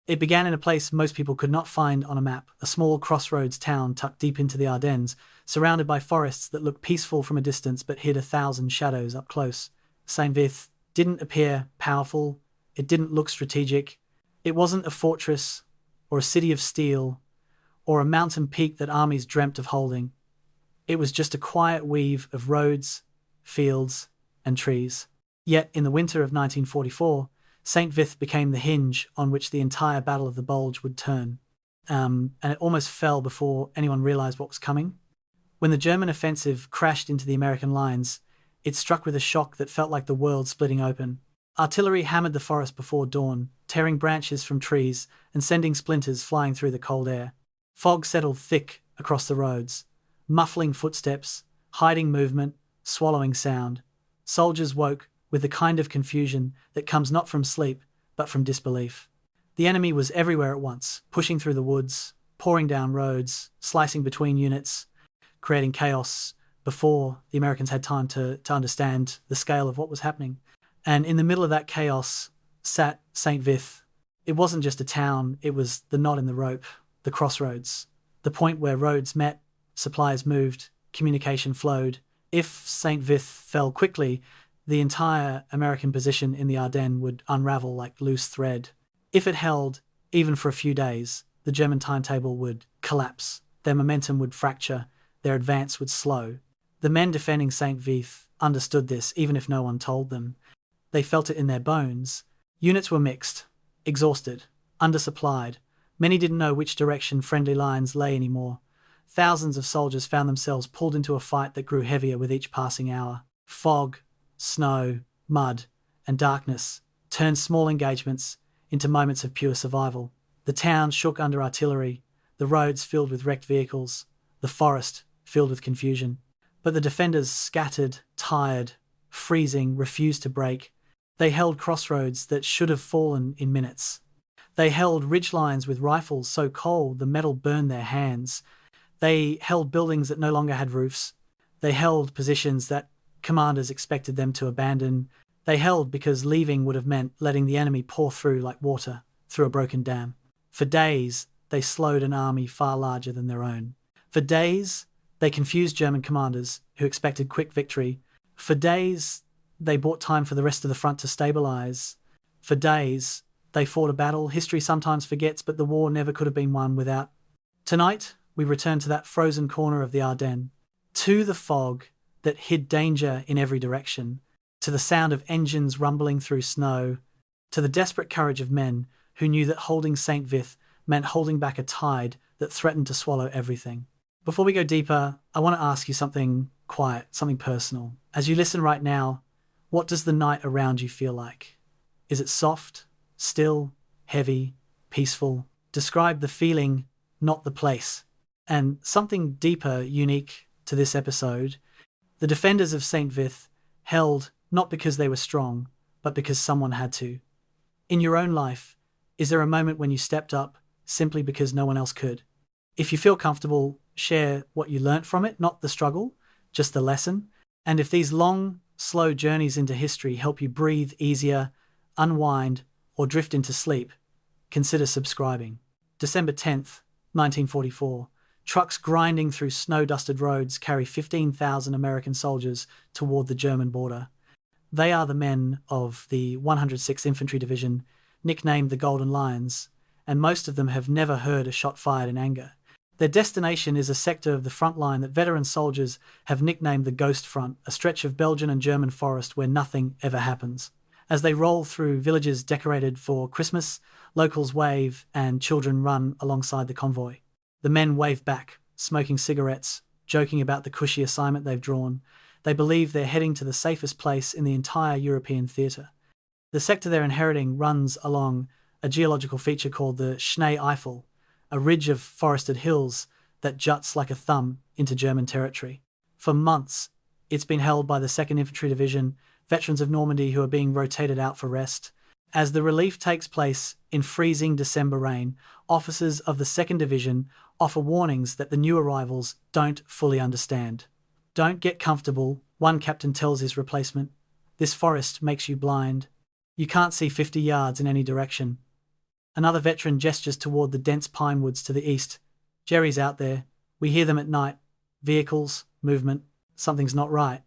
It began in a place most people could not find on a map, a small crossroads town tucked deep into the Ardennes, surrounded by forests that looked peaceful from a distance but hid 1,000 shadows up close. St. Vith didn't appear powerful, it didn't look strategic, it wasn't a fortress or a city of steel or a mountain peak that armies dreamt of holding. It was just a quiet weave of roads, fields, and trees. Yet, in the winter of 1944, St. Vith became the hinge on which the entire Battle of the Bulge would turn. And it almost fell before anyone realized what was coming. When the German offensive crashed into the American lines, it struck with a shock that felt like the world splitting open. Artillery hammered the forest before dawn, tearing branches from trees and sending splinters flying through the cold air. Fog settled thick across the roads, muffling footsteps, hiding movement, swallowing sound. Soldiers woke with the kind of confusion that comes not from sleep, but from disbelief. The enemy was everywhere at once, pushing through the woods, pouring down roads, slicing between units, creating chaos before the Americans had time to understand the scale of what was happening. And in the middle of that chaos sat St. Vith. It wasn't just a town, it was the knot in the rope, the crossroads, the point where roads met, supplies moved, communication flowed. If St. Vith fell quickly, the entire American position in the Ardennes would unravel like loose thread. If it held, even for a few days, the German timetable would collapse, their momentum would fracture, their advance would slow. The men defending St. Vith understood this, even if no one told them. They felt it in their bones. Units were mixed, exhausted, undersupplied. Many didn't know which direction friendly lines lay anymore. Thousands of soldiers found themselves pulled into a fight that grew heavier with each passing hour. Fog, snow, mud, and darkness turned small engagements into moments of pure survival. The town shook under artillery, the roads filled with wrecked vehicles, the forest filled with confusion. But the defenders, scattered, tired, freezing, refused to break. They held crossroads that should have fallen in minutes. They held ridgelines with rifles so cold the metal burned their hands. They held buildings that no longer had roofs. They held positions that commanders expected them to abandon. They held because leaving would have meant letting the enemy pour through like water through a broken dam. For days, they slowed an army far larger than their own. For days, they confused German commanders who expected quick victory. For days, they bought time for the rest of the front to stabilize. For days, they fought a battle history sometimes forgets, but the war never could have been won without. Tonight, we return to that frozen corner of the Ardennes, to the fog that hid danger in every direction, to the sound of engines rumbling through snow, to the desperate courage of men who knew that holding St. Vith meant holding back a tide that threatened to swallow everything. Before we go deeper, I want to ask you something quiet, something personal. As you listen right now, what does the night around you feel like? Is it soft, still, heavy, peaceful? Describe the feeling, not the place. And something deeper, unique to this episode, the defenders of St. Vith held not because they were strong, but because someone had to. In your own life, is there a moment when you stepped up simply because no one else could? If you feel comfortable, share what you learnt from it, not the struggle, just the lesson. And if these long, slow journeys into history help you breathe easier, unwind, or drift into sleep, consider subscribing. December 10th, 1944. Trucks grinding through snow-dusted roads carry 15,000 American soldiers toward the German border. They are the men of the 106th Infantry Division, nicknamed the Golden Lions, and most of them have never heard a shot fired in anger. Their destination is a sector of the front line that veteran soldiers have nicknamed the Ghost Front, a stretch of Belgian and German forest where nothing ever happens. As they roll through villages decorated for Christmas, locals wave and children run alongside the convoy. The men wave back, smoking cigarettes, joking about the cushy assignment they've drawn. They believe they're heading to the safest place in the entire European theatre. The sector they're inheriting runs along a geological feature called the Schnee Eifel, a ridge of forested hills that juts like a thumb into German territory. For months, it's been held by the 2nd Infantry Division, veterans of Normandy who are being rotated out for rest. As the relief takes place in freezing December rain, officers of the 2nd Division offer warnings that the new arrivals don't fully understand. Don't get comfortable, one captain tells his replacement. This forest makes you blind. You can't see 50 yards in any direction. Another veteran gestures toward the dense pine woods to the east. Jerry's out there. We hear them at night. Vehicles, movement, something's not right.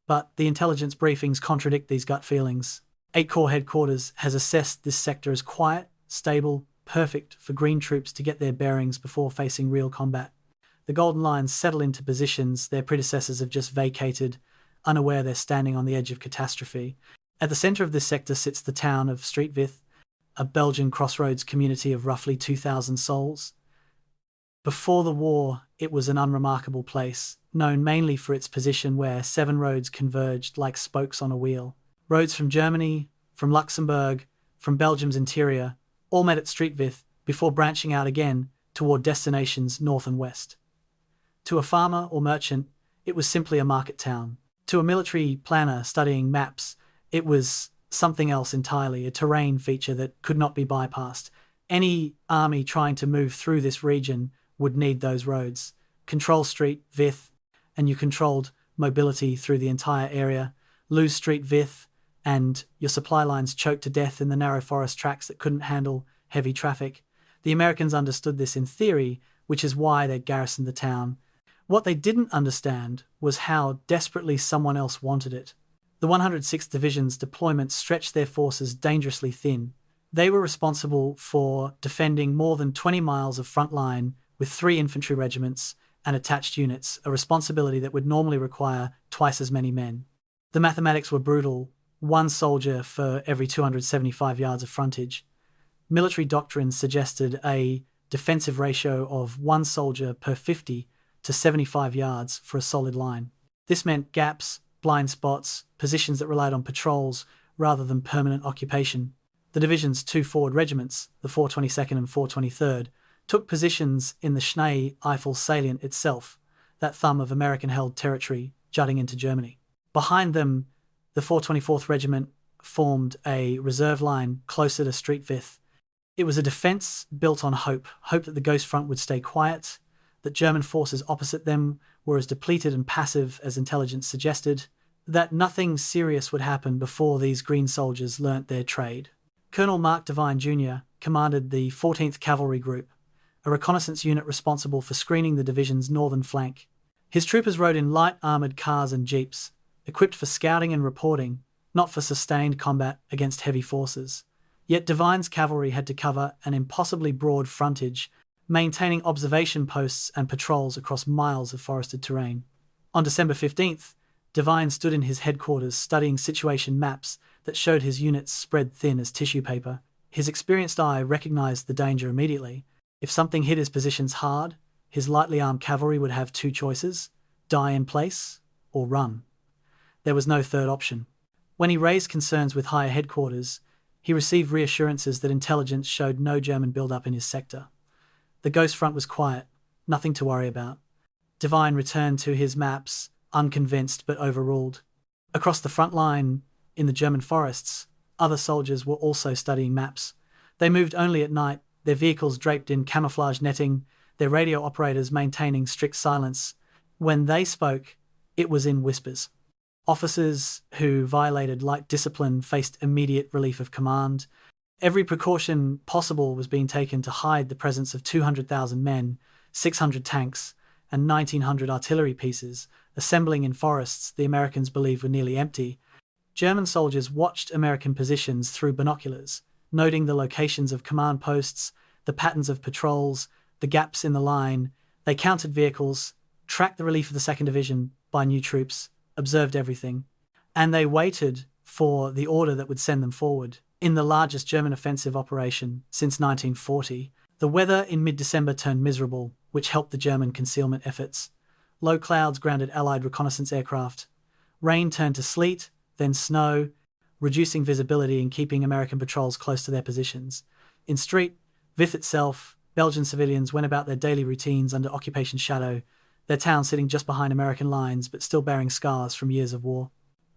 But the intelligence briefings contradict these gut feelings. 8 Corps Headquarters has assessed this sector as quiet, stable, perfect for green troops to get their bearings before facing real combat. The Golden Lines settle into positions their predecessors have just vacated, unaware they're standing on the edge of catastrophe. At the center of this sector sits the town of Vith, a Belgian crossroads community of roughly 2,000 souls. Before the war, it was an unremarkable place, known mainly for its position where 7 roads converged like spokes on a wheel. Roads from Germany, from Luxembourg, from Belgium's interior, all met at Vith before branching out again toward destinations north and west. To a farmer or merchant, it was simply a market town. To a military planner studying maps, it was something else entirely, a terrain feature that could not be bypassed. Any army trying to move through this region would need those roads. Control Vith, and you controlled mobility through the entire area. Lose Vith, and your supply lines choked to death in the narrow forest tracks that couldn't handle heavy traffic. The Americans understood this in theory, which is why they garrisoned the town. What they didn't understand was how desperately someone else wanted it. The 106th Division's deployment stretched their forces dangerously thin. They were responsible for defending more than 20 miles of front line with 3 infantry regiments and attached units, a responsibility that would normally require twice as many men. The mathematics were brutal, 1 soldier for every 275 yards of frontage. Military doctrine suggested a defensive ratio of 1 soldier per 50 to 75 yards for a solid line. This meant gaps, blind spots, positions that relied on patrols rather than permanent occupation. The division's 2 forward regiments, the 422nd and 423rd, took positions in the Schnee Eifel salient itself, that thumb of American-held territory jutting into Germany. Behind them, the 424th Regiment formed a reserve line closer to Vith. It was a defense built on hope that the Ghost Front would stay quiet, that German forces opposite them were as depleted and passive as intelligence suggested, that nothing serious would happen before these green soldiers learnt their trade. Colonel Mark Devine Jr. commanded the 14th Cavalry Group, a reconnaissance unit responsible for screening the division's northern flank. His troopers rode in light armoured cars and jeeps, equipped for scouting and reporting, not for sustained combat against heavy forces. Yet Devine's cavalry had to cover an impossibly broad frontage, maintaining observation posts and patrols across miles of forested terrain. On December 15th, Devine stood in his headquarters studying situation maps that showed his units spread thin as tissue paper. His experienced eye recognized the danger immediately. If something hit his positions hard, his lightly armed cavalry would have 2 choices: die in place or run. There was no third option. When he raised concerns with higher headquarters, he received reassurances that intelligence showed no German build-up in his sector. The Ghost Front was quiet, nothing to worry about. Devine returned to his maps, unconvinced but overruled. Across the front line, in the German forests, other soldiers were also studying maps. They moved only at night, their vehicles draped in camouflage netting, their radio operators maintaining strict silence. When they spoke, it was in whispers. Officers who violated light discipline faced immediate relief of command. Every precaution possible was being taken to hide the presence of 200,000 men, 600 tanks, and 1,900 artillery pieces, assembling in forests the Americans believed were nearly empty. German soldiers watched American positions through binoculars, noting the locations of command posts, the patterns of patrols, the gaps in the line. They counted vehicles, tracked the relief of the 2nd Division by new troops, observed everything, and they waited for the order that would send them forward. In the largest German offensive operation since 1940, the weather in mid-December turned miserable, which helped the German concealment efforts. Low clouds grounded Allied reconnaissance aircraft. Rain turned to sleet, then snow, reducing visibility and keeping American patrols close to their positions. In Vith itself, Belgian civilians went about their daily routines under occupation shadow, their town sitting just behind American lines but still bearing scars from years of war.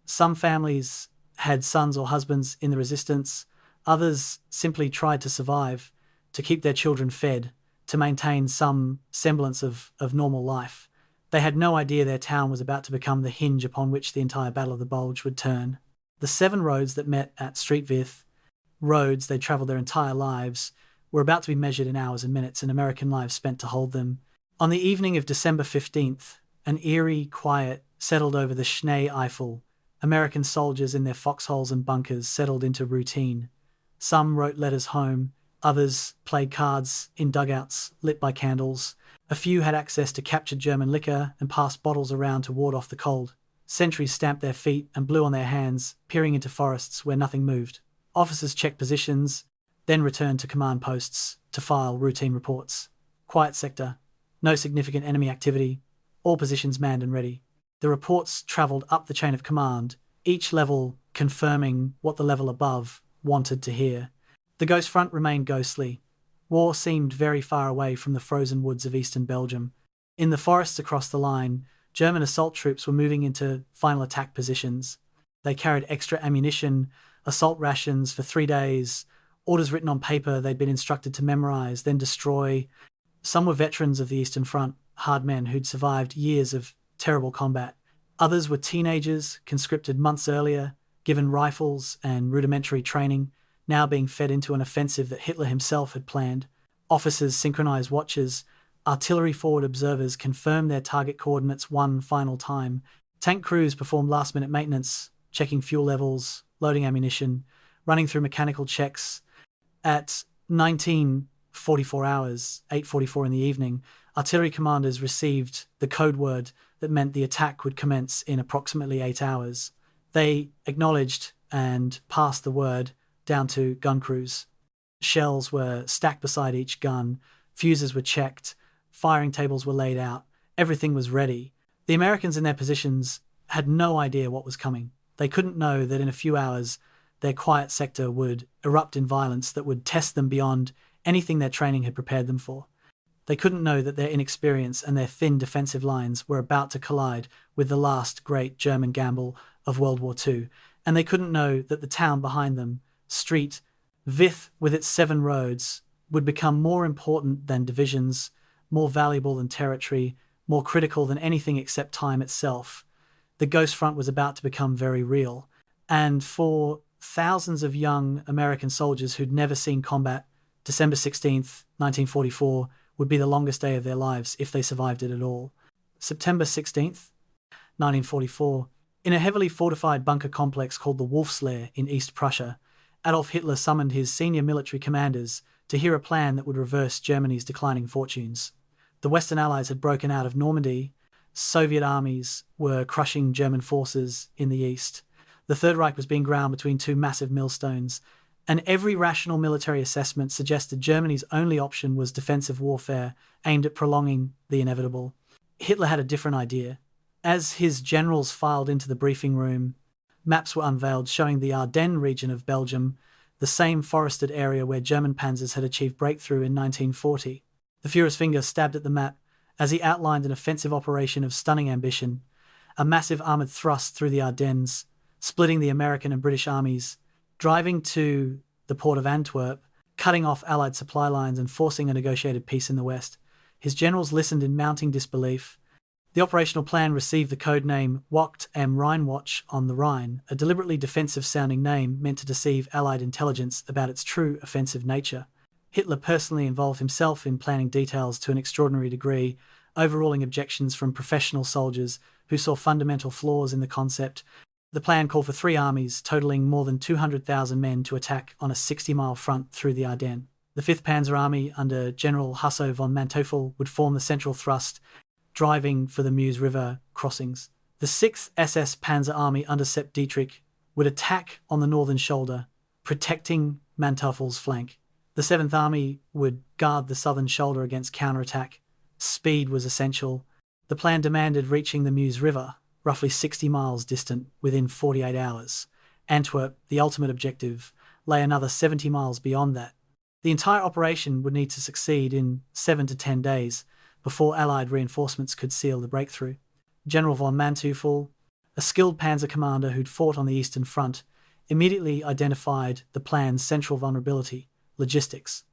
Some families had sons or husbands in the resistance, others simply tried to survive, to keep their children fed, to maintain some semblance of normal life. They had no idea their town was about to become the hinge upon which the entire Battle of the Bulge would turn. The 7 roads that met at Vith roads they'd traveled their entire lives were about to be measured in hours and minutes, and American lives spent to hold them. On the evening of December 15th, an eerie quiet settled over the Schnee Eifel. American soldiers in their foxholes and bunkers settled into routine. Some wrote letters home, others played cards in dugouts lit by candles. A few had access to captured German liquor and passed bottles around to ward off the cold. Sentries stamped their feet and blew on their hands, peering into forests where nothing moved. Officers checked positions, then returned to command posts to file routine reports. Quiet sector. No significant enemy activity. All positions manned and ready. The reports travelled up the chain of command, each level confirming what the level above wanted to hear. The Ghost Front remained ghostly. War seemed very far away from the frozen woods of eastern Belgium. In the forests across the line, German assault troops were moving into final attack positions. They carried extra ammunition, assault rations for 3 days, orders written on paper they'd been instructed to memorize, then destroy. Some were veterans of the Eastern Front, hard men who'd survived years of terrible combat. Others were teenagers, conscripted months earlier, given rifles and rudimentary training, now being fed into an offensive that Hitler himself had planned. Officers synchronized watches. Artillery forward observers confirmed their target coordinates one final time. Tank crews performed last-minute maintenance, checking fuel levels, loading ammunition, running through mechanical checks. At 1944 hours, 8:44 in the evening, artillery commanders received the code word that meant the attack would commence in approximately 8 hours. They acknowledged and passed the word down to gun crews. Shells were stacked beside each gun, fuses were checked, firing tables were laid out, everything was ready. The Americans in their positions had no idea what was coming. They couldn't know that in a few hours their quiet sector would erupt in violence that would test them beyond anything their training had prepared them for. They couldn't know that their inexperience and their thin defensive lines were about to collide with the last great German gamble of World War II, and they couldn't know that the town behind them, Street, Vith with its 7 roads, would become more important than divisions, more valuable than territory, more critical than anything except time itself. The Ghost Front was about to become very real, and for thousands of young American soldiers who'd never seen combat, December 16th, 1944, would be the longest day of their lives if they survived it at all. September 16th, 1944, in a heavily fortified bunker complex called the Wolf's Lair in East Prussia, Adolf Hitler summoned his senior military commanders to hear a plan that would reverse Germany's declining fortunes. The Western Allies had broken out of Normandy. Soviet armies were crushing German forces in the east. The Third Reich was being ground between 2 massive millstones, and every rational military assessment suggested Germany's only option was defensive warfare aimed at prolonging the inevitable. Hitler had a different idea. As his generals filed into the briefing room, maps were unveiled showing the Ardennes region of Belgium, the same forested area where German panzers had achieved breakthrough in 1940. The Führer's finger stabbed at the map as he outlined an offensive operation of stunning ambition, a massive armoured thrust through the Ardennes, splitting the American and British armies, driving to the port of Antwerp, cutting off Allied supply lines and forcing a negotiated peace in the West. His generals listened in mounting disbelief. The operational plan received the code name Wacht am Rheinwatch on the Rhine, a deliberately defensive-sounding name meant to deceive Allied intelligence about its true offensive nature. Hitler personally involved himself in planning details to an extraordinary degree, overruling objections from professional soldiers who saw fundamental flaws in the concept. The plan called for 3 armies, totaling more than 200,000 men, to attack on a 60-mile front through the Ardennes. The 5th Panzer Army, under General Hasso von Manteuffel, would form the central thrust, driving for the Meuse River crossings. The 6th SS Panzer Army, under Sepp Dietrich, would attack on the northern shoulder, protecting Manteuffel's flank. The 7th Army would guard the southern shoulder against counterattack. Speed was essential. The plan demanded reaching the Meuse River, roughly 60 miles distant, within 48 hours. Antwerp, the ultimate objective, lay another 70 miles beyond that. The entire operation would need to succeed in 7 to 10 days before Allied reinforcements could seal the breakthrough. General von Manteuffel, a skilled panzer commander who'd fought on the Eastern Front, immediately identified the plan's central vulnerability: logistics.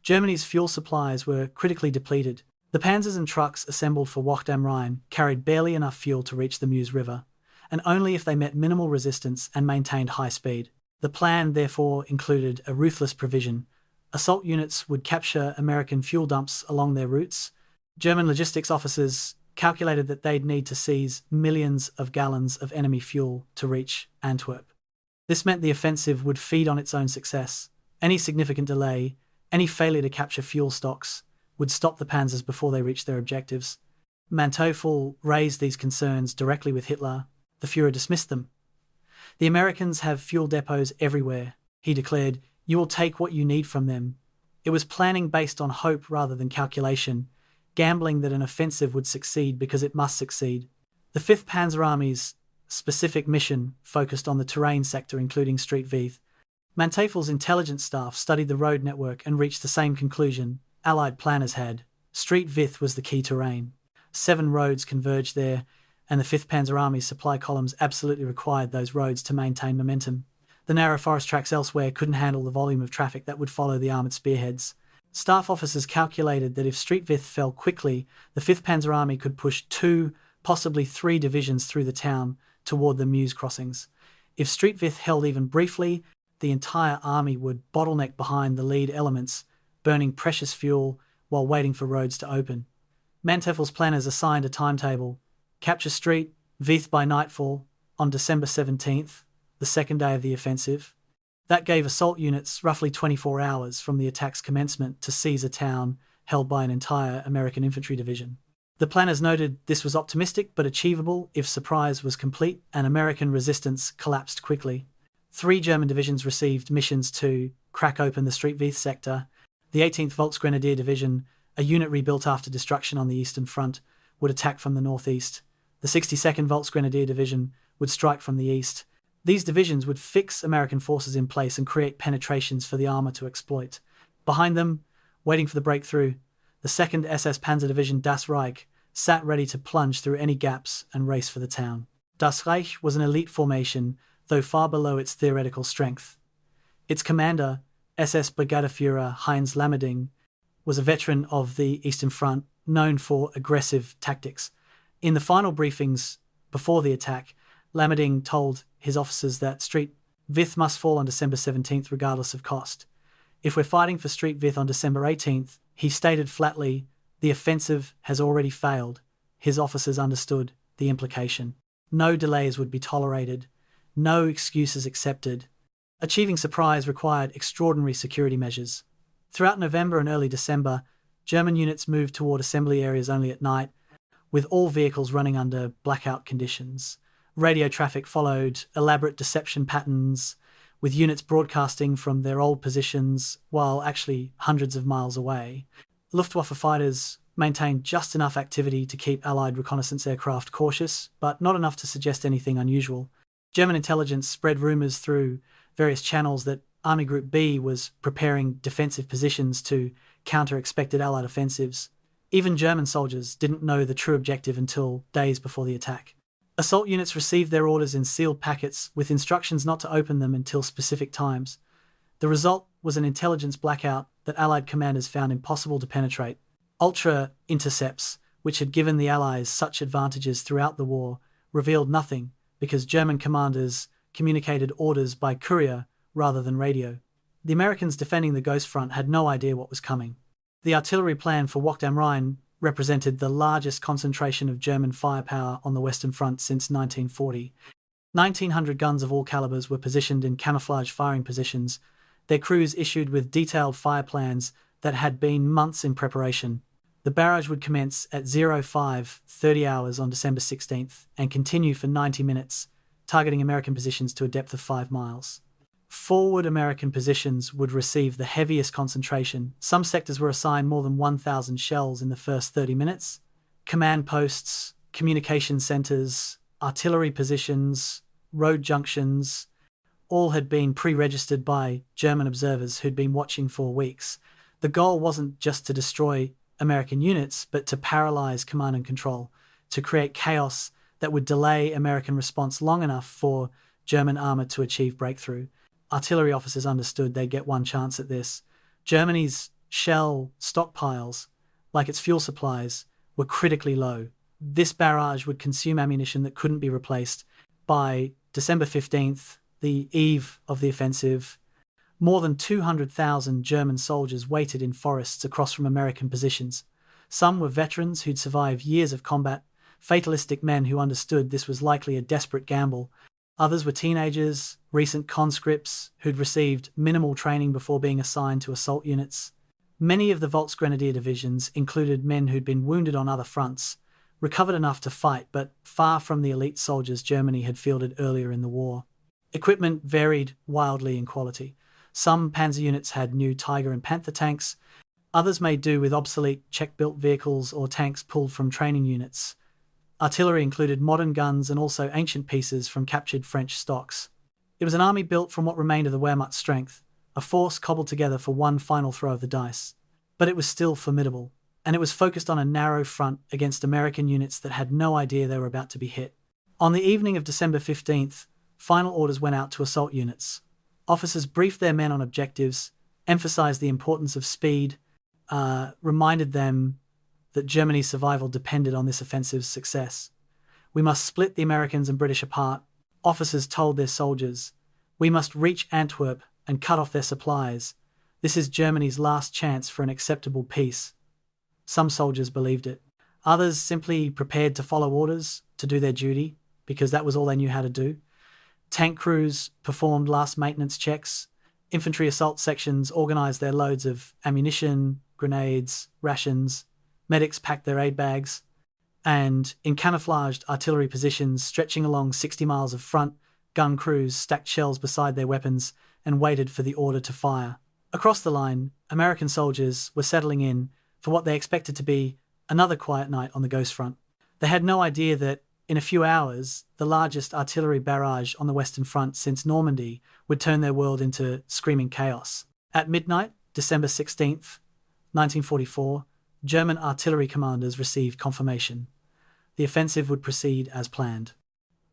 Germany's fuel supplies were critically depleted. The panzers and trucks assembled for Wacht am Rhein carried barely enough fuel to reach the Meuse River, and only if they met minimal resistance and maintained high speed. The plan therefore included a ruthless provision. Assault units would capture American fuel dumps along their routes. German logistics officers calculated that they'd need to seize millions of gallons of enemy fuel to reach Antwerp. This meant the offensive would feed on its own success. Any significant delay, any failure to capture fuel stocks, would stop the panzers before they reached their objectives. Manteuffel raised these concerns directly with Hitler. The Führer dismissed them. "The Americans have fuel depots everywhere," he declared. "You will take what you need from them." It was planning based on hope rather than calculation, gambling that an offensive would succeed because it must succeed. The 5th Panzer Army's specific mission focused on the terrain sector, including Street Vith. Manteuffel's intelligence staff studied the road network and reached the same conclusion Allied planners had. Street Vith was the key terrain. 7 roads converged there, and the 5th Panzer Army's supply columns absolutely required those roads to maintain momentum. The narrow forest tracks elsewhere couldn't handle the volume of traffic that would follow the armoured spearheads. Staff officers calculated that if Street Vith fell quickly, the 5th Panzer Army could push 2, possibly 3 divisions through the town toward the Meuse crossings. If Street Vith held even briefly, the entire army would bottleneck behind the lead elements, burning precious fuel while waiting for roads to open. Manteuffel's planners assigned a timetable: capture Street Vith by nightfall on December 17th, the second day of the offensive. That gave assault units roughly 24 hours from the attack's commencement to seize a town held by an entire American infantry division. The planners noted this was optimistic but achievable if surprise was complete and American resistance collapsed quickly. 3 German divisions received missions to crack open the Street Vith sector. The 18th Volksgrenadier Division, a unit rebuilt after destruction on the Eastern Front, would attack from the northeast. The 62nd Volksgrenadier Division would strike from the east. These divisions would fix American forces in place and create penetrations for the armour to exploit. Behind them, waiting for the breakthrough, the 2nd SS Panzer Division Das Reich sat ready to plunge through any gaps and race for the town. Das Reich was an elite formation, though far below its theoretical strength. Its commander, SS Brigadeführer Heinz Lammerding, was a veteran of the Eastern Front, known for aggressive tactics. In the final briefings before the attack, Lammerding told his officers that Street Vith must fall on December 17th regardless of cost. "If we're fighting for Street Vith on December 18th, he stated flatly, the offensive has already failed. His officers understood the implication. No delays would be tolerated, no excuses accepted. Achieving surprise required extraordinary security measures. Throughout November and early December, German units moved toward assembly areas only at night, with all vehicles running under blackout conditions. Radio traffic followed elaborate deception patterns, with units broadcasting from their old positions while actually hundreds of miles away. Luftwaffe fighters maintained just enough activity to keep Allied reconnaissance aircraft cautious, but not enough to suggest anything unusual. German intelligence spread rumours through various channels that Army Group B was preparing defensive positions to counter expected Allied offensives. Even German soldiers didn't know the true objective until days before the attack. Assault units received their orders in sealed packets with instructions not to open them until specific times. The result was an intelligence blackout that Allied commanders found impossible to penetrate. Ultra-intercepts, which had given the Allies such advantages throughout the war, revealed nothing because German commanders communicated orders by courier rather than radio. The Americans defending the Ghost Front had no idea what was coming. The artillery plan for Wacht am Rhein represented the largest concentration of German firepower on the Western Front since 1940. 1,900 guns of all calibers were positioned in camouflage firing positions, their crews issued with detailed fire plans that had been months in preparation. The barrage would commence at 05:30 hours on December 16th and continue for 90 minutes, targeting American positions to a depth of 5 miles. Forward American positions would receive the heaviest concentration. Some sectors were assigned more than 1,000 shells in the first 30 minutes. Command posts, communication centers, artillery positions, road junctions, all had been pre-registered by German observers who'd been watching for weeks. The goal wasn't just to destroy American units, but to paralyze command and control, to create chaos that would delay American response long enough for German armor to achieve breakthrough. Artillery officers understood they'd get one chance at this. Germany's shell stockpiles, like its fuel supplies, were critically low. This barrage would consume ammunition that couldn't be replaced. By December 15th, the eve of the offensive, more than 200,000 German soldiers waited in forests across from American positions. Some were veterans who'd survived years of combat, fatalistic men who understood this was likely a desperate gamble. Others were teenagers, recent conscripts who'd received minimal training before being assigned to assault units. Many of the Volksgrenadier divisions included men who'd been wounded on other fronts, recovered enough to fight, but far from the elite soldiers Germany had fielded earlier in the war. Equipment varied wildly in quality. Some panzer units had new Tiger and Panther tanks, others made do with obsolete Czech-built vehicles or tanks pulled from training units. Artillery included modern guns and also ancient pieces from captured French stocks. It was an army built from what remained of the Wehrmacht's strength, a force cobbled together for one final throw of the dice. But it was still formidable, and it was focused on a narrow front against American units that had no idea they were about to be hit. On the evening of December 15th, final orders went out to assault units. Officers briefed their men on objectives, emphasized the importance of speed, reminded them that Germany's survival depended on this offensive's success. "We must split the Americans and British apart," officers told their soldiers. "We must reach Antwerp and cut off their supplies. This is Germany's last chance for an acceptable peace." Some soldiers believed it. Others simply prepared to follow orders, to do their duty, because that was all they knew how to do. Tank crews performed last maintenance checks. Infantry assault sections organized their loads of ammunition, grenades, rations. Medics packed their aid bags. And in camouflaged artillery positions stretching along 60 miles of front, gun crews stacked shells beside their weapons and waited for the order to fire. Across the line, American soldiers were settling in for what they expected to be another quiet night on the Ghost Front. They had no idea that, in a few hours, the largest artillery barrage on the Western Front since Normandy would turn their world into screaming chaos. At midnight, December 16th, 1944, German artillery commanders received confirmation. The offensive would proceed as planned.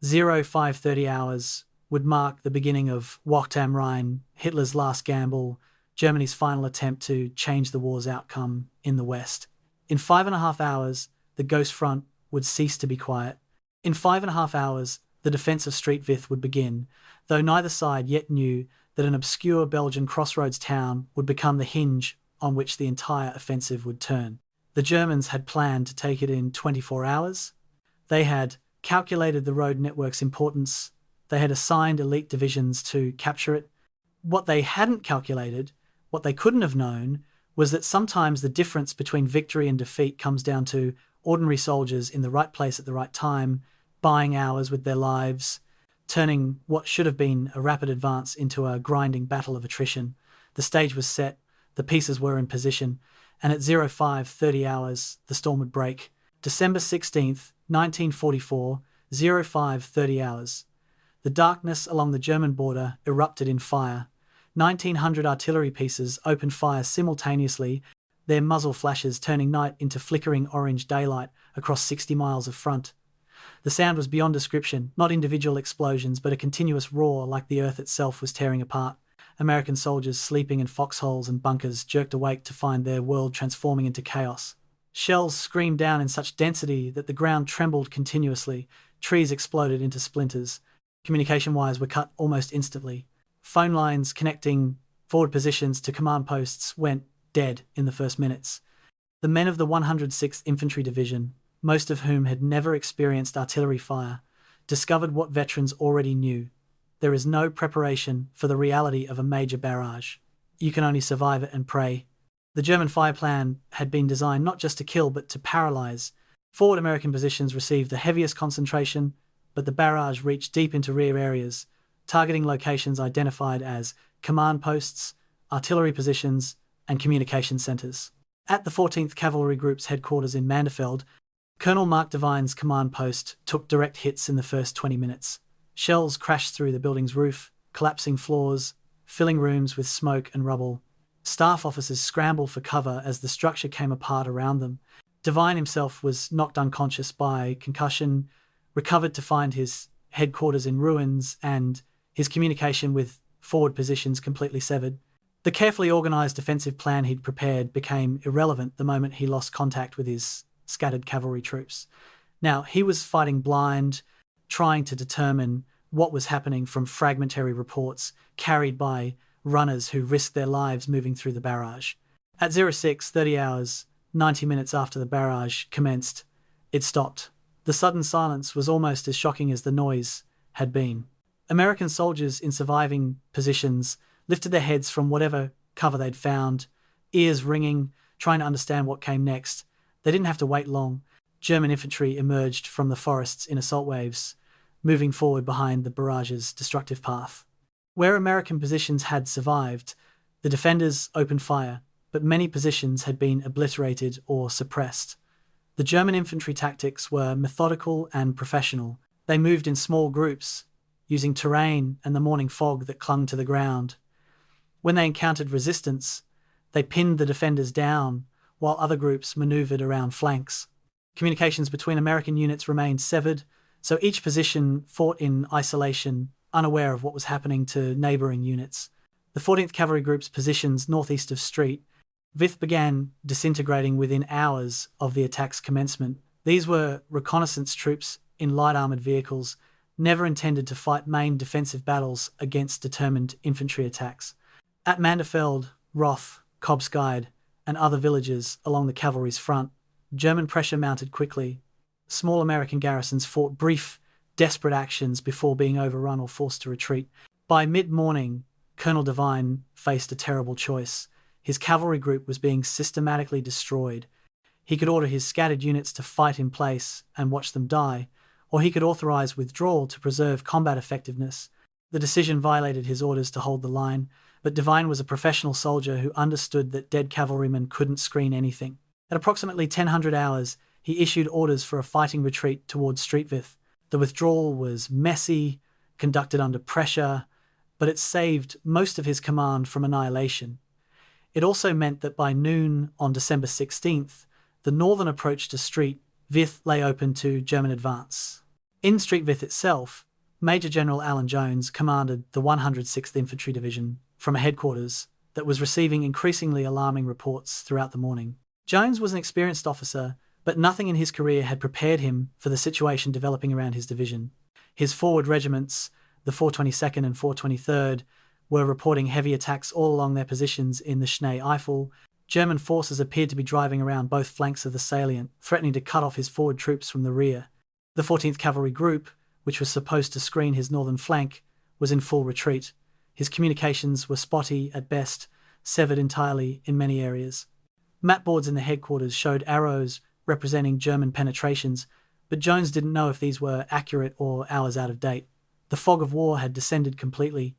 0530 hours would mark the beginning of Wacht am Rhein, Hitler's last gamble, Germany's final attempt to change the war's outcome in the West. In 5.5 hours, the Ghost Front would cease to be quiet. In 5.5 hours, the defence of Street Vith would begin, though neither side yet knew that an obscure Belgian crossroads town would become the hinge on which the entire offensive would turn. The Germans had planned to take it in 24 hours. They had calculated the road network's importance. They had assigned elite divisions to capture it. What they hadn't calculated, what they couldn't have known, was that sometimes the difference between victory and defeat comes down to ordinary soldiers in the right place at the right time, buying hours with their lives, turning what should have been a rapid advance into a grinding battle of attrition. The stage was set, the pieces were in position, and at 0530 hours, the storm would break. December 16th, 1944, 0530 hours. The darkness along the German border erupted in fire. 1,900 artillery pieces opened fire simultaneously, their muzzle flashes turning night into flickering orange daylight across 60 miles of front. The sound was beyond description, not individual explosions, but a continuous roar like the earth itself was tearing apart. American soldiers sleeping in foxholes and bunkers jerked awake to find their world transforming into chaos. Shells screamed down in such density that the ground trembled continuously. Trees exploded into splinters. Communication wires were cut almost instantly. Phone lines connecting forward positions to command posts went dead in the first minutes. The men of the 106th Infantry Division, most of whom had never experienced artillery fire, discovered what veterans already knew. There is no preparation for the reality of a major barrage. You can only survive it and pray. The German fire plan had been designed not just to kill but to paralyze. Forward American positions received the heaviest concentration, but the barrage reached deep into rear areas, targeting locations identified as command posts, artillery positions, and communication centers. At the 14th Cavalry Group's headquarters in Mandefeld, Colonel Mark Devine's command post took direct hits in the first 20 minutes. Shells crashed through the building's roof, collapsing floors, filling rooms with smoke and rubble. Staff officers scrambled for cover as the structure came apart around them. Devine himself was knocked unconscious by concussion, recovered to find his headquarters in ruins and his communication with forward positions completely severed. The carefully organised defensive plan he'd prepared became irrelevant the moment he lost contact with his scattered cavalry troops. Now, he was fighting blind, trying to determine what was happening from fragmentary reports carried by runners who risked their lives moving through the barrage. At 06:30 hours, 90 minutes after the barrage commenced, it stopped. The sudden silence was almost as shocking as the noise had been. American soldiers in surviving positions lifted their heads from whatever cover they'd found, ears ringing, trying to understand what came next. They didn't have to wait long. German infantry emerged from the forests in assault waves, moving forward behind the barrage's destructive path. Where American positions had survived, the defenders opened fire, but many positions had been obliterated or suppressed. The German infantry tactics were methodical and professional. They moved in small groups, using terrain and the morning fog that clung to the ground. When they encountered resistance, they pinned the defenders down, while other groups maneuvered around flanks. Communications between American units remained severed, so each position fought in isolation, unaware of what was happening to neighbouring units. The 14th Cavalry Group's positions northeast of Street, Vith began disintegrating within hours of the attack's commencement. These were reconnaissance troops in light armoured vehicles, never intended to fight main defensive battles against determined infantry attacks. At Manderfeld, Roth, Kobsguide, and other villages along the cavalry's front, German pressure mounted quickly. Small American garrisons fought brief, desperate actions before being overrun or forced to retreat. By mid-morning, Colonel Devine faced a terrible choice. His cavalry group was being systematically destroyed. He could order his scattered units to fight in place and watch them die, or he could authorize withdrawal to preserve combat effectiveness. The decision violated his orders to hold the line, but Devine was a professional soldier who understood that dead cavalrymen couldn't screen anything. At approximately 1000 hours, he issued orders for a fighting retreat towards Streetvith. The withdrawal was messy, conducted under pressure, but it saved most of his command from annihilation. It also meant that by noon on December 16th, the northern approach to Streetvith lay open to German advance. In Streetvith itself, Major General Alan Jones commanded the 106th Infantry Division from a headquarters that was receiving increasingly alarming reports throughout the morning. Jones was an experienced officer, but nothing in his career had prepared him for the situation developing around his division. His forward regiments, the 422nd and 423rd, were reporting heavy attacks all along their positions in the Schnee Eifel. German forces appeared to be driving around both flanks of the salient, threatening to cut off his forward troops from the rear. The 14th Cavalry Group, which was supposed to screen his northern flank, was in full retreat. His communications were spotty at best, severed entirely in many areas. Map boards in the headquarters showed arrows representing German penetrations, but Jones didn't know if these were accurate or hours out of date. The fog of war had descended completely.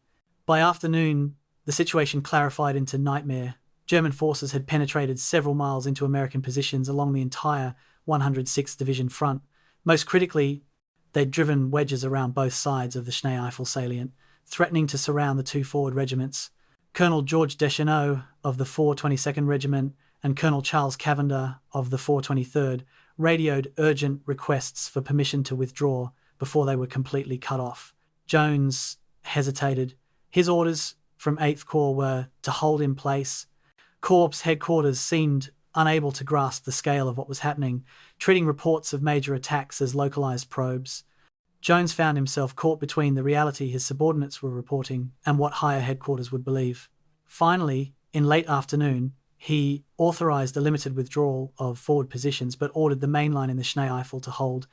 By afternoon, the situation clarified into nightmare. German forces had penetrated several miles into American positions along the entire 106th Division front. Most critically, they'd driven wedges around both sides of the Schnee Eifel salient, threatening to surround the two forward regiments. Colonel George Deschenaux of the 422nd Regiment and Colonel Charles Cavender of the 423rd radioed urgent requests for permission to withdraw before they were completely cut off. Jones hesitated. His orders from 8th Corps were to hold in place. Corps headquarters seemed unable to grasp the scale of what was happening, treating reports of major attacks as localized probes. Jones found himself caught between the reality his subordinates were reporting and what higher headquarters would believe. Finally, in late afternoon, he authorized a limited withdrawal of forward positions but ordered the main line in the Schnee Eifel to hold.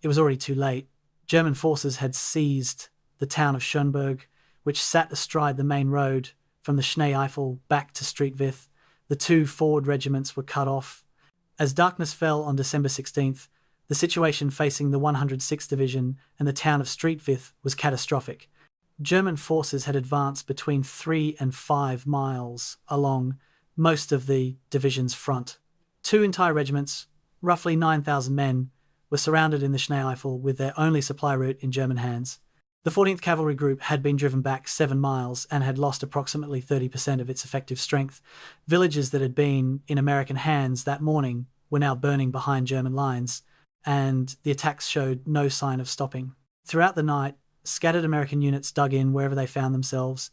It was already too late. German forces had seized the town of Schönberg, which sat astride the main road from the Schnee Eifel back to Streetvith. The two forward regiments were cut off. As darkness fell on December 16th, the situation facing the 106th Division and the town of Streetvith was catastrophic. German forces had advanced between 3 and 5 miles along most of the division's front. Two entire regiments, roughly 9,000 men, were surrounded in the Schnee Eifel with their only supply route in German hands. The 14th Cavalry Group had been driven back 7 miles and had lost approximately 30% of its effective strength. Villages that had been in American hands that morning were now burning behind German lines, and the attacks showed no sign of stopping. Throughout the night, scattered American units dug in wherever they found themselves,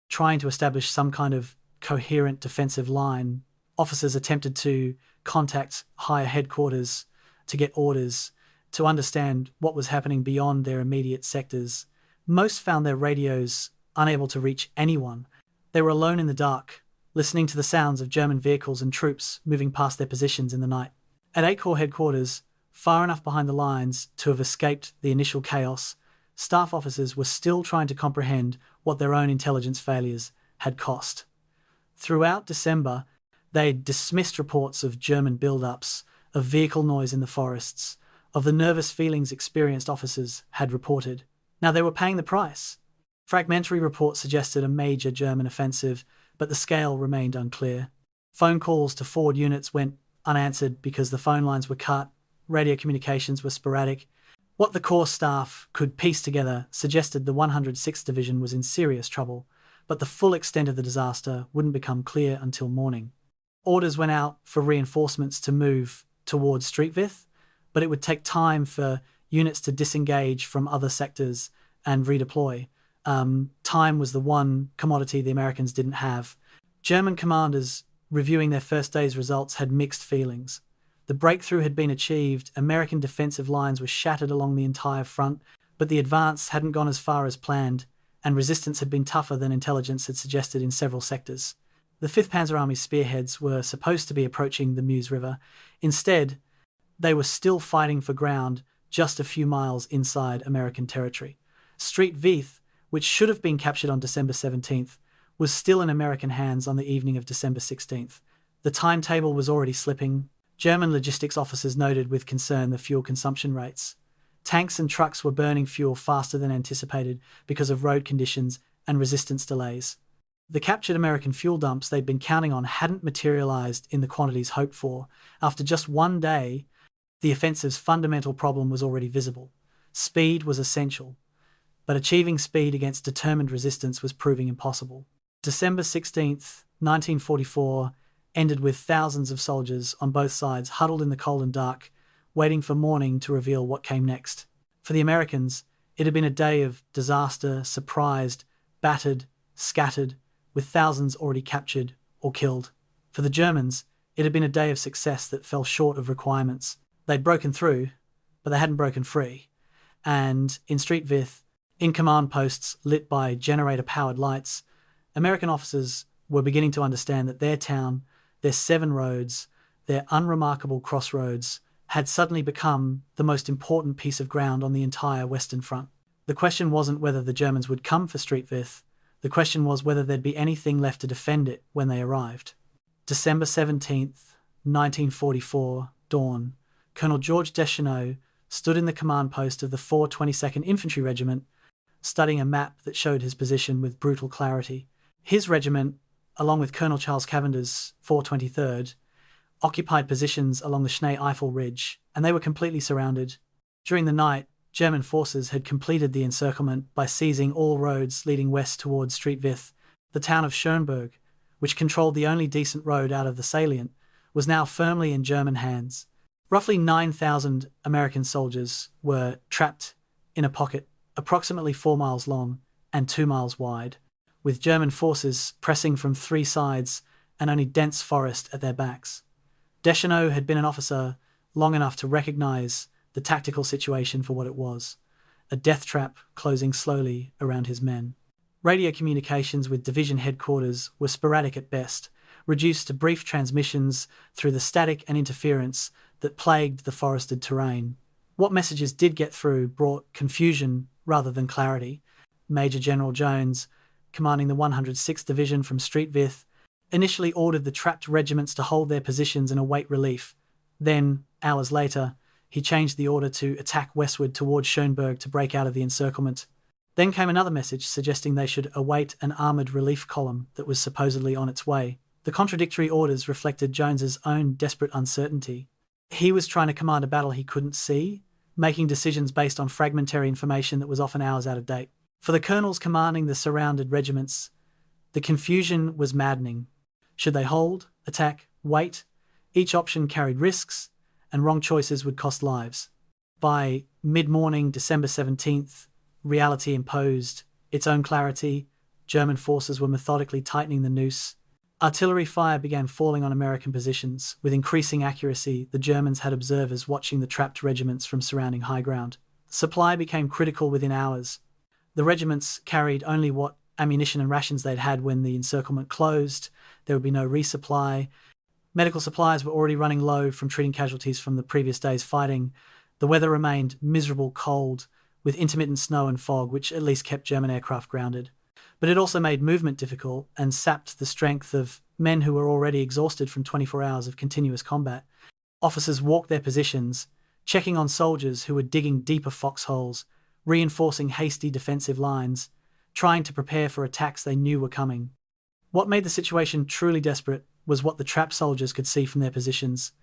trying to establish some kind of coherent defensive line. Officers attempted to contact higher headquarters to get orders, to understand what was happening beyond their immediate sectors. Most found their radios unable to reach anyone. They were alone in the dark, listening to the sounds of German vehicles and troops moving past their positions in the night. At 8 Corps headquarters, far enough behind the lines to have escaped the initial chaos, staff officers were still trying to comprehend what their own intelligence failures had cost. Throughout December, they dismissed reports of German build-ups, of vehicle noise in the forests, of the nervous feelings experienced officers had reported. Now they were paying the price. Fragmentary reports suggested a major German offensive, but the scale remained unclear. Phone calls to forward units went unanswered because the phone lines were cut, radio communications were sporadic. What the Corps staff could piece together suggested the 106th Division was in serious trouble, but the full extent of the disaster wouldn't become clear until morning. Orders went out for reinforcements to move towards Vith, but it would take time for units to disengage from other sectors and redeploy. Time was the one commodity the Americans didn't have. German commanders reviewing their first day's results had mixed feelings. The breakthrough had been achieved, American defensive lines were shattered along the entire front, but the advance hadn't gone as far as planned, and resistance had been tougher than intelligence had suggested in several sectors. The 5th Panzer Army spearheads were supposed to be approaching the Meuse River. Instead, they were still fighting for ground just a few miles inside American territory. Vith, which should have been captured on December 17th, was still in American hands on the evening of December 16th. The timetable was already slipping. German logistics officers noted with concern the fuel consumption rates. Tanks and trucks were burning fuel faster than anticipated because of road conditions and resistance delays. The captured American fuel dumps they'd been counting on hadn't materialized in the quantities hoped for. After just one day, the offensive's fundamental problem was already visible. Speed was essential, but achieving speed against determined resistance was proving impossible. December 16th, 1944, ended with thousands of soldiers on both sides huddled in the cold and dark, waiting for morning to reveal what came next. For the Americans, it had been a day of disaster, surprised, battered, scattered, with thousands already captured or killed. For the Germans, it had been a day of success that fell short of requirements. They'd broken through, but they hadn't broken free. And in Vith, in command posts lit by generator-powered lights, American officers were beginning to understand that their town, their 7 roads, their unremarkable crossroads, had suddenly become the most important piece of ground on the entire Western Front. The question wasn't whether the Germans would come for Vith, the question was whether there'd be anything left to defend it when they arrived. December 17th, 1944, dawn. Colonel George Deschenaux stood in the command post of the 422nd Infantry Regiment, studying a map that showed his position with brutal clarity. His regiment, along with Colonel Charles Cavender's 423rd, occupied positions along the Schnee Eifel ridge, and they were completely surrounded. During the night, German forces had completed the encirclement by seizing all roads leading west towards Vith. The town of Schönberg, which controlled the only decent road out of the salient, was now firmly in German hands. Roughly 9,000 American soldiers were trapped in a pocket approximately 4 miles long and 2 miles wide, with German forces pressing from 3 sides and only dense forest at their backs. Deschenaux had been an officer long enough to recognize the tactical situation for what it was, a death trap closing slowly around his men. Radio communications with division headquarters were sporadic at best, reduced to brief transmissions through the static and interference that plagued the forested terrain. What messages did get through brought confusion rather than clarity. Major General Jones, commanding the 106th Division from Vith, initially ordered the trapped regiments to hold their positions and await relief. Then, hours later, he changed the order to attack westward towards Schönberg to break out of the encirclement. Then came another message suggesting they should await an armoured relief column that was supposedly on its way. The contradictory orders reflected Jones's own desperate uncertainty. He was trying to command a battle he couldn't see, making decisions based on fragmentary information that was often hours out of date. For the colonels commanding the surrounded regiments, the confusion was maddening. Should they hold, attack, wait? Each option carried risks, and wrong choices would cost lives. By mid-morning, December 17th, reality imposed its own clarity. German forces were methodically tightening the noose. Artillery fire began falling on American positions. With increasing accuracy, the Germans had observers watching the trapped regiments from surrounding high ground. Supply became critical within hours. The regiments carried only what ammunition and rations they'd had when the encirclement closed. There would be no resupply. Medical supplies were already running low from treating casualties from the previous day's fighting. The weather remained miserable cold, with intermittent snow and fog, which at least kept German aircraft grounded. But it also made movement difficult and sapped the strength of men who were already exhausted from 24 hours of continuous combat. Officers walked their positions, checking on soldiers who were digging deeper foxholes, reinforcing hasty defensive lines, trying to prepare for attacks they knew were coming. What made the situation truly desperate was what the trapped soldiers could see from their positions.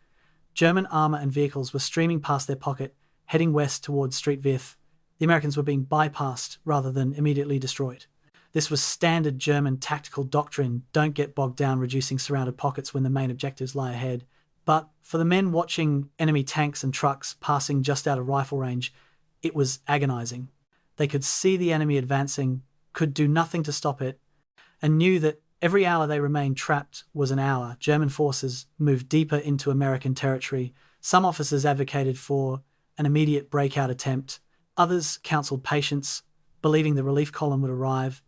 German armour and vehicles were streaming past their pocket, heading west towards Street Vith. The Americans were being bypassed rather than immediately destroyed. This was standard German tactical doctrine: don't get bogged down reducing surrounded pockets when the main objectives lie ahead. But for the men watching enemy tanks and trucks passing just out of rifle range, it was agonizing. They could see the enemy advancing, could do nothing to stop it, and knew that every hour they remained trapped was an hour. German forces moved deeper into American territory. Some officers advocated for an immediate breakout attempt. Others counseled patience, believing the relief column would arrive.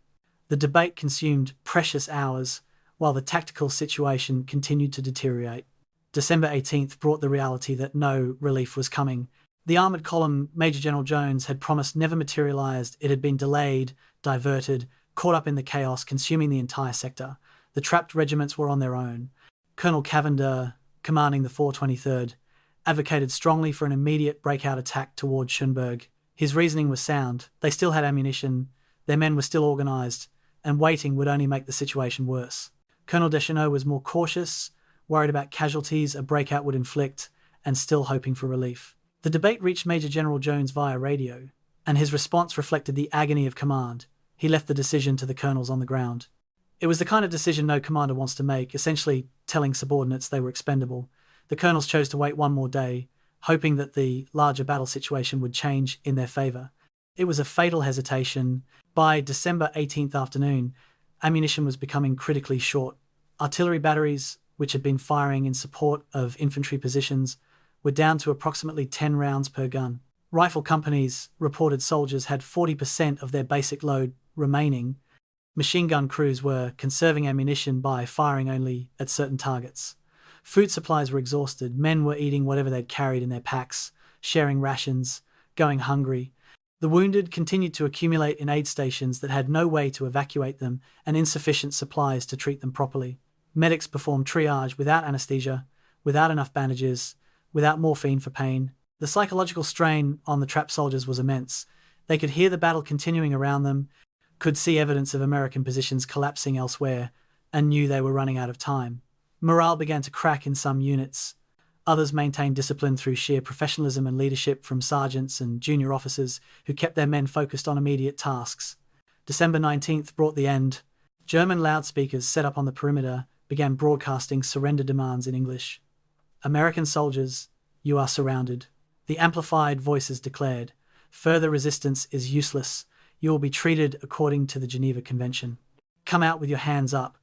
The debate consumed precious hours, while the tactical situation continued to deteriorate. December 18th brought the reality that no relief was coming. The armoured column Major General Jones had promised never materialised. It had been delayed, diverted, caught up in the chaos, consuming the entire sector. The trapped regiments were on their own. Colonel Cavender, commanding the 423rd, advocated strongly for an immediate breakout attack towards Schönberg. His reasoning was sound. They still had ammunition, their men were still organised, and waiting would only make the situation worse. Colonel Deschenaux was more cautious, worried about casualties a breakout would inflict, and still hoping for relief. The debate reached Major General Jones via radio, and his response reflected the agony of command. He left the decision to the colonels on the ground. It was the kind of decision no commander wants to make, essentially telling subordinates they were expendable. The colonels chose to wait one more day, hoping that the larger battle situation would change in their favour. It was a fatal hesitation. By December 18th afternoon, ammunition was becoming critically short. Artillery batteries, which had been firing in support of infantry positions, were down to approximately 10 rounds per gun. Rifle companies reported soldiers had 40% of their basic load remaining. Machine gun crews were conserving ammunition by firing only at certain targets. Food supplies were exhausted. Men were eating whatever they'd carried in their packs, sharing rations, going hungry. The wounded continued to accumulate in aid stations that had no way to evacuate them and insufficient supplies to treat them properly. Medics performed triage without anesthesia, without enough bandages, without morphine for pain. The psychological strain on the trapped soldiers was immense. They could hear the battle continuing around them, could see evidence of American positions collapsing elsewhere, and knew they were running out of time. Morale began to crack in some units. Others maintained discipline through sheer professionalism and leadership from sergeants and junior officers who kept their men focused on immediate tasks. December 19th brought the end. German loudspeakers set up on the perimeter began broadcasting surrender demands in English. American soldiers, you are surrounded. The amplified voices declared, further resistance is useless. You will be treated according to the Geneva Convention. Come out with your hands up.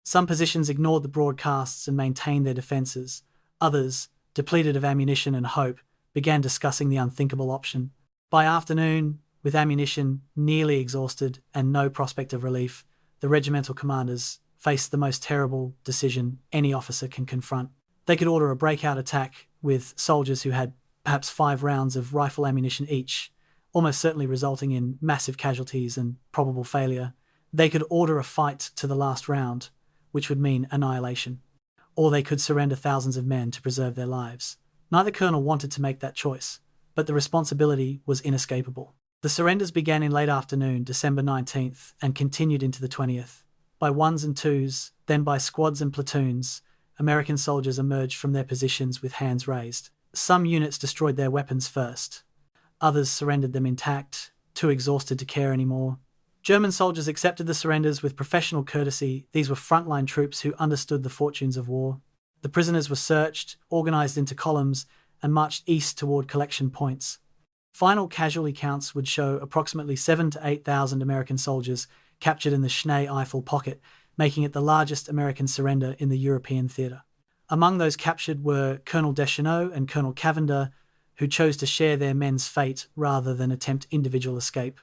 Some positions ignored the broadcasts and maintained their defences. Others, depleted of ammunition and hope, began discussing the unthinkable option. By afternoon, with ammunition nearly exhausted and no prospect of relief, the regimental commanders faced the most terrible decision any officer can confront. They could order a breakout attack with soldiers who had perhaps 5 rounds of rifle ammunition each, almost certainly resulting in massive casualties and probable failure. They could order a fight to the last round, which would mean annihilation. Or they could surrender thousands of men to preserve their lives. Neither colonel wanted to make that choice, but the responsibility was inescapable. The surrenders began in late afternoon, December 19th, and continued into the 20th. By ones and twos, then by squads and platoons, American soldiers emerged from their positions with hands raised. Some units destroyed their weapons first. Others surrendered them intact, too exhausted to care anymore. German soldiers accepted the surrenders with professional courtesy. These were frontline troops who understood the fortunes of war. The prisoners were searched, organized into columns, and marched east toward collection points. Final casualty counts would show approximately 7,000 to 8,000 American soldiers captured in the Schnee Eifel pocket, making it the largest American surrender in the European theatre. Among those captured were Colonel Deschenaux and Colonel Cavender, who chose to share their men's fate rather than attempt individual escape.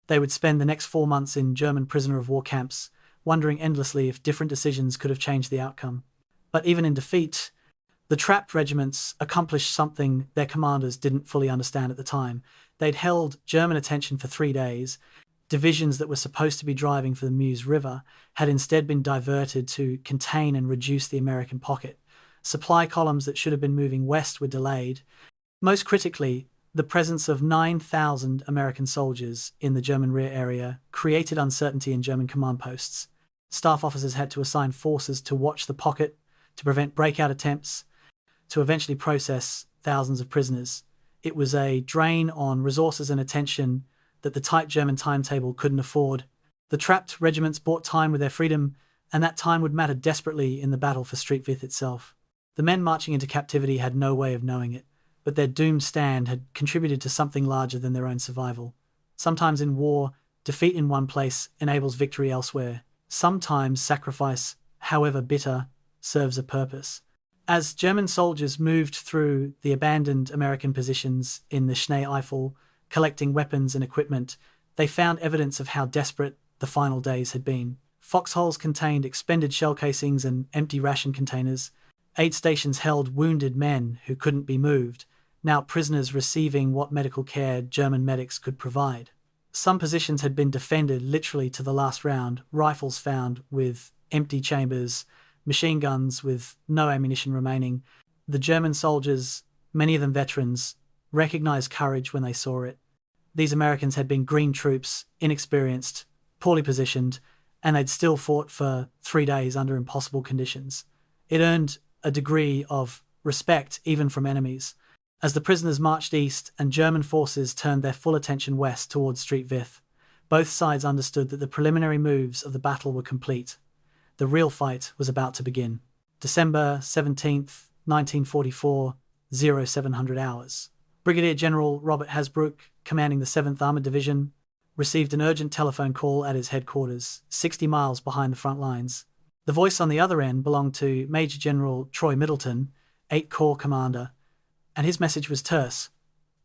They would spend the next 4 months in German prisoner of war camps, wondering endlessly if different decisions could have changed the outcome. But even in defeat, the trapped regiments accomplished something their commanders didn't fully understand at the time. They'd held German attention for 3 days. Divisions that were supposed to be driving for the Meuse River had instead been diverted to contain and reduce the American pocket. Supply columns that should have been moving west were delayed. Most critically, the presence of 9,000 American soldiers in the German rear area created uncertainty in German command posts. Staff officers had to assign forces to watch the pocket, to prevent breakout attempts, to eventually process thousands of prisoners. It was a drain on resources and attention that the tight German timetable couldn't afford. The trapped regiments bought time with their freedom, and that time would matter desperately in the battle for Street Vith itself. The men marching into captivity had no way of knowing it, but their doomed stand had contributed to something larger than their own survival. Sometimes in war, defeat in one place enables victory elsewhere. Sometimes sacrifice, however bitter, serves a purpose. As German soldiers moved through the abandoned American positions in the Schnee Eifel, collecting weapons and equipment, they found evidence of how desperate the final days had been. Foxholes contained expended shell casings and empty ration containers. Aid stations held wounded men who couldn't be moved, now prisoners receiving what medical care German medics could provide. Some positions had been defended literally to the last round, rifles found with empty chambers, machine guns with no ammunition remaining. The German soldiers, many of them veterans, recognized courage when they saw it. These Americans had been green troops, inexperienced, poorly positioned, and they'd still fought for 3 days under impossible conditions. It earned a degree of respect even from enemies. As the prisoners marched east and German forces turned their full attention west towards Street Vith, both sides understood that the preliminary moves of the battle were complete. The real fight was about to begin. December 17th, 1944, 0700 hours. Brigadier General Robert Hasbrouck, commanding the 7th Armoured Division, received an urgent telephone call at his headquarters, 60 miles behind the front lines. The voice on the other end belonged to Major General Troy Middleton, 8th Corps commander, and his message was terse.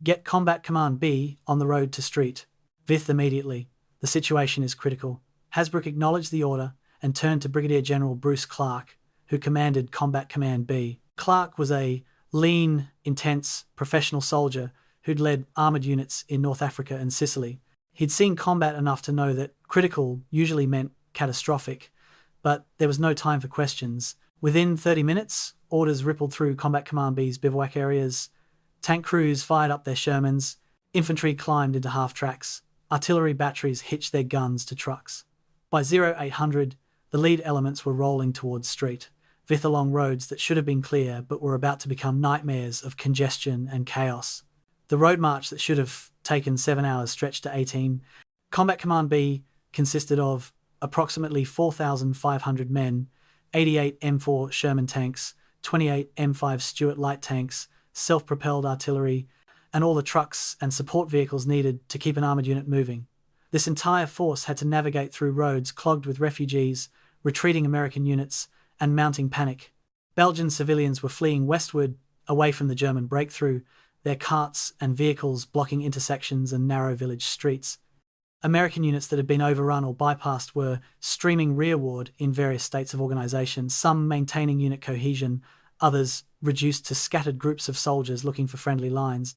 Get Combat Command B on the road to Street Vith immediately. The situation is critical. Hasbrouck acknowledged the order and turned to Brigadier General Bruce Clarke, who commanded Combat Command B. Clarke was a lean, intense, professional soldier who'd led armoured units in North Africa and Sicily. He'd seen combat enough to know that critical usually meant catastrophic, but there was no time for questions. Within 30 minutes, orders rippled through Combat Command B's bivouac areas. Tank crews fired up their Shermans, infantry climbed into half-tracks, artillery batteries hitched their guns to trucks. By 0800, the lead elements were rolling towards Street Vith along roads that should have been clear but were about to become nightmares of congestion and chaos. The road march that should have taken 7 hours stretched to 18. Combat Command B consisted of approximately 4,500 men, 88 M4 Sherman tanks, 28 M5 Stuart light tanks, self-propelled artillery, and all the trucks and support vehicles needed to keep an armoured unit moving. This entire force had to navigate through roads clogged with refugees, retreating American units, and mounting panic. Belgian civilians were fleeing westward, away from the German breakthrough, their carts and vehicles blocking intersections and narrow village streets. American units that had been overrun or bypassed were streaming rearward in various states of organisation, some maintaining unit cohesion, others reduced to scattered groups of soldiers looking for friendly lines.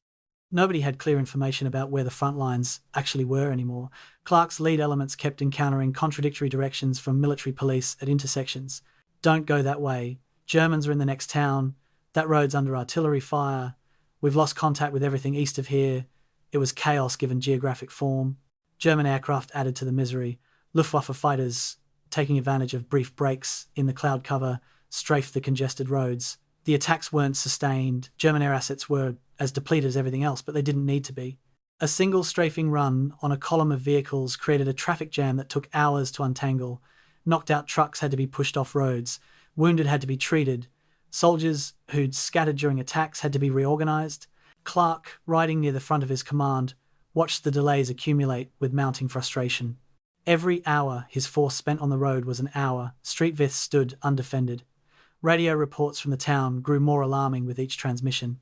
Nobody had clear information about where the front lines actually were anymore. Clarke's lead elements kept encountering contradictory directions from military police at intersections. Don't go that way. Germans are in the next town. That road's under artillery fire. We've lost contact with everything east of here. It was chaos given geographic form. German aircraft added to the misery. Luftwaffe fighters, taking advantage of brief breaks in the cloud cover, strafed the congested roads. The attacks weren't sustained. German air assets were as depleted as everything else, but they didn't need to be. A single strafing run on a column of vehicles created a traffic jam that took hours to untangle. Knocked out trucks had to be pushed off roads. Wounded had to be treated. Soldiers who'd scattered during attacks had to be reorganised. Clarke, riding near the front of his command, watched the delays accumulate with mounting frustration. Every hour his force spent on the road was an hour Street Vith stood undefended. Radio reports from the town grew more alarming with each transmission.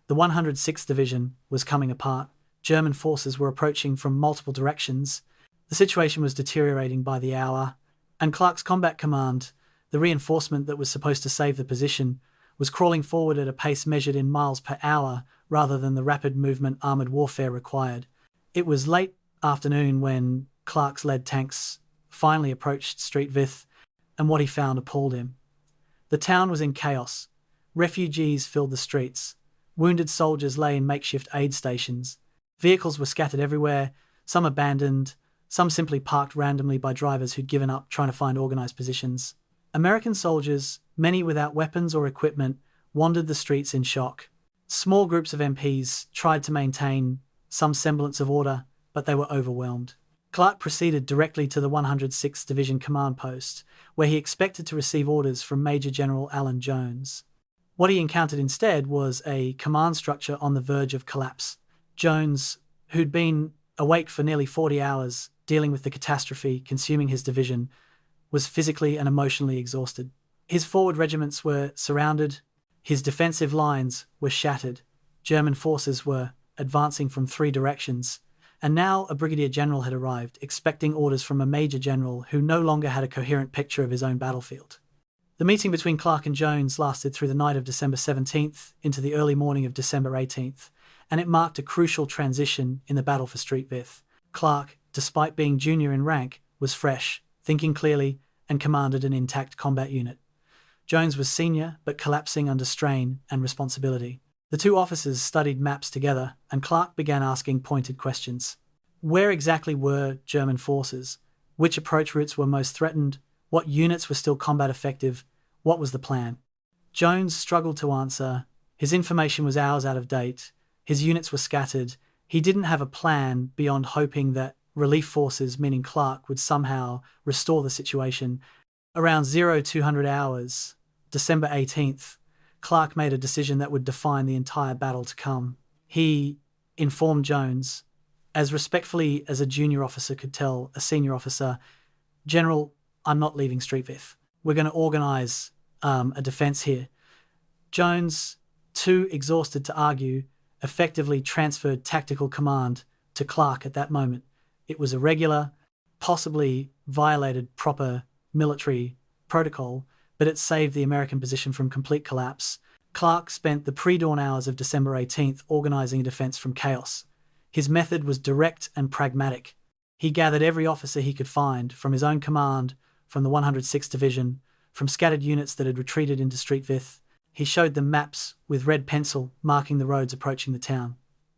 The 106th Division was coming apart. German forces were approaching from multiple directions. The situation was deteriorating by the hour, and Clarke's combat command, the reinforcement that was supposed to save the position, was crawling forward at a pace measured in miles per hour rather than the rapid movement armoured warfare required. It was late afternoon when Clarke's led tanks finally approached Street Vith, and what he found appalled him. The town was in chaos. Refugees filled the streets. Wounded soldiers lay in makeshift aid stations. Vehicles were scattered everywhere, some abandoned, some simply parked randomly by drivers who'd given up trying to find organised positions. American soldiers, many without weapons or equipment, wandered the streets in shock. Small groups of MPs tried to maintain some semblance of order, but they were overwhelmed. Clarke proceeded directly to the 106th Division command post, where he expected to receive orders from Major General Alan Jones. What he encountered instead was a command structure on the verge of collapse. Jones, who'd been awake for nearly 40 hours, dealing with the catastrophe consuming his division, was physically and emotionally exhausted. His forward regiments were surrounded, his defensive lines were shattered, German forces were advancing from 3 directions, and now a brigadier general had arrived, expecting orders from a major general who no longer had a coherent picture of his own battlefield. The meeting between Clarke and Jones lasted through the night of December 17th into the early morning of December 18th, and it marked a crucial transition in the battle for Street Vith. Clarke, despite being junior in rank, was fresh, thinking clearly, and commanded an intact combat unit. Jones was senior, but collapsing under strain and responsibility. The two officers studied maps together, and Clarke began asking pointed questions. Where exactly were German forces? Which approach routes were most threatened? What units were still combat effective? What was the plan? Jones struggled to answer. His information was hours out of date. His units were scattered. He didn't have a plan beyond hoping that relief forces, meaning Clarke, would somehow restore the situation. Around 0200 hours, December 18th, Clarke made a decision that would define the entire battle to come. He informed Jones, as respectfully as a junior officer could tell a senior officer, "General, I'm not leaving Street Vith. We're going to organise a defence here." Jones, too exhausted to argue, effectively transferred tactical command to Clarke at that moment. It was irregular, possibly violated proper military protocol, but it saved the American position from complete collapse. Clarke spent the pre-dawn hours of December 18th organising a defence from chaos. His method was direct and pragmatic. He gathered every officer he could find, from his own command, from the 106th Division, from scattered units that had retreated into Street Vith. He showed them maps with red pencil marking the roads approaching the town.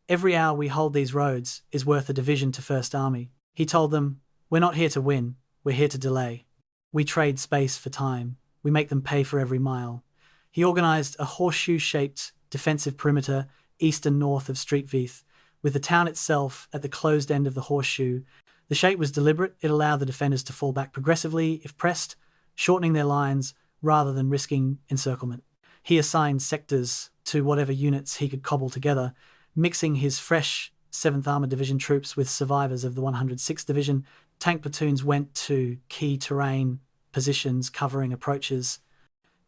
"Every hour we hold these roads is worth a division to 1st Army. He told them, "We're not here to win, we're here to delay. We trade space for time. We make them pay for every mile." He organised a horseshoe-shaped defensive perimeter east and north of Street Vith, with the town itself at the closed end of the horseshoe. The shape was deliberate. It allowed the defenders to fall back progressively if pressed, shortening their lines rather than risking encirclement. He assigned sectors to whatever units he could cobble together, mixing his fresh 7th Armoured Division troops with survivors of the 106th Division. Tank platoons went to key terrain positions covering approaches.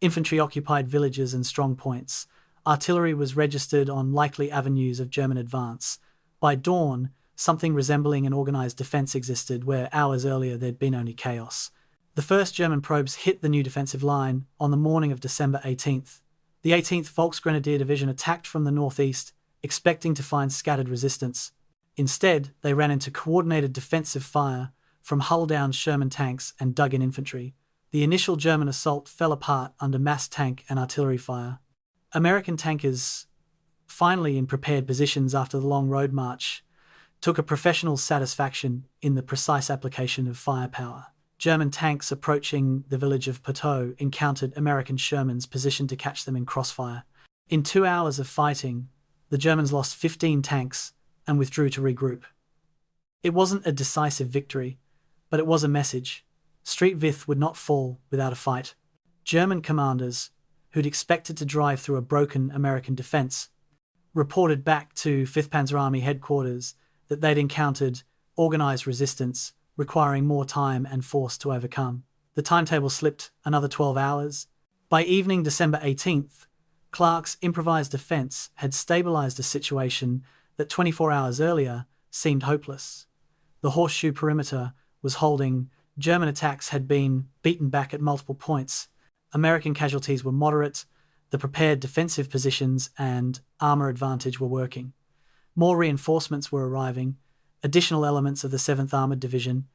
Infantry occupied villages and strong points. Artillery was registered on likely avenues of German advance. By dawn, something resembling an organised defence existed where hours earlier there'd been only chaos. The first German probes hit the new defensive line on the morning of December 18th. The 18th Volksgrenadier Division attacked from the northeast, expecting to find scattered resistance. Instead, they ran into coordinated defensive fire from hull-down Sherman tanks and dug-in infantry. The initial German assault fell apart under mass tank and artillery fire. American tankers, finally in prepared positions after the long road march, took a professional satisfaction in the precise application of firepower. German tanks approaching the village of Poteau encountered American Shermans positioned to catch them in crossfire. In 2 hours of fighting, the Germans lost 15 tanks and withdrew to regroup. It wasn't a decisive victory, but it was a message. Street Vith would not fall without a fight. German commanders, who'd expected to drive through a broken American defence, reported back to 5th Panzer Army headquarters that they'd encountered organised resistance requiring more time and force to overcome. The timetable slipped another 12 hours. By evening December 18th, Clarke's improvised defence had stabilised a situation that 24 hours earlier seemed hopeless. The Horseshoe perimeter was holding. German attacks had been beaten back at multiple points. American casualties were moderate. The prepared defensive positions and armor advantage were working. More reinforcements were arriving, additional elements of the 7th Armored Division,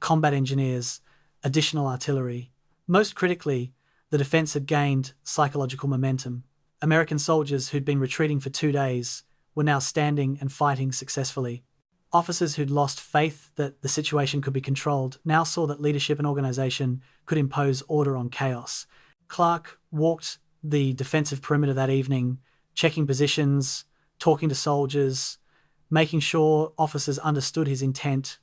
combat engineers, additional artillery. Most critically, the defense had gained psychological momentum. American soldiers who'd been retreating for 2 days were now standing and fighting successfully. Officers who'd lost faith that the situation could be controlled now saw that leadership and organization could impose order on chaos. Clarke walked the defensive perimeter that evening, checking positions, talking to soldiers, making sure officers understood his intent.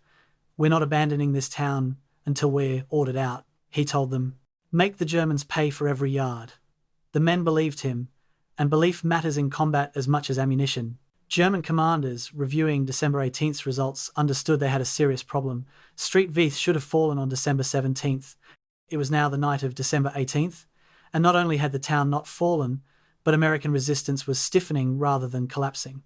"We're not abandoning this town until we're ordered out," he told them. "Make the Germans pay for every yard." The men believed him, and belief matters in combat as much as ammunition. German commanders, reviewing December 18th's results, understood they had a serious problem. Vith should have fallen on December 17th. It was now the night of December 18th, and not only had the town not fallen, but American resistance was stiffening rather than collapsing.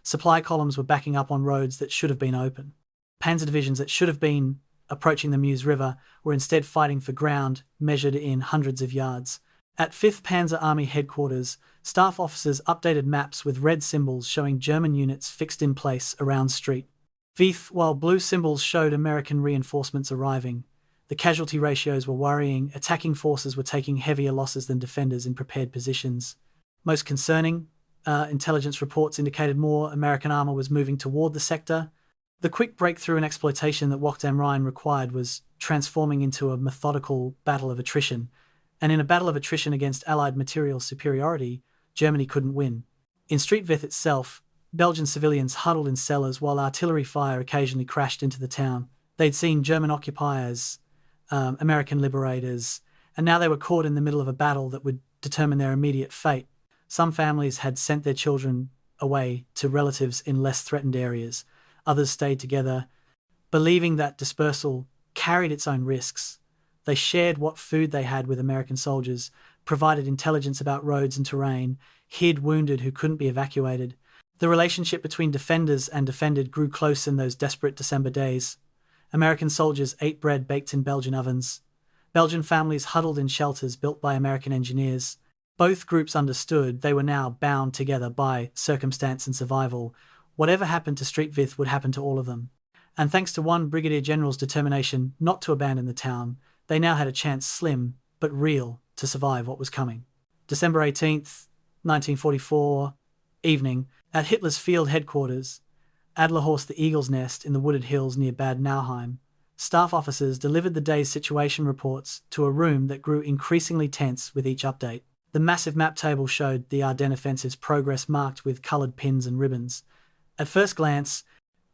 Supply columns were backing up on roads that should have been open. Panzer divisions that should have been approaching the Meuse River were instead fighting for ground measured in hundreds of yards. At 5th Panzer Army headquarters, staff officers updated maps with red symbols showing German units fixed in place around Street Vith, while blue symbols showed American reinforcements arriving. The casualty ratios were worrying. Attacking forces were taking heavier losses than defenders in prepared positions. Most concerning, intelligence reports indicated more American armor was moving toward the sector. The quick breakthrough and exploitation that WW2 am Rhein required was transforming into a methodical battle of attrition, and in a battle of attrition against Allied material superiority, Germany couldn't win. In Street Vith itself, Belgian civilians huddled in cellars while artillery fire occasionally crashed into the town. They'd seen German occupiers, American liberators, and now they were caught in the middle of a battle that would determine their immediate fate. Some families had sent their children away to relatives in less threatened areas. Others stayed together, believing that dispersal carried its own risks. They shared what food they had with American soldiers, provided intelligence about roads and terrain, hid wounded who couldn't be evacuated. The relationship between defenders and defended grew close in those desperate December days. American soldiers ate bread baked in Belgian ovens. Belgian families huddled in shelters built by American engineers. Both groups understood they were now bound together by circumstance and survival. Whatever happened to Street Vith would happen to all of them. And thanks to one brigadier general's determination not to abandon the town, they now had a chance, slim but real, to survive what was coming. December 18th, 1944, evening, at Hitler's field headquarters, Adlerhorst the Eagle's Nest in the wooded hills near Bad Nauheim, staff officers delivered the day's situation reports to a room that grew increasingly tense with each update. The massive map table showed the Ardennes offensive's progress marked with coloured pins and ribbons. At first glance,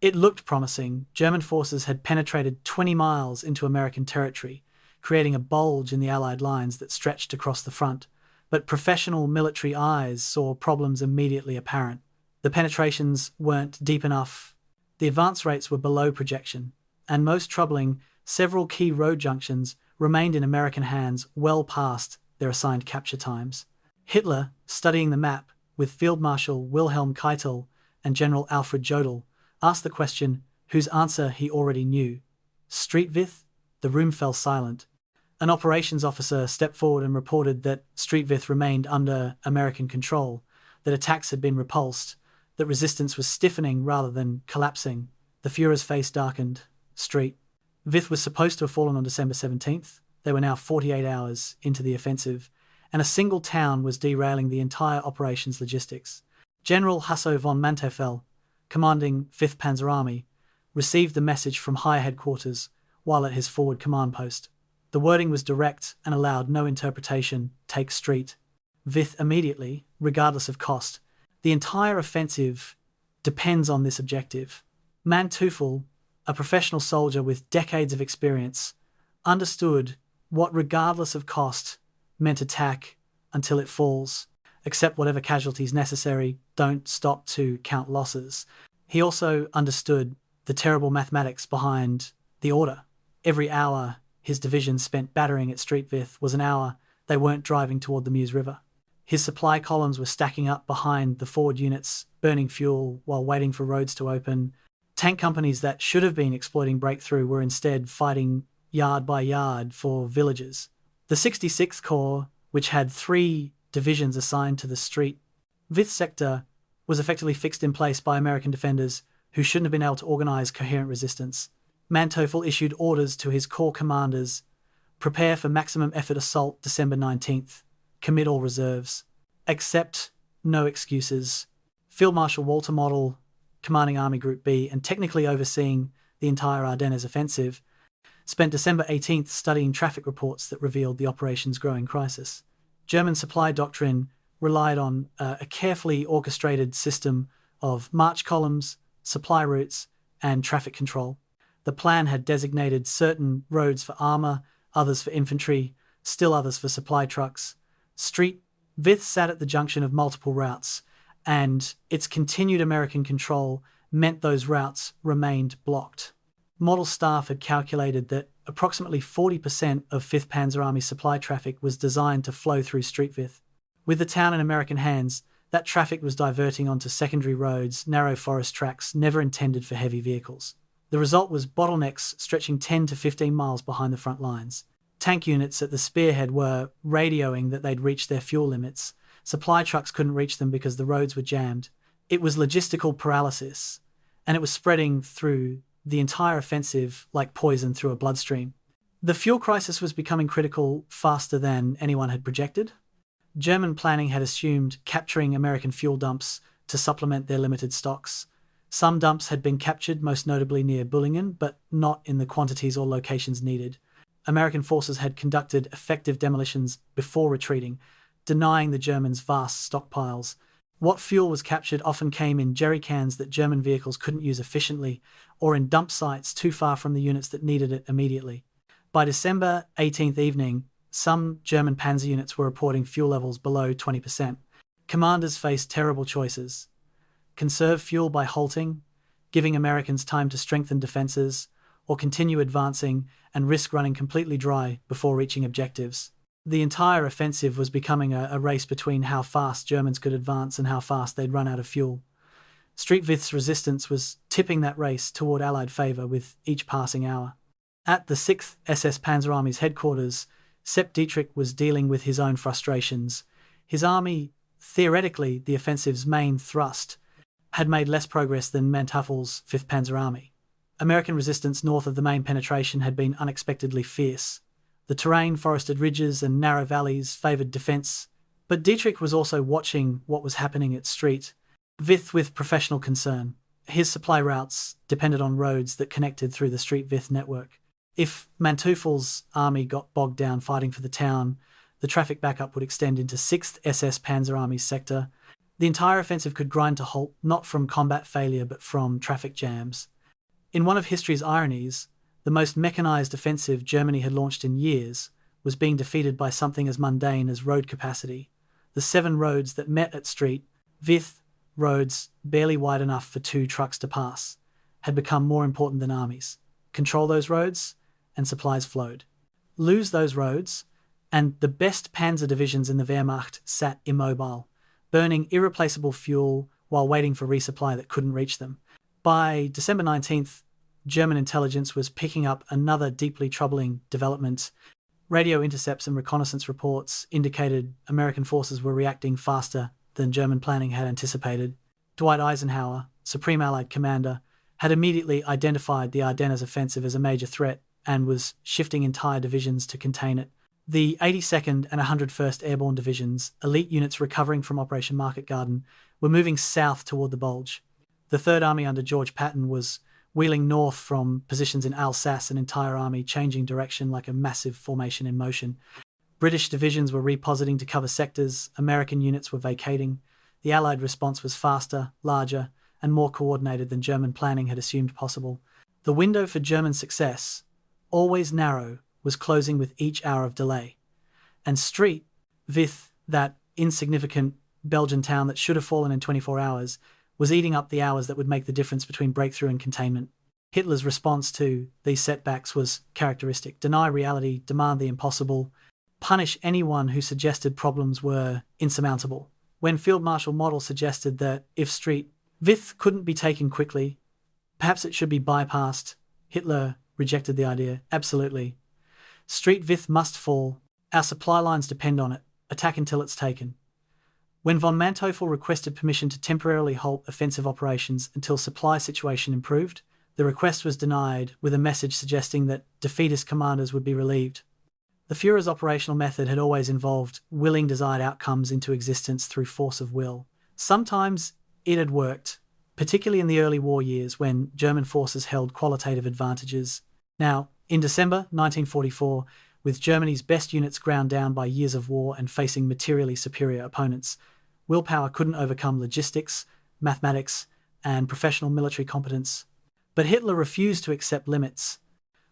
it looked promising. German forces had penetrated 20 miles into American territory, creating a bulge in the Allied lines that stretched across the front. But professional military eyes saw problems immediately apparent. The penetrations weren't deep enough. The advance rates were below projection. And most troubling, several key road junctions remained in American hands well past their assigned capture times. Hitler, studying the map with Field Marshal Wilhelm Keitel and General Alfred Jodl, asked the question whose answer he already knew. Street Vith? The room fell silent. An operations officer stepped forward and reported that Street Vith remained under American control, that attacks had been repulsed, that resistance was stiffening rather than collapsing. The Führer's face darkened. Street Vith was supposed to have fallen on December 17th. They were now 48 hours into the offensive, and a single town was derailing the entire operation's logistics. General Hasso von Manteuffel, commanding 5th Panzer Army, received the message from higher headquarters while at his forward command post. The wording was direct and allowed no interpretation. Take Street Vith immediately, regardless of cost. The entire offensive depends on this objective. Manteuffel, a professional soldier with decades of experience, understood what regardless of cost meant. Attack until it falls. Accept whatever casualties necessary. Don't stop to count losses. He also understood the terrible mathematics behind the order. Every hour his division spent battering at Street Vith was an hour they weren't driving toward the Meuse River. His supply columns were stacking up behind the forward units, burning fuel while waiting for roads to open. Tank companies that should have been exploiting breakthrough were instead fighting yard by yard for villages. The 66th Corps, which had 3 divisions assigned to the Street Vith sector, was effectively fixed in place by American defenders who shouldn't have been able to organize coherent resistance. Manteuffel issued orders to his corps commanders: prepare for maximum effort assault December 19th. Commit all reserves. Accept no excuses. Field Marshal Walter Model, commanding Army Group B and technically overseeing the entire Ardennes offensive, spent December 18th studying traffic reports that revealed the operation's growing crisis. German supply doctrine relied on a carefully orchestrated system of march columns, supply routes, and traffic control. The plan had designated certain roads for armor, others for infantry, still others for supply trucks. Street Vith sat at the junction of multiple routes, and its continued American control meant those routes remained blocked. Model staff had calculated that approximately 40% of 5th Panzer Army supply traffic was designed to flow through Street Vith. With the town in American hands, that traffic was diverting onto secondary roads, narrow forest tracks never intended for heavy vehicles. The result was bottlenecks stretching 10 to 15 miles behind the front lines. Tank units at the spearhead were radioing that they'd reached their fuel limits. Supply trucks couldn't reach them because the roads were jammed. It was logistical paralysis, and it was spreading through the entire offensive like poison through a bloodstream. The fuel crisis was becoming critical faster than anyone had projected. German planning had assumed capturing American fuel dumps to supplement their limited stocks. Some dumps had been captured, most notably near Bullingen, but not in the quantities or locations needed. American forces had conducted effective demolitions before retreating, denying the Germans vast stockpiles. What fuel was captured often came in jerry cans that German vehicles couldn't use efficiently, or in dump sites too far from the units that needed it immediately. By December 18th evening, some German panzer units were reporting fuel levels below 20%. Commanders faced terrible choices: conserve fuel by halting, giving Americans time to strengthen defenses, or continue advancing and risk running completely dry before reaching objectives. The entire offensive was becoming a race between how fast Germans could advance and how fast they'd run out of fuel. Street Vith's resistance was tipping that race toward Allied favour with each passing hour. At the 6th SS Panzer Army's headquarters, Sepp Dietrich was dealing with his own frustrations. His army, theoretically the offensive's main thrust, had made less progress than Manteuffel's 5th Panzer Army. American resistance north of the main penetration had been unexpectedly fierce. The terrain, forested ridges and narrow valleys favoured defence, but Dietrich was also watching what was happening at Street Vith with professional concern. His supply routes depended on roads that connected through the Street Vith network. If Manteuffel's army got bogged down fighting for the town, the traffic backup would extend into 6th SS Panzer Army's sector. The entire offensive could grind to halt, not from combat failure but from traffic jams. In one of history's ironies, the most mechanized offensive Germany had launched in years was being defeated by something as mundane as road capacity. The 7 roads that met at Street Vith, roads barely wide enough for 2 trucks to pass, had become more important than armies. Control those roads, and supplies flowed. Lose those roads, and the best panzer divisions in the Wehrmacht sat immobile, burning irreplaceable fuel while waiting for resupply that couldn't reach them. By December 19th, German intelligence was picking up another deeply troubling development. Radio intercepts and reconnaissance reports indicated American forces were reacting faster than German planning had anticipated. Dwight Eisenhower, Supreme Allied Commander, had immediately identified the Ardennes offensive as a major threat and was shifting entire divisions to contain it. The 82nd and 101st Airborne Divisions, elite units recovering from Operation Market Garden, were moving south toward the Bulge. The 3rd Army under George Patton was wheeling north from positions in Alsace, an entire army changing direction like a massive formation in motion. British divisions were repositing to cover sectors, American units were vacating. The Allied response was faster, larger, and more coordinated than German planning had assumed possible. The window for German success, always narrow, was closing with each hour of delay. And Street Vith, that insignificant Belgian town that should have fallen in 24 hours, was eating up the hours that would make the difference between breakthrough and containment. Hitler's response to these setbacks was characteristic: deny reality, demand the impossible, punish anyone who suggested problems were insurmountable. When Field Marshal Model suggested that if Street Vith couldn't be taken quickly, Perhaps it should be bypassed. Hitler rejected the idea. Absolutely. Street Vith must fall. Our supply lines depend on it. Attack until it's taken. When von Manteuffel requested permission to temporarily halt offensive operations until supply situation improved, the request was denied with a message suggesting that defeatist commanders would be relieved. The Führer's operational method had always involved willing desired outcomes into existence through force of will. Sometimes it had worked, particularly in the early war years when German forces held qualitative advantages. Now, in December 1944, with Germany's best units ground down by years of war and facing materially superior opponents, willpower couldn't overcome logistics, mathematics, and professional military competence. But Hitler refused to accept limits,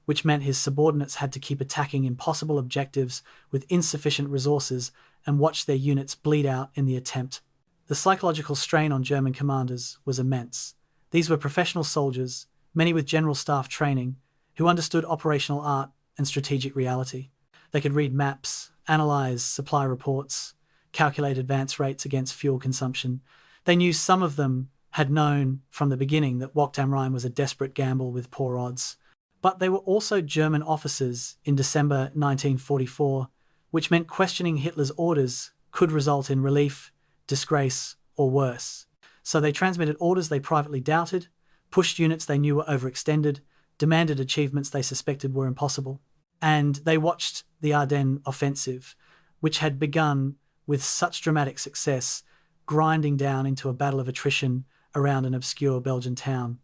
which meant his subordinates had to keep attacking impossible objectives with insufficient resources and watch their units bleed out in the attempt. The psychological strain on German commanders was immense. These were professional soldiers, many with general staff training, who understood operational art and strategic reality. They could read maps, analyze supply reports, calculate advance rates against fuel consumption. They knew some of them had known from the beginning that Wacht am Rhein was a desperate gamble with poor odds. But they were also German officers in December 1944, which meant questioning Hitler's orders could result in relief, disgrace, or worse. So they transmitted orders they privately doubted, pushed units they knew were overextended, demanded achievements they suspected were impossible. And they watched the Ardennes offensive, which had begun with such dramatic success, grinding down into a battle of attrition around an obscure Belgian town.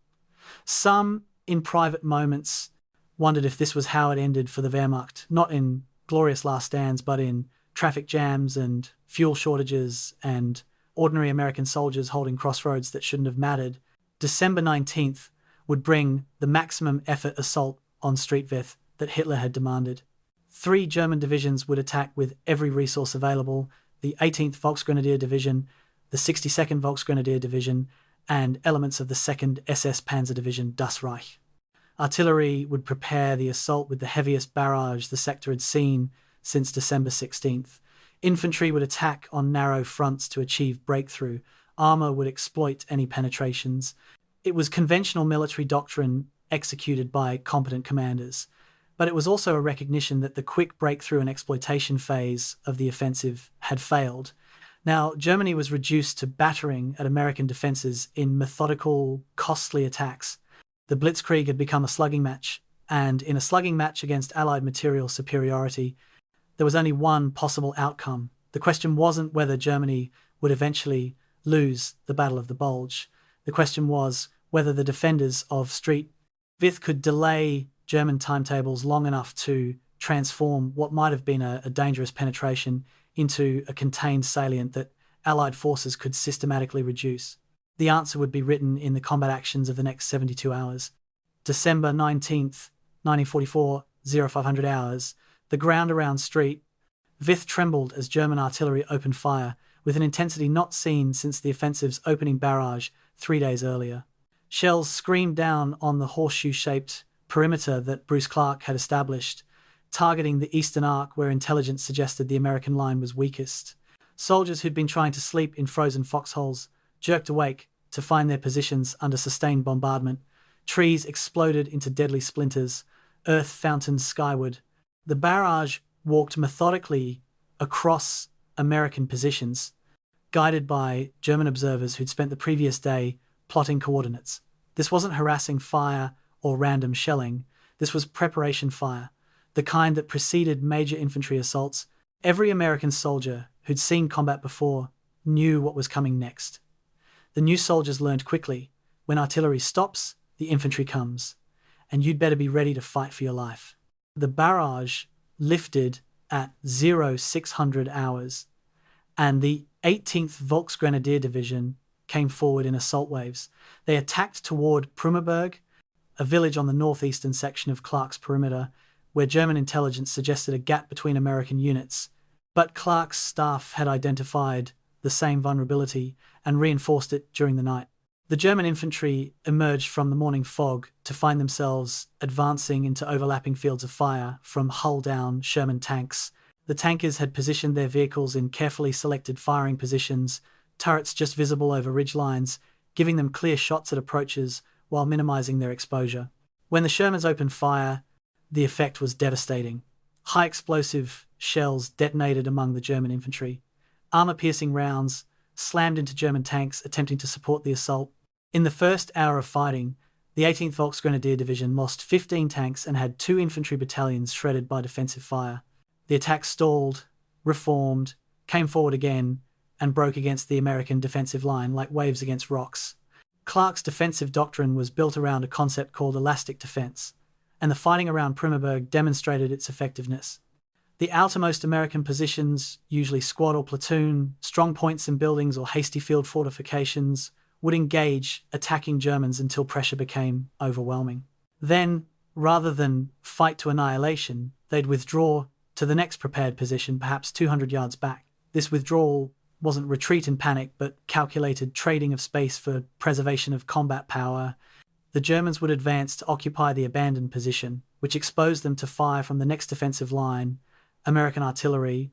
Some, in private moments, wondered if this was how it ended for the Wehrmacht, not in glorious last stands, but in traffic jams and fuel shortages and ordinary American soldiers holding crossroads that shouldn't have mattered. December 19th would bring the maximum effort assault on Street Vith that Hitler had demanded. 3 German divisions would attack with every resource available: the 18th Volksgrenadier Division, the 62nd Volksgrenadier Division, and elements of the 2nd SS Panzer Division Das Reich. Artillery would prepare the assault with the heaviest barrage the sector had seen since December 16th. Infantry would attack on narrow fronts to achieve breakthrough. Armour would exploit any penetrations. It was conventional military doctrine executed by competent commanders, but it was also a recognition that the quick breakthrough and exploitation phase of the offensive had failed. Now, Germany was reduced to battering at American defences in methodical, costly attacks. The Blitzkrieg had become a slugging match, and in a slugging match against Allied material superiority, there was only one possible outcome. The question wasn't whether Germany would eventually lose the Battle of the Bulge. The question was whether the defenders of Street Vith could delay German timetables long enough to transform what might have been a dangerous penetration into a contained salient that Allied forces could systematically reduce. The answer would be written in the combat actions of the next 72 hours. December 19th, 1944, 0500 hours, the ground around Street Vith trembled as German artillery opened fire with an intensity not seen since the offensive's opening barrage 3 days earlier. Shells screamed down on the horseshoe-shaped perimeter that Bruce Clarke had established, targeting the eastern arc where intelligence suggested the American line was weakest. Soldiers who'd been trying to sleep in frozen foxholes jerked awake to find their positions under sustained bombardment. Trees exploded into deadly splinters, earth fountained skyward. The barrage walked methodically across American positions, guided by German observers who'd spent the previous day plotting coordinates. This wasn't harassing fire or random shelling. This was preparation fire, the kind that preceded major infantry assaults. Every American soldier who'd seen combat before knew what was coming next. The new soldiers learned quickly, when artillery stops, the infantry comes, and you'd better be ready to fight for your life. The barrage lifted at 0600 hours, and the 18th Volksgrenadier Division came forward in assault waves. They attacked toward Prümerberg, a village on the northeastern section of Clarke's perimeter, where German intelligence suggested a gap between American units. But Clarke's staff had identified the same vulnerability and reinforced it during the night. The German infantry emerged from the morning fog to find themselves advancing into overlapping fields of fire from hull-down Sherman tanks. The tankers had positioned their vehicles in carefully selected firing positions, turrets just visible over ridge lines, giving them clear shots at approaches while minimizing their exposure. When the Shermans opened fire, the effect was devastating. High explosive shells detonated among the German infantry. Armor-piercing rounds slammed into German tanks attempting to support the assault. In the first hour of fighting, the 18th Volksgrenadier Division lost 15 tanks and had 2 infantry battalions shredded by defensive fire. The attack stalled, reformed, came forward again, and broke against the American defensive line like waves against rocks. Clarke's defensive doctrine was built around a concept called elastic defense, and the fighting around Prümerberg demonstrated its effectiveness. The outermost American positions, usually squad or platoon, strong points in buildings or hasty field fortifications, would engage attacking Germans until pressure became overwhelming. Then, rather than fight to annihilation, they'd withdraw to the next prepared position, perhaps 200 yards back. This withdrawal wasn't retreat in panic, but calculated trading of space for preservation of combat power. The Germans would advance to occupy the abandoned position, which exposed them to fire from the next defensive line. American artillery,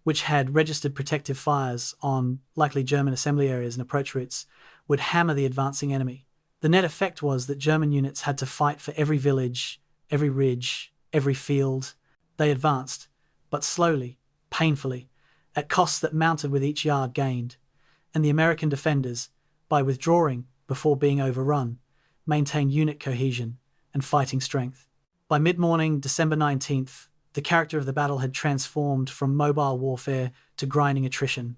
which had registered protective fires on likely German assembly areas and approach routes, would hammer the advancing enemy. The net effect was that German units had to fight for every village, every ridge, every field. They advanced, but slowly, painfully, at costs that mounted with each yard gained, and the American defenders, by withdrawing before being overrun, maintained unit cohesion and fighting strength. By mid-morning, December 19th, the character of the battle had transformed from mobile warfare to grinding attrition.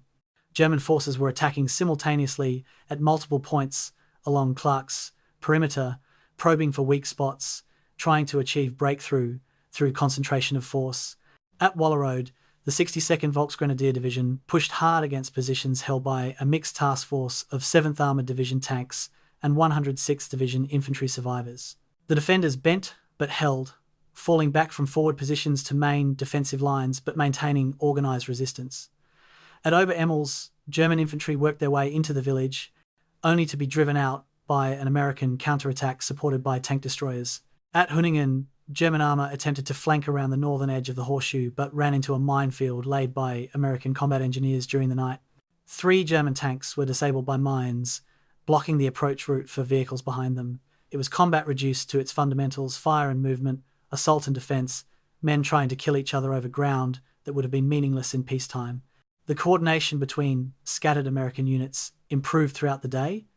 German forces were attacking simultaneously at multiple points along Clarke's perimeter, probing for weak spots, trying to achieve breakthrough through concentration of force. At Wallerode, the 62nd Volksgrenadier Division pushed hard against positions held by a mixed task force of 7th Armoured Division tanks and 106th Division infantry survivors. The defenders bent but held, falling back from forward positions to main defensive lines but maintaining organised resistance. At Ober-Emmels, German infantry worked their way into the village, only to be driven out by an American counterattack supported by tank destroyers. At Hunningen, German armour attempted to flank around the northern edge of the Horseshoe but ran into a minefield laid by American combat engineers during the night. 3 German tanks were disabled by mines, blocking the approach route for vehicles behind them. It was combat reduced to its fundamentals: fire and movement, assault and defence, men trying to kill each other over ground that would have been meaningless in peacetime. The coordination between scattered American units improved throughout the day,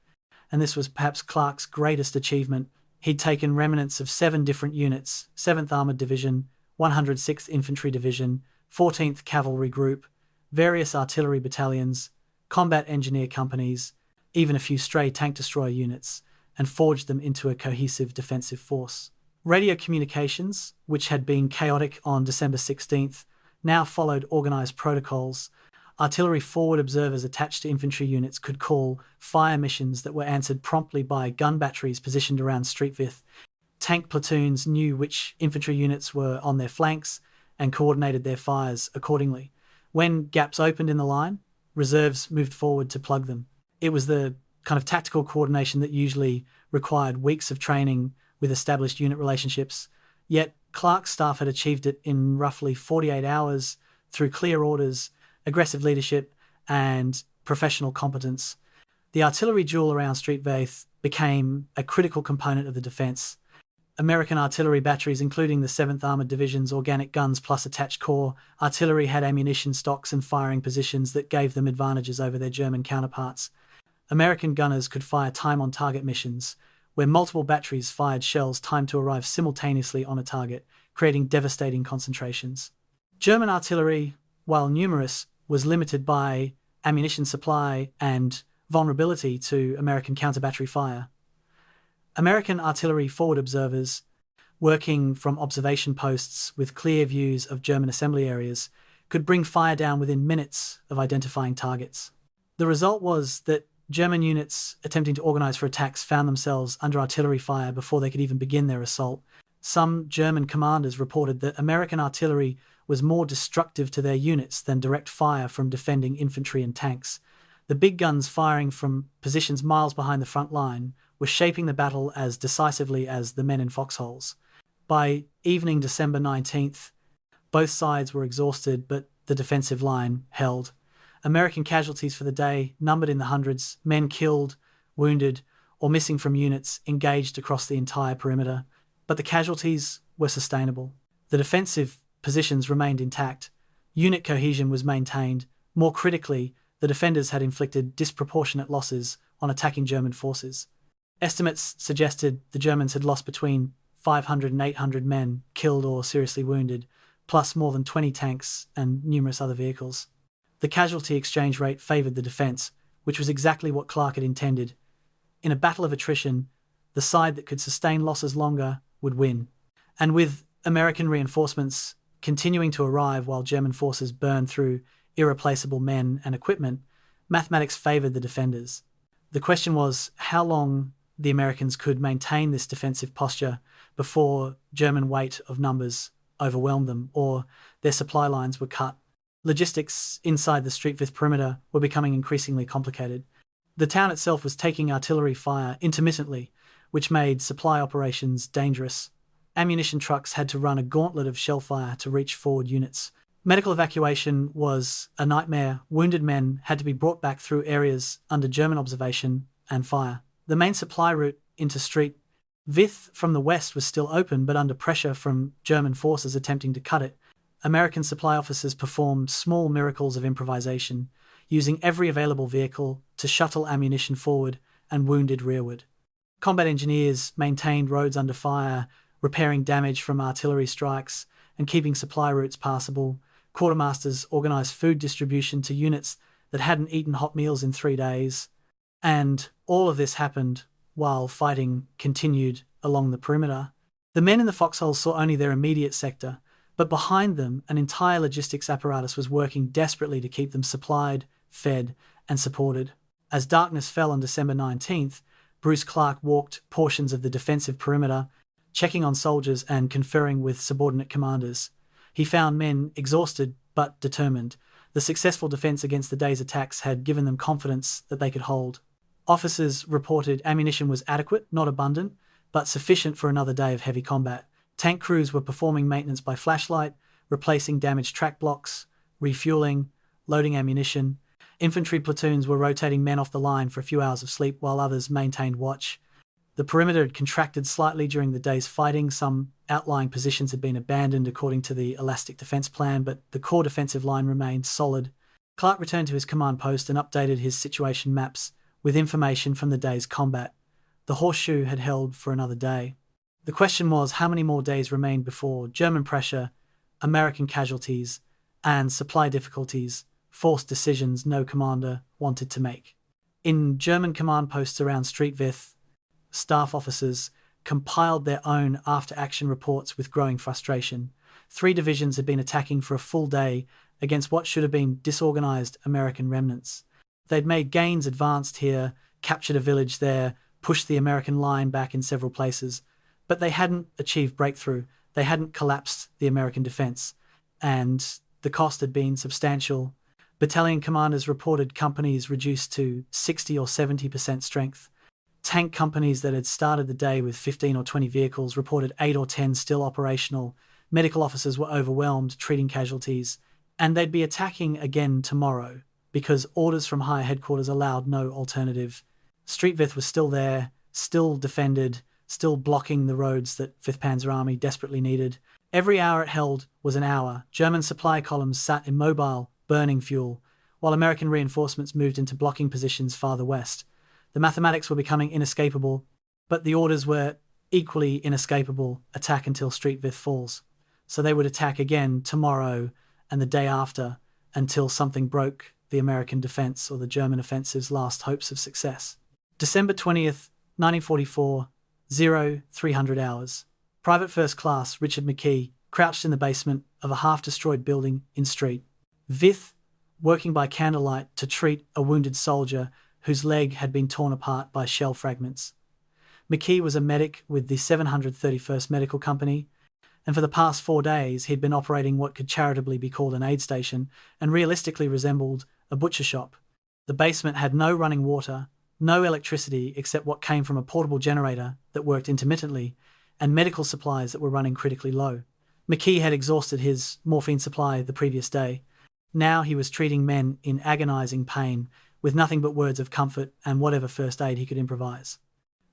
and this was perhaps Clarke's greatest achievement. He'd taken remnants of 7 different units: 7th Armoured Division, 106th Infantry Division, 14th Cavalry Group, various artillery battalions, combat engineer companies, even a few stray tank destroyer units, and forged them into a cohesive defensive force. Radio communications, which had been chaotic on December 16th, now followed organised protocols. Artillery forward observers attached to infantry units could call fire missions that were answered promptly by gun batteries positioned around Street Vith. Tank platoons knew which infantry units were on their flanks and coordinated their fires accordingly. When gaps opened in the line, reserves moved forward to plug them. It was the kind of tactical coordination that usually required weeks of training with established unit relationships, yet Clarke's staff had achieved it in roughly 48 hours through clear orders, aggressive leadership, and professional competence. The artillery duel around Street Vith became a critical component of the defence. American artillery batteries, including the 7th Armoured Division's organic guns plus attached corps artillery, had ammunition stocks and firing positions that gave them advantages over their German counterparts. American gunners could fire time-on-target missions, where multiple batteries fired shells timed to arrive simultaneously on a target, creating devastating concentrations. German artillery, while numerous, was limited by ammunition supply and vulnerability to American counter-battery fire. American artillery forward observers, working from observation posts with clear views of German assembly areas, could bring fire down within minutes of identifying targets. The result was that German units attempting to organise for attacks found themselves under artillery fire before they could even begin their assault. Some German commanders reported that American artillery was more destructive to their units than direct fire from defending infantry and tanks. The big guns firing from positions miles behind the front line were shaping the battle as decisively as the men in foxholes. By evening December 19th, both sides were exhausted, but the defensive line held. American casualties for the day numbered in the hundreds, men killed, wounded, or missing from units engaged across the entire perimeter, but the casualties were sustainable. The defensive positions remained intact, unit cohesion was maintained. More critically, the defenders had inflicted disproportionate losses on attacking German forces. Estimates suggested the Germans had lost between 500 and 800 men killed or seriously wounded, plus more than 20 tanks and numerous other vehicles. The casualty exchange rate favoured the defence, which was exactly what Clarke had intended. In a battle of attrition, the side that could sustain losses longer would win. And with American reinforcements continuing to arrive while German forces burned through irreplaceable men and equipment, mathematics favoured the defenders. The question was how long the Americans could maintain this defensive posture before German weight of numbers overwhelmed them or their supply lines were cut. Logistics inside the Vith perimeter were becoming increasingly complicated. The town itself was taking artillery fire intermittently, which made supply operations dangerous. Ammunition trucks had to run a gauntlet of shell fire to reach forward units. Medical evacuation was a nightmare. Wounded men had to be brought back through areas under German observation and fire. The main supply route into Vith from the west was still open, but under pressure from German forces attempting to cut it. American supply officers performed small miracles of improvisation, using every available vehicle to shuttle ammunition forward and wounded rearward. Combat engineers maintained roads under fire, repairing damage from artillery strikes and keeping supply routes passable. Quartermasters organised food distribution to units that hadn't eaten hot meals in 3 days. And all of this happened while fighting continued along the perimeter. The men in the foxholes saw only their immediate sector, but behind them an entire logistics apparatus was working desperately to keep them supplied, fed, and supported. As darkness fell on December 19th, Bruce Clarke walked portions of the defensive perimeter, checking on soldiers and conferring with subordinate commanders. He found men exhausted but determined. The successful defense against the day's attacks had given them confidence that they could hold. Officers reported ammunition was adequate, not abundant, but sufficient for another day of heavy combat. Tank crews were performing maintenance by flashlight, replacing damaged track blocks, refueling, loading ammunition. Infantry platoons were rotating men off the line for a few hours of sleep while others maintained watch. The perimeter had contracted slightly during the day's fighting. Some outlying positions had been abandoned according to the elastic defence plan, but the core defensive line remained solid. Clarke returned to his command post and updated his situation maps with information from the day's combat. The Horseshoe had held for another day. The question was how many more days remained before German pressure, American casualties, and supply difficulties forced decisions no commander wanted to make. In German command posts around Vith, staff officers compiled their own after-action reports with growing frustration. 3 divisions had been attacking for a full day against what should have been disorganized American remnants. They'd made gains, advanced here, captured a village there, pushed the American line back in several places, but they hadn't achieved breakthrough. They hadn't collapsed the American defense, and the cost had been substantial. Battalion commanders reported companies reduced to 60 or 70% strength. Tank companies that had started the day with 15 or 20 vehicles reported 8 or 10 still operational. Medical officers were overwhelmed treating casualties, and they'd be attacking again tomorrow because orders from higher headquarters allowed no alternative. Vith was still there, still defended, still blocking the roads that 5th Panzer Army desperately needed. Every hour it held was an hour. German supply columns sat immobile, burning fuel, while American reinforcements moved into blocking positions farther west. The mathematics were becoming inescapable, but the orders were equally inescapable: attack until Vith falls. So they would attack again tomorrow and the day after until something broke the American defense or the German offensive's last hopes of success. December 20th, 1944, 0300 hours. Private First Class Richard McKee crouched in the basement of a half-destroyed building in Vith, working by candlelight to treat a wounded soldier whose leg had been torn apart by shell fragments. McKee was a medic with the 731st Medical Company, and for the past 4 days he'd been operating what could charitably be called an aid station and realistically resembled a butcher shop. The basement had no running water, no electricity except what came from a portable generator that worked intermittently, and medical supplies that were running critically low. McKee had exhausted his morphine supply the previous day. Now he was treating men in agonizing pain with nothing but words of comfort and whatever first aid he could improvise.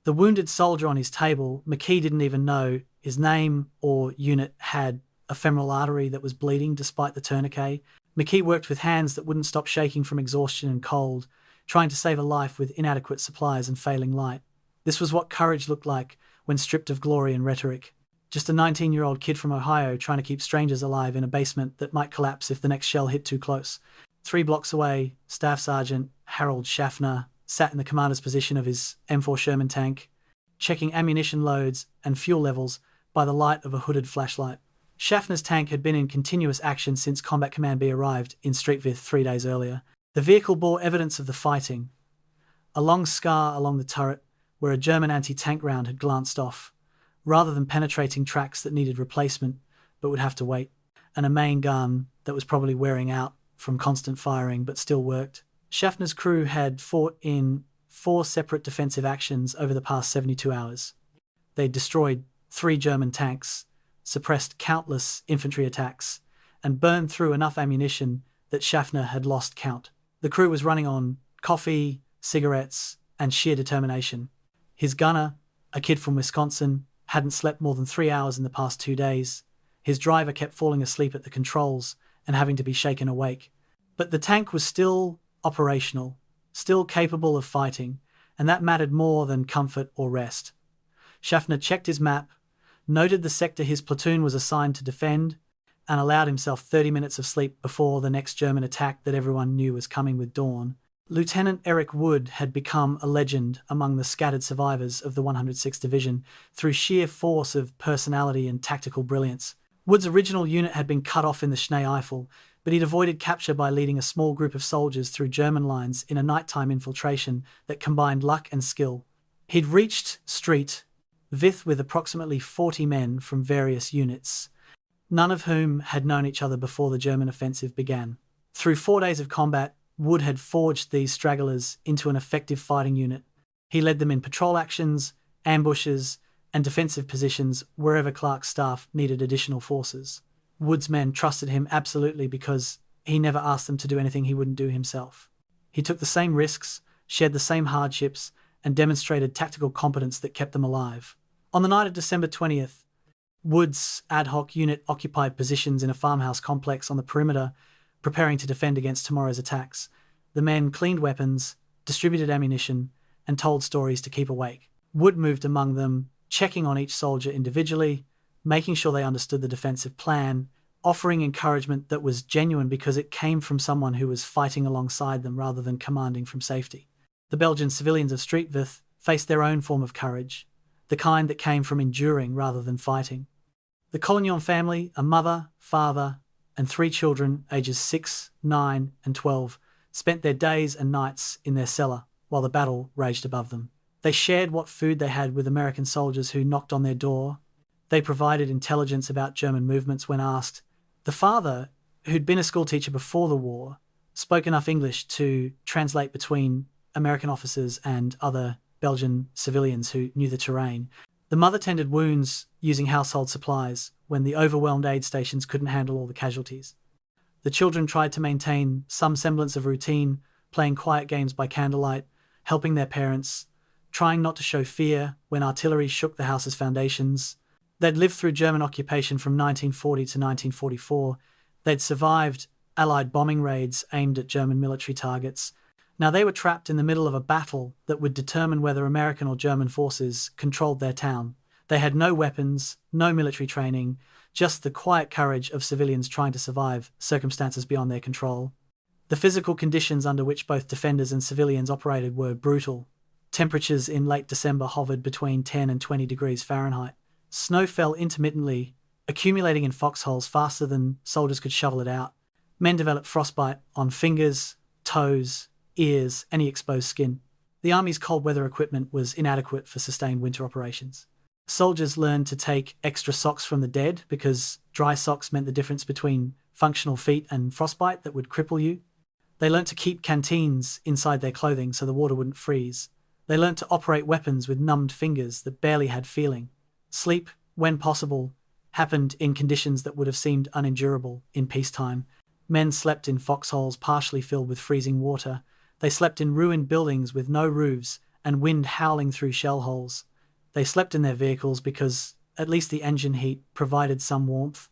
The wounded soldier on his table, McKee didn't even know his name or unit had a femoral artery that was bleeding despite the tourniquet. McKee worked with hands that wouldn't stop shaking from exhaustion and cold, trying to save a life with inadequate supplies and failing light. This was what courage looked like when stripped of glory and rhetoric. Just a 19-year-old kid from Ohio trying to keep strangers alive in a basement that might collapse if the next shell hit too close. 3 blocks away, Staff Sergeant Harold Schaffner sat in the commander's position of his M4 Sherman tank, checking ammunition loads and fuel levels by the light of a hooded flashlight. Schaffner's tank had been in continuous action since Combat Command B arrived in Street Vith 3 days earlier. The vehicle bore evidence of the fighting. A long scar along the turret where a German anti-tank round had glanced off, rather than penetrating tracks that needed replacement but would have to wait, and a main gun that was probably wearing out from constant firing but still worked. Schaffner's crew had fought in 4 separate defensive actions over the past 72 hours. They'd destroyed 3 German tanks, suppressed countless infantry attacks, and burned through enough ammunition that Schaffner had lost count. The crew was running on coffee, cigarettes, and sheer determination. His gunner, a kid from Wisconsin, hadn't slept more than 3 hours in the past 2 days. His driver kept falling asleep at the controls and having to be shaken awake. But the tank was still operational, still capable of fighting, and that mattered more than comfort or rest. Schaffner checked his map, noted the sector his platoon was assigned to defend, and allowed himself 30 minutes of sleep before the next German attack that everyone knew was coming with dawn. Lieutenant Eric Wood had become a legend among the scattered survivors of the 106th Division through sheer force of personality and tactical brilliance. Wood's original unit had been cut off in the Schnee Eifel, but he'd avoided capture by leading a small group of soldiers through German lines in a nighttime infiltration that combined luck and skill. He'd reached Street Vith with approximately 40 men from various units, none of whom had known each other before the German offensive began. Through 4 days of combat, Wood had forged these stragglers into an effective fighting unit. He led them in patrol actions, ambushes, and defensive positions wherever Clarke's staff needed additional forces. Wood's men trusted him absolutely because he never asked them to do anything he wouldn't do himself. He took the same risks, shared the same hardships, and demonstrated tactical competence that kept them alive. On the night of December 20th, Wood's ad hoc unit occupied positions in a farmhouse complex on the perimeter, preparing to defend against tomorrow's attacks. The men cleaned weapons, distributed ammunition, and told stories to keep awake. Wood moved among them, checking on each soldier individually, making sure they understood the defensive plan, offering encouragement that was genuine because it came from someone who was fighting alongside them rather than commanding from safety. The Belgian civilians of Street Vith faced their own form of courage, the kind that came from enduring rather than fighting. The Collignon family, a mother, father, and 3 children, ages 6, 9, and 12, spent their days and nights in their cellar while the battle raged above them. They shared what food they had with American soldiers who knocked on their door. They provided intelligence about German movements when asked. The father, who'd been a schoolteacher before the war, spoke enough English to translate between American officers and other Belgian civilians who knew the terrain. The mother tended wounds using household supplies when the overwhelmed aid stations couldn't handle all the casualties. The children tried to maintain some semblance of routine, playing quiet games by candlelight, helping their parents, trying not to show fear when artillery shook the house's foundations. They'd lived through German occupation from 1940 to 1944. They'd survived Allied bombing raids aimed at German military targets. Now they were trapped in the middle of a battle that would determine whether American or German forces controlled their town. They had no weapons, no military training, just the quiet courage of civilians trying to survive circumstances beyond their control. The physical conditions under which both defenders and civilians operated were brutal. Temperatures in late December hovered between 10 and 20 degrees Fahrenheit. Snow fell intermittently, accumulating in foxholes faster than soldiers could shovel it out. Men developed frostbite on fingers, toes, ears, any exposed skin. The Army's cold weather equipment was inadequate for sustained winter operations. Soldiers learned to take extra socks from the dead because dry socks meant the difference between functional feet and frostbite that would cripple you. They learned to keep canteens inside their clothing so the water wouldn't freeze. They learned to operate weapons with numbed fingers that barely had feeling. Sleep, when possible, happened in conditions that would have seemed unendurable in peacetime. Men slept in foxholes partially filled with freezing water. They slept in ruined buildings with no roofs and wind howling through shell holes. They slept in their vehicles because at least the engine heat provided some warmth,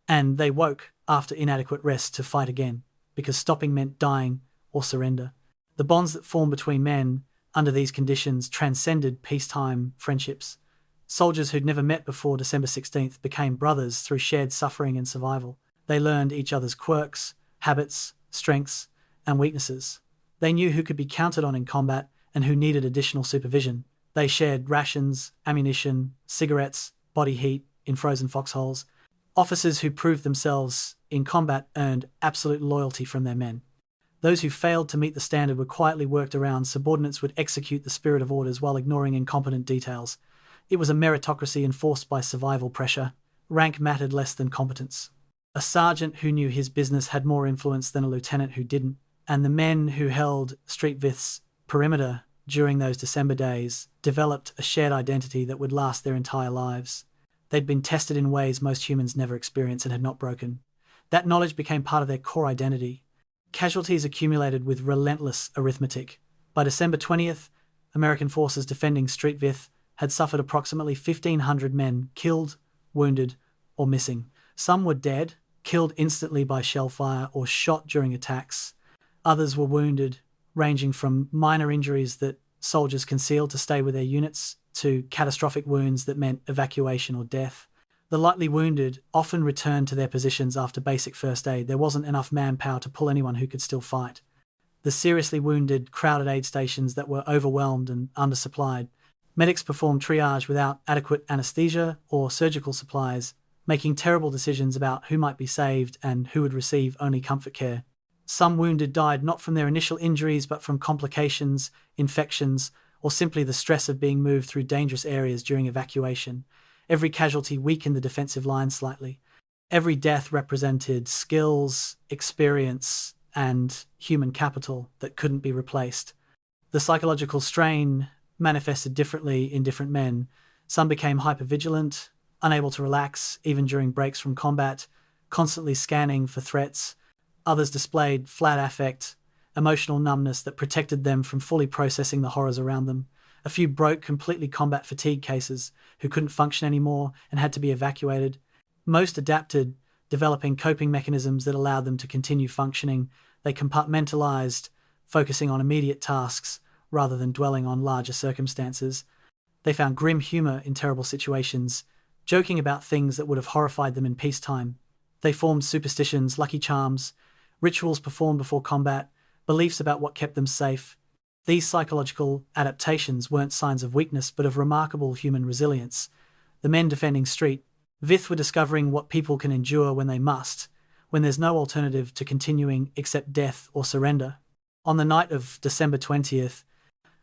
and they woke after inadequate rest to fight again, because stopping meant dying or surrender. The bonds that formed between men under these conditions transcended peacetime friendships. Soldiers who'd never met before December 16th became brothers through shared suffering and survival. They learned each other's quirks, habits, strengths, and weaknesses. They knew who could be counted on in combat and who needed additional supervision. They shared rations, ammunition, cigarettes, body heat in frozen foxholes. Officers who proved themselves in combat earned absolute loyalty from their men. Those who failed to meet the standard were quietly worked around. Subordinates would execute the spirit of orders while ignoring incompetent details. It was a meritocracy enforced by survival pressure. Rank mattered less than competence. A sergeant who knew his business had more influence than a lieutenant who didn't, and the men who held Street Vith's perimeter during those December days developed a shared identity that would last their entire lives. They'd been tested in ways most humans never experience and had not broken. That knowledge became part of their core identity. Casualties accumulated with relentless arithmetic. By December 20th, American forces defending Street Vith had suffered approximately 1,500 men killed, wounded, or missing. Some were dead, killed instantly by shell fire or shot during attacks. Others were wounded, ranging from minor injuries that soldiers concealed to stay with their units to catastrophic wounds that meant evacuation or death. The lightly wounded often returned to their positions after basic first aid. There wasn't enough manpower to pull anyone who could still fight. The seriously wounded crowded aid stations that were overwhelmed and undersupplied. Medics performed triage without adequate anesthesia or surgical supplies, making terrible decisions about who might be saved and who would receive only comfort care. Some wounded died not from their initial injuries but from complications, infections, or simply the stress of being moved through dangerous areas during evacuation. Every casualty weakened the defensive line slightly. Every death represented skills, experience, and human capital that couldn't be replaced. The psychological strain manifested differently in different men. Some became hypervigilant, unable to relax even during breaks from combat, constantly scanning for threats. Others displayed flat affect, emotional numbness that protected them from fully processing the horrors around them. A few broke completely combat fatigue cases who couldn't function anymore and had to be evacuated. Most adapted, developing coping mechanisms that allowed them to continue functioning. They compartmentalized, focusing on immediate tasks rather than dwelling on larger circumstances. They found grim humor in terrible situations, joking about things that would have horrified them in peacetime. They formed superstitions, lucky charms, rituals performed before combat, beliefs about what kept them safe. These psychological adaptations weren't signs of weakness but of remarkable human resilience. The men defending Street Vith were discovering what people can endure when they must, when there's no alternative to continuing except death or surrender. On the night of December 20th,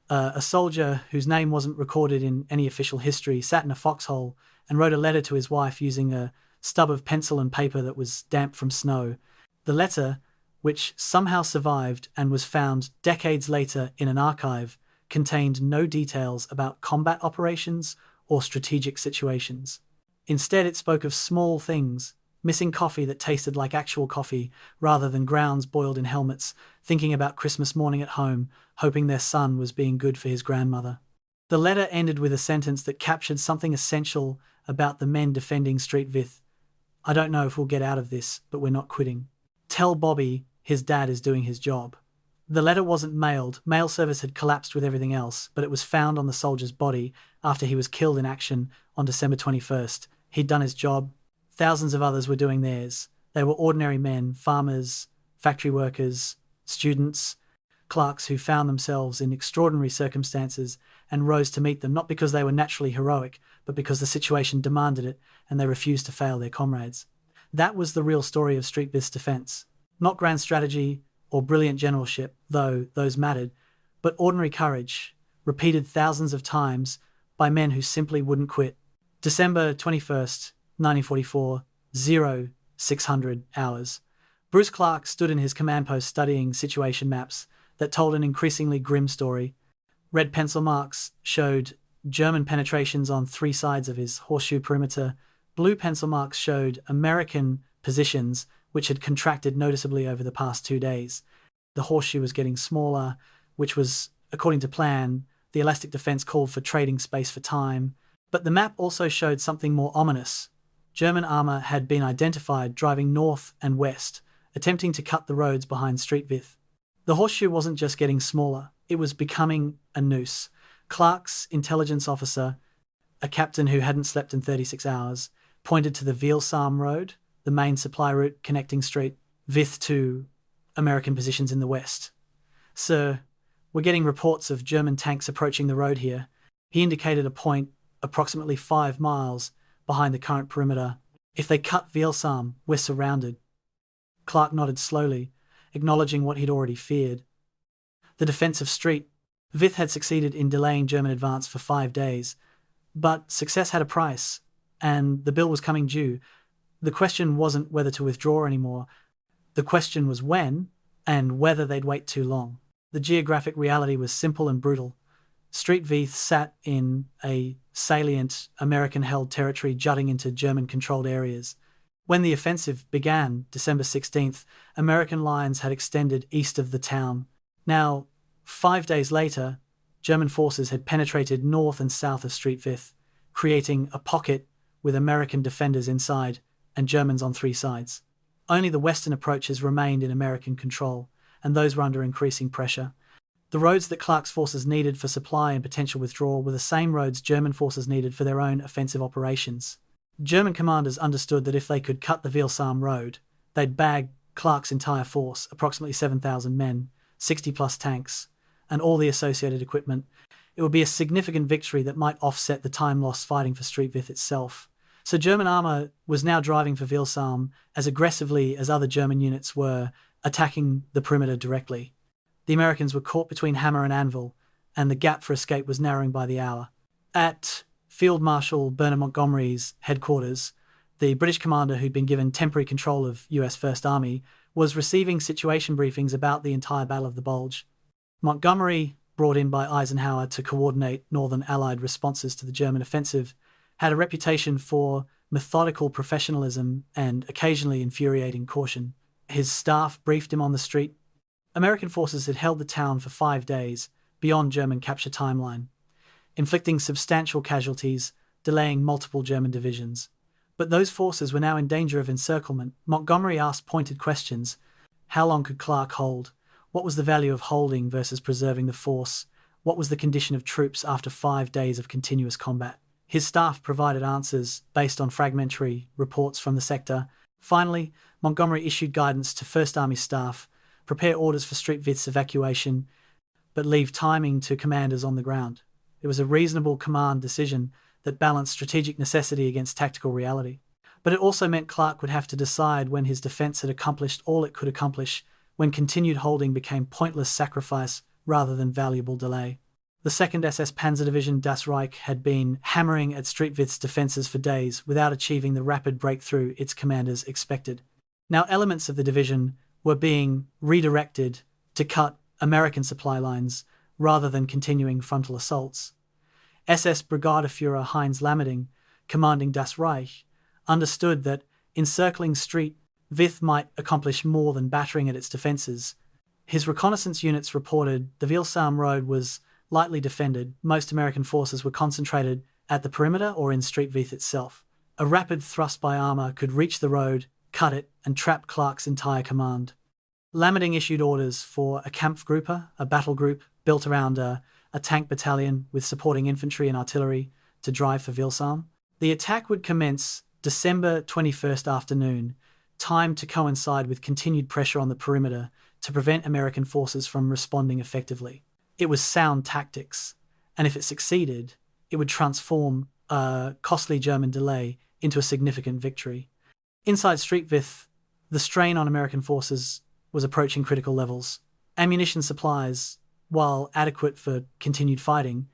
a soldier whose name wasn't recorded in any official history sat in a foxhole and wrote a letter to his wife using a stub of pencil and paper that was damp from snow. The letter, which somehow survived and was found decades later in an archive, contained no details about combat operations or strategic situations. Instead, it spoke of small things, missing coffee that tasted like actual coffee rather than grounds boiled in helmets, thinking about Christmas morning at home, hoping their son was being good for his grandmother. The letter ended with a sentence that captured something essential about the men defending Street Vith. "I don't know if we'll get out of this, but we're not quitting. Tell Bobby his dad is doing his job." The letter wasn't mailed. Mail service had collapsed with everything else, but it was found on the soldier's body after he was killed in action on December 21st. He'd done his job. Thousands of others were doing theirs. They were ordinary men, farmers, factory workers, students, clerks who found themselves in extraordinary circumstances and rose to meet them, not because they were naturally heroic, but because the situation demanded it and they refused to fail their comrades. That was the real story of Street Vith's defense. Not grand strategy or brilliant generalship, though those mattered, but ordinary courage, repeated thousands of times by men who simply wouldn't quit. December 21st, 1944, 0600 hours. Bruce Clarke stood in his command post studying situation maps that told an increasingly grim story. Red pencil marks showed German penetrations on 3 sides of his Horseshoe perimeter. Blue pencil marks showed American positions which had contracted noticeably over the past 2 days. The Horseshoe was getting smaller, which was, according to plan, The elastic defense called for trading space for time. But the map also showed something more ominous. German armor had been identified driving north and west, attempting to cut the roads behind Street Vith. The Horseshoe wasn't just getting smaller, it was becoming a noose. Clarke's intelligence officer, a captain who hadn't slept in 36 hours, pointed to the Withdrawal road, the main supply route connecting Street Vith to American positions in the west. "Sir, we're getting reports of German tanks approaching the road here." He indicated a point approximately 5 miles behind the current perimeter. "If they cut Withdrawal, we're surrounded." Clarke nodded slowly, acknowledging what he'd already feared. The defense of Street Vith had succeeded in delaying German advance for 5 days, but success had a price, and the bill was coming due. The question wasn't whether to withdraw anymore. The question was when, and whether they'd wait too long. The geographic reality was simple and brutal. Street Vith sat in a salient American-held territory jutting into German-controlled areas. When the offensive began, December 16th, American lines had extended east of the town. Now, 5 days later, German forces had penetrated north and south of Street Vith, creating a pocket with American defenders inside and Germans on 3 sides. Only the western approaches remained in American control, and those were under increasing pressure. The roads that Clarke's forces needed for supply and potential withdrawal were the same roads German forces needed for their own offensive operations. German commanders understood that if they could cut the Withdrawal road, they'd bag Clarke's entire force, approximately 7,000 men, 60-plus tanks, and all the associated equipment. It would be a significant victory that might offset the time lost fighting for Street Vith itself. So German armor was now driving for Withdrawal as aggressively as other German units were attacking the perimeter directly. The Americans were caught between hammer and anvil, and the gap for escape was narrowing by the hour. At Field Marshal Bernard Montgomery's headquarters, the British commander who'd been given temporary control of US First Army was receiving situation briefings about the entire Battle of the Bulge. Montgomery, brought in by Eisenhower to coordinate Northern Allied responses to the German offensive, had a reputation for methodical professionalism and occasionally infuriating caution. His staff briefed him on the street. American forces had held the town for 5 days, beyond German capture timeline, inflicting substantial casualties, delaying multiple German divisions. But those forces were now in danger of encirclement. Montgomery asked pointed questions. How long could Clarke hold? What was the value of holding versus preserving the force? What was the condition of troops after 5 days of continuous combat? His staff provided answers based on fragmentary reports from the sector. Finally, Montgomery issued guidance to First Army staff: prepare orders for Street Vith's evacuation, but leave timing to commanders on the ground. It was a reasonable command decision that balanced strategic necessity against tactical reality. But it also meant Clarke would have to decide when his defense had accomplished all it could accomplish, when continued holding became pointless sacrifice rather than valuable delay. The 2nd SS Panzer Division Das Reich had been hammering at Street Vith's defences for days without achieving the rapid breakthrough its commanders expected. Now elements of the division were being redirected to cut American supply lines rather than continuing frontal assaults. SS Brigadeführer Heinz Lammerding, commanding Das Reich, understood that encircling Street Vith might accomplish more than battering at its defences. His reconnaissance units reported the Withdrawal road was lightly defended. Most American forces were concentrated at the perimeter or in Street Vith itself. A rapid thrust by armour could reach the road, cut it, and trap Clarke's entire command. Lammerding issued orders for a Kampfgruppe, a battle group built around a tank battalion with supporting infantry and artillery, to drive for Withdrawal. The attack would commence December 21st afternoon, timed to coincide with continued pressure on the perimeter to prevent American forces from responding effectively. It was sound tactics, and if it succeeded, it would transform a costly German delay into a significant victory. Inside Street Vith, the strain on American forces was approaching critical levels. Ammunition supplies, while adequate for continued fighting,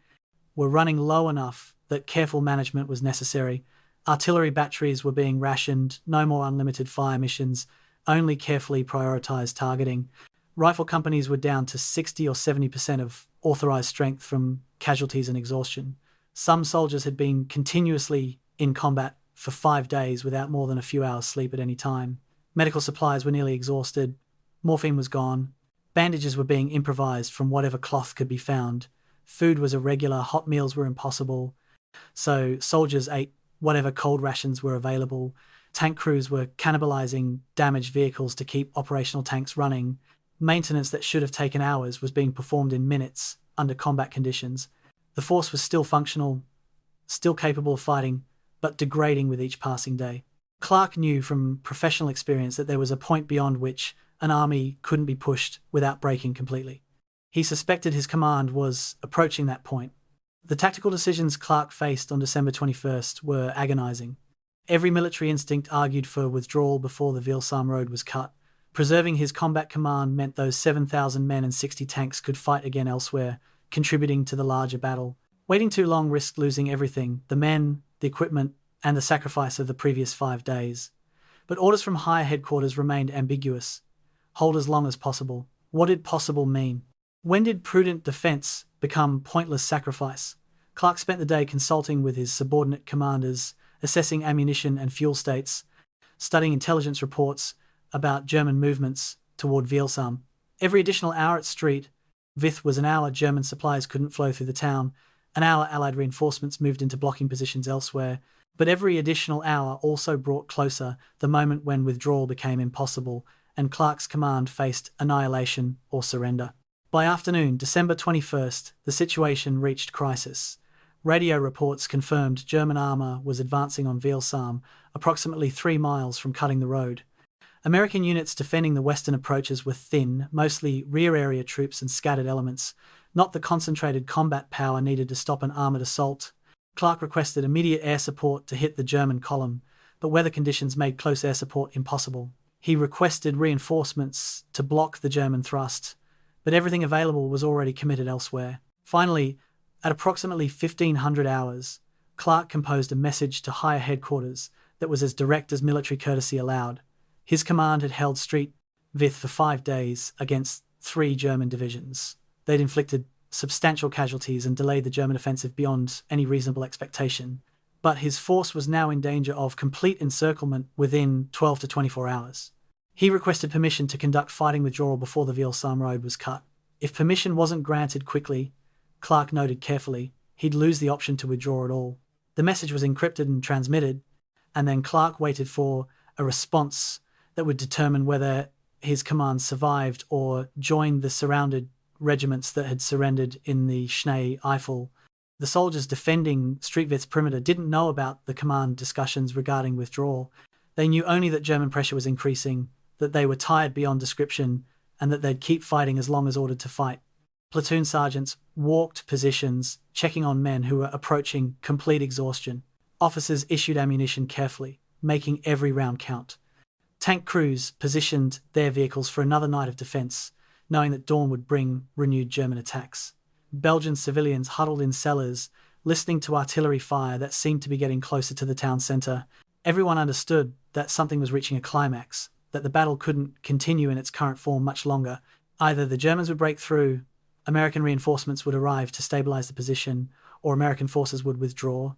were running low enough that careful management was necessary. Artillery batteries were being rationed, no more unlimited fire missions, only carefully prioritized targeting. Rifle companies were down to 60 or 70% of authorized strength from casualties and exhaustion. Some soldiers had been continuously in combat for 5 days without more than a few hours sleep at any time. Medical supplies were nearly exhausted. Morphine was gone. Bandages were being improvised from whatever cloth could be found. Food was irregular, hot meals were impossible, so soldiers ate whatever cold rations were available. Tank crews were cannibalizing damaged vehicles to keep operational tanks running. Maintenance that should have taken hours was being performed in minutes under combat conditions. The force was still functional, still capable of fighting, but degrading with each passing day. Clarke knew from professional experience that there was a point beyond which an army couldn't be pushed without breaking completely. He suspected his command was approaching that point. The tactical decisions Clarke faced on December 21st were agonizing. Every military instinct argued for withdrawal before the Withdrawal road was cut. Preserving his combat command meant those 7,000 men and 60 tanks could fight again elsewhere, contributing to the larger battle. Waiting too long risked losing everything: the men, the equipment, and the sacrifice of the previous 5 days. But orders from higher headquarters remained ambiguous. Hold as long as possible. What did possible mean? When did prudent defense become pointless sacrifice? Clarke spent the day consulting with his subordinate commanders, assessing ammunition and fuel states, studying intelligence reports about German movements toward Withdrawal. Every additional hour at Street Vith was an hour German supplies couldn't flow through the town, an hour Allied reinforcements moved into blocking positions elsewhere, but every additional hour also brought closer the moment when withdrawal became impossible and Clarke's command faced annihilation or surrender. By afternoon, December 21st, the situation reached crisis. Radio reports confirmed German armour was advancing on Withdrawal, approximately 3 miles from cutting the road. American units defending the western approaches were thin, mostly rear-area troops and scattered elements, not the concentrated combat power needed to stop an armoured assault. Clarke requested immediate air support to hit the German column, but weather conditions made close air support impossible. He requested reinforcements to block the German thrust, but everything available was already committed elsewhere. Finally, at approximately 1500 hours, Clarke composed a message to higher headquarters that was as direct as military courtesy allowed. His command had held Street Vith for 5 days against 3 German divisions. They'd inflicted substantial casualties and delayed the German offensive beyond any reasonable expectation. But his force was now in danger of complete encirclement within 12 to 24 hours. He requested permission to conduct fighting withdrawal before the Withdrawal road was cut. If permission wasn't granted quickly, Clarke noted carefully, he'd lose the option to withdraw at all. The message was encrypted and transmitted, and then Clarke waited for a response that would determine whether his command survived or joined the surrounded regiments that had surrendered in the Schnee, Eifel. The soldiers defending Street Vith's perimeter didn't know about the command discussions regarding withdrawal. They knew only that German pressure was increasing, that they were tired beyond description, and that they'd keep fighting as long as ordered to fight. Platoon sergeants walked positions, checking on men who were approaching complete exhaustion. Officers issued ammunition carefully, making every round count. Tank crews positioned their vehicles for another night of defense, knowing that dawn would bring renewed German attacks. Belgian civilians huddled in cellars, listening to artillery fire that seemed to be getting closer to the town centre. Everyone understood that something was reaching a climax, that the battle couldn't continue in its current form much longer. Either the Germans would break through, American reinforcements would arrive to stabilize the position, or American forces would withdraw.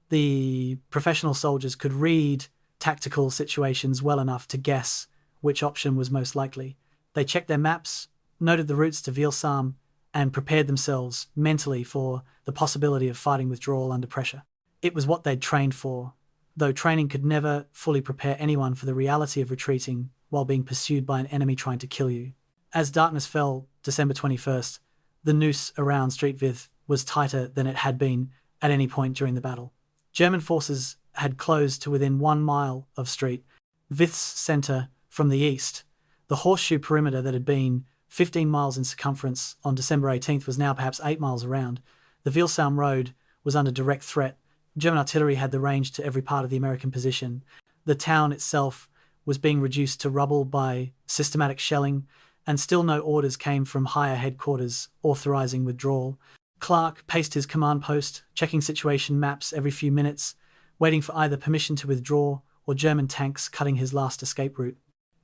The professional soldiers could read tactical situations well enough to guess which option was most likely. They checked their maps, noted the routes to Withdrawal, and prepared themselves mentally for the possibility of fighting withdrawal under pressure. It was what they'd trained for, though training could never fully prepare anyone for the reality of retreating while being pursued by an enemy trying to kill you. As darkness fell, December 21st, the noose around Street Vith was tighter than it had been at any point during the battle. German forces had closed to within 1 mile of Street Vith's centre from the east. The Horseshoe perimeter that had been 15 miles in circumference on December 18th was now perhaps 8 miles around. The Withdrawal road was under direct threat. German artillery had the range to every part of the American position. The town itself was being reduced to rubble by systematic shelling, and still no orders came from higher headquarters authorizing withdrawal. Clarke paced his command post, checking situation maps every few minutes, waiting for either permission to withdraw or German tanks cutting his last escape route.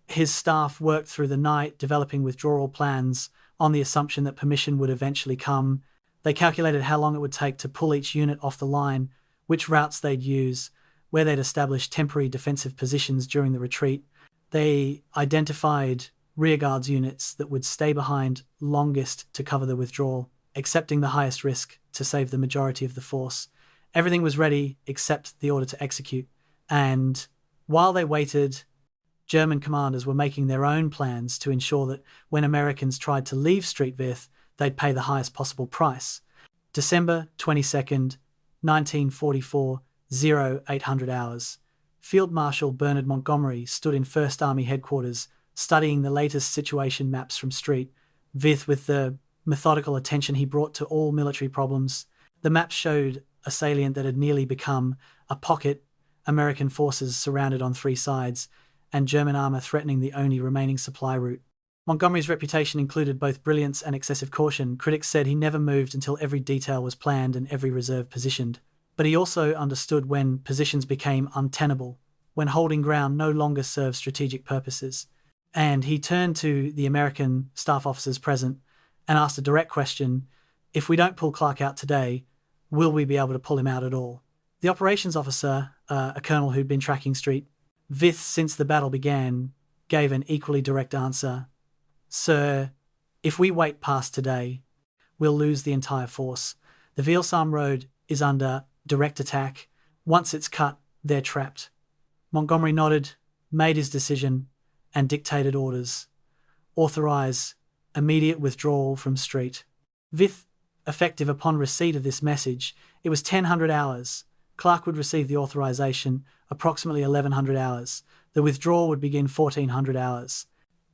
His staff worked through the night, developing withdrawal plans on the assumption that permission would eventually come. They calculated how long it would take to pull each unit off the line, which routes they'd use, where they'd establish temporary defensive positions during the retreat. They identified rearguards units that would stay behind longest to cover the withdrawal. accepting the highest risk to save the majority of the force. Everything was ready except the order to execute, and while they waited, German commanders were making their own plans to ensure that when Americans tried to leave Street Vith, they'd pay the highest possible price. December 22nd, 1944, 0800 hours. Field Marshal Bernard Montgomery stood in 1st Army headquarters, studying the latest situation maps from Street Vith with the methodical attention he brought to all military problems. The maps showed a salient that had nearly become a pocket, American forces surrounded on 3 sides, and German armour threatening the only remaining supply route. Montgomery's reputation included both brilliance and excessive caution. Critics said he never moved until every detail was planned and every reserve positioned. But he also understood when positions became untenable, when holding ground no longer served strategic purposes. And he turned to the American staff officers present and asked a direct question: if we don't pull Clarke out today, will we be able to pull him out at all? The operations officer, a colonel who'd been tracking Street Vith since the battle began, gave an equally direct answer: "Sir, if we wait past today, we'll lose the entire force. The Withdrawal road is under direct attack. Once it's cut, they're trapped." Montgomery nodded, made his decision, and dictated orders. Authorize immediate withdrawal from Street Vith. Effective upon receipt of this message, it was 1000 hours. Clarke would receive the authorization approximately 1100 hours. The withdrawal would begin 1400 hours.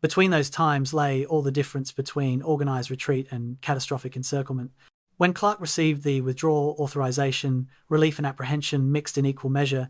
Between those times lay all the difference between organized retreat and catastrophic encirclement. When Clarke received the withdrawal authorization, relief and apprehension mixed in equal measure.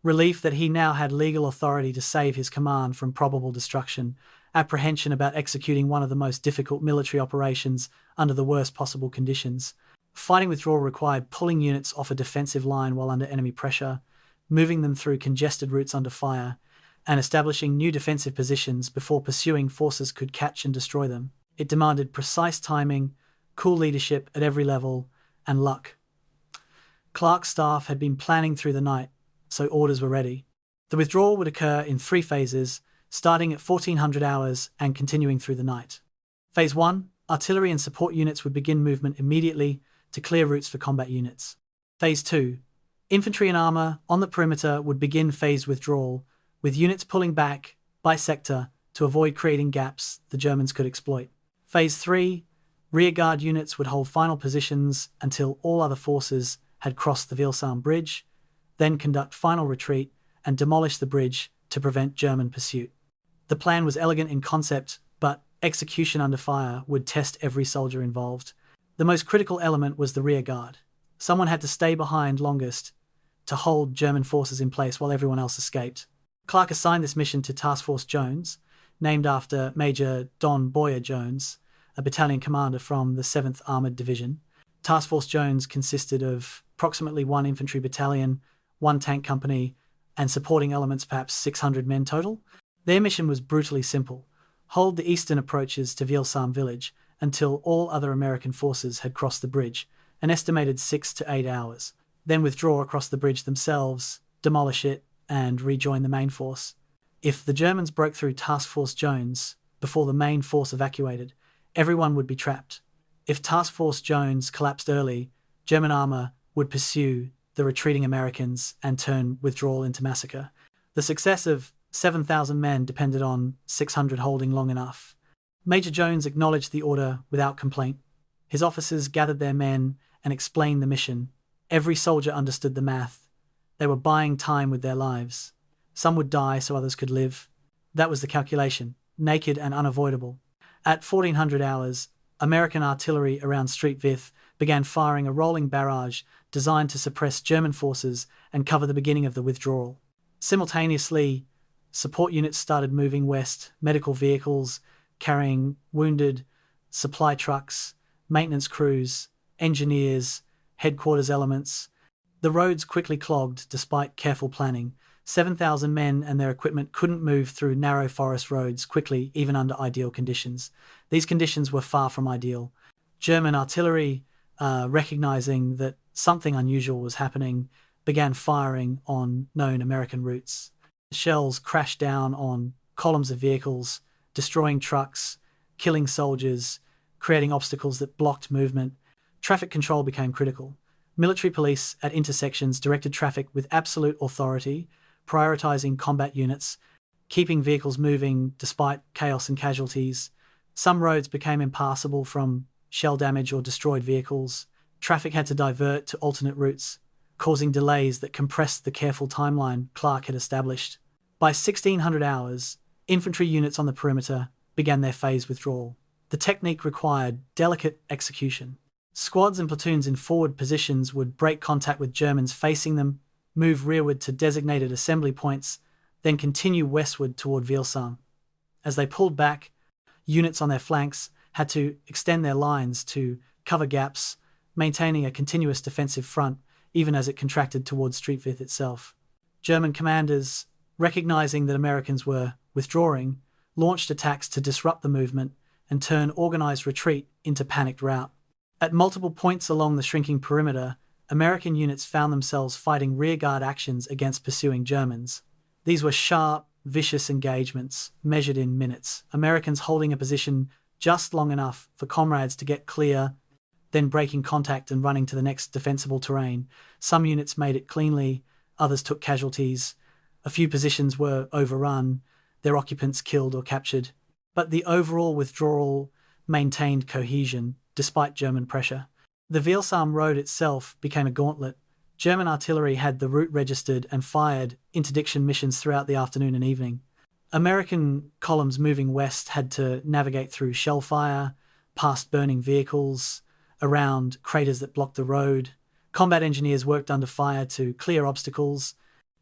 Relief that he now had legal authority to save his command from probable destruction. Apprehension about executing one of the most difficult military operations under the worst possible conditions. Fighting withdrawal required pulling units off a defensive line while under enemy pressure, moving them through congested routes under fire, and establishing new defensive positions before pursuing forces could catch and destroy them. It demanded precise timing, cool leadership at every level, and luck. Clarke's staff had been planning through the night, so orders were ready. The withdrawal would occur in 3 phases, starting at 1400 hours and continuing through the night. Phase 1, artillery and support units would begin movement immediately to clear routes for combat units. Phase 2, infantry and armour on the perimeter would begin phased withdrawal, with units pulling back by sector to avoid creating gaps the Germans could exploit. Phase 3, rearguard units would hold final positions until all other forces had crossed the Withdrawal bridge, then conduct final retreat and demolish the bridge to prevent German pursuit. The plan was elegant in concept, but execution under fire would test every soldier involved. The most critical element was the rearguard. Someone had to stay behind longest to hold German forces in place while everyone else escaped. Clarke assigned this mission to Task Force Jones, named after Major Don Boyer Jones, a battalion commander from the 7th Armoured Division. Task Force Jones consisted of approximately 1 infantry battalion, 1 tank company, and supporting elements perhaps 600 men total. Their mission was brutally simple: hold the eastern approaches to Withdrawal village until all other American forces had crossed the bridge, an estimated 6 to 8 hours, then withdraw across the bridge themselves, demolish it, and rejoin the main force. If the Germans broke through Task Force Jones before the main force evacuated, everyone would be trapped. If Task Force Jones collapsed early, German armour would pursue the retreating Americans and turn withdrawal into massacre. The success of 7,000 men depended on 600 holding long enough. Major Jones acknowledged the order without complaint. His officers gathered their men and explained the mission. Every soldier understood the math. They were buying time with their lives. Some would die so others could live. That was the calculation, naked and unavoidable. At 1400 hours, American artillery around Street Vith began firing a rolling barrage designed to suppress German forces and cover the beginning of the withdrawal. Simultaneously, support units started moving west, medical vehicles carrying wounded, supply trucks, maintenance crews, engineers, headquarters elements. The roads quickly clogged despite careful planning. 7,000 men and their equipment couldn't move through narrow forest roads quickly, even under ideal conditions. These conditions were far from ideal. German artillery, recognizing that something unusual was happening, began firing on known American routes. Shells crashed down on columns of vehicles, destroying trucks, killing soldiers, creating obstacles that blocked movement. Traffic control became critical. Military police at intersections directed traffic with absolute authority, prioritizing combat units, keeping vehicles moving despite chaos and casualties. Some roads became impassable from shell damage or destroyed vehicles. Traffic had to divert to alternate routes, causing delays that compressed the careful timeline Clarke had established. By 1600 hours, infantry units on the perimeter began their phased withdrawal. The technique required delicate execution. Squads and platoons in forward positions would break contact with Germans facing them, move rearward to designated assembly points, then continue westward toward Wilsam. As they pulled back, units on their flanks had to extend their lines to cover gaps, maintaining a continuous defensive front even as it contracted towards Vith itself. German commanders, recognizing that Americans were withdrawing, launched attacks to disrupt the movement and turn organized retreat into panicked rout. At multiple points along the shrinking perimeter, American units found themselves fighting rearguard actions against pursuing Germans. These were sharp, vicious engagements, measured in minutes, Americans holding a position just long enough for comrades to get clear, then breaking contact and running to the next defensible terrain. Some units made it cleanly, others took casualties. A few positions were overrun, their occupants killed or captured. But the overall withdrawal maintained cohesion, despite German pressure. The Wilsam road itself became a gauntlet. German artillery had the route registered and fired interdiction missions throughout the afternoon and evening. American columns moving west had to navigate through shell fire, past burning vehicles, around craters that blocked the road. Combat engineers worked under fire to clear obstacles,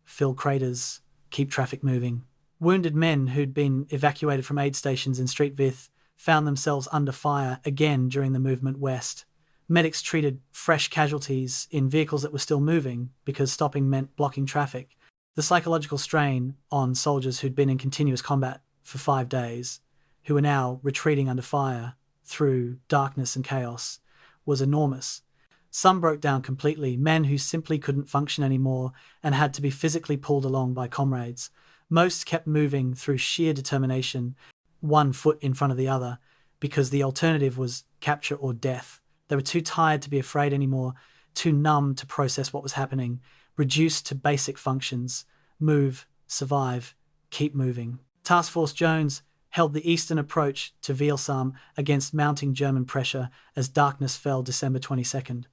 fill craters, keep traffic moving. Wounded men who'd been evacuated from aid stations in Vith found themselves under fire again during the movement west. Medics treated fresh casualties in vehicles that were still moving because stopping meant blocking traffic. The psychological strain on soldiers who'd been in continuous combat for 5 days, who were now retreating under fire through darkness and chaos, was enormous. Some broke down completely, men who simply couldn't function anymore and had to be physically pulled along by comrades. Most kept moving through sheer determination, one foot in front of the other, because the alternative was capture or death. They were too tired to be afraid anymore, too numb to process what was happening, reduced to basic functions: move, survive, keep moving. Task Force Jones held the eastern approach to Wilsam against mounting German pressure as darkness fell December 22nd.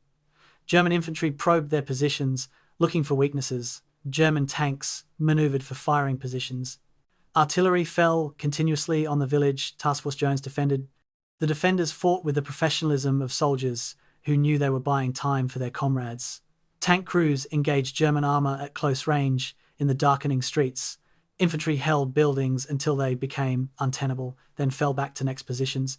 German infantry probed their positions, looking for weaknesses. German tanks maneuvered for firing positions. Artillery fell continuously on the village Task Force Jones defended. The defenders fought with the professionalism of soldiers who knew they were buying time for their comrades. Tank crews engaged German armor at close range in the darkening streets. Infantry held buildings until they became untenable, then fell back to next positions.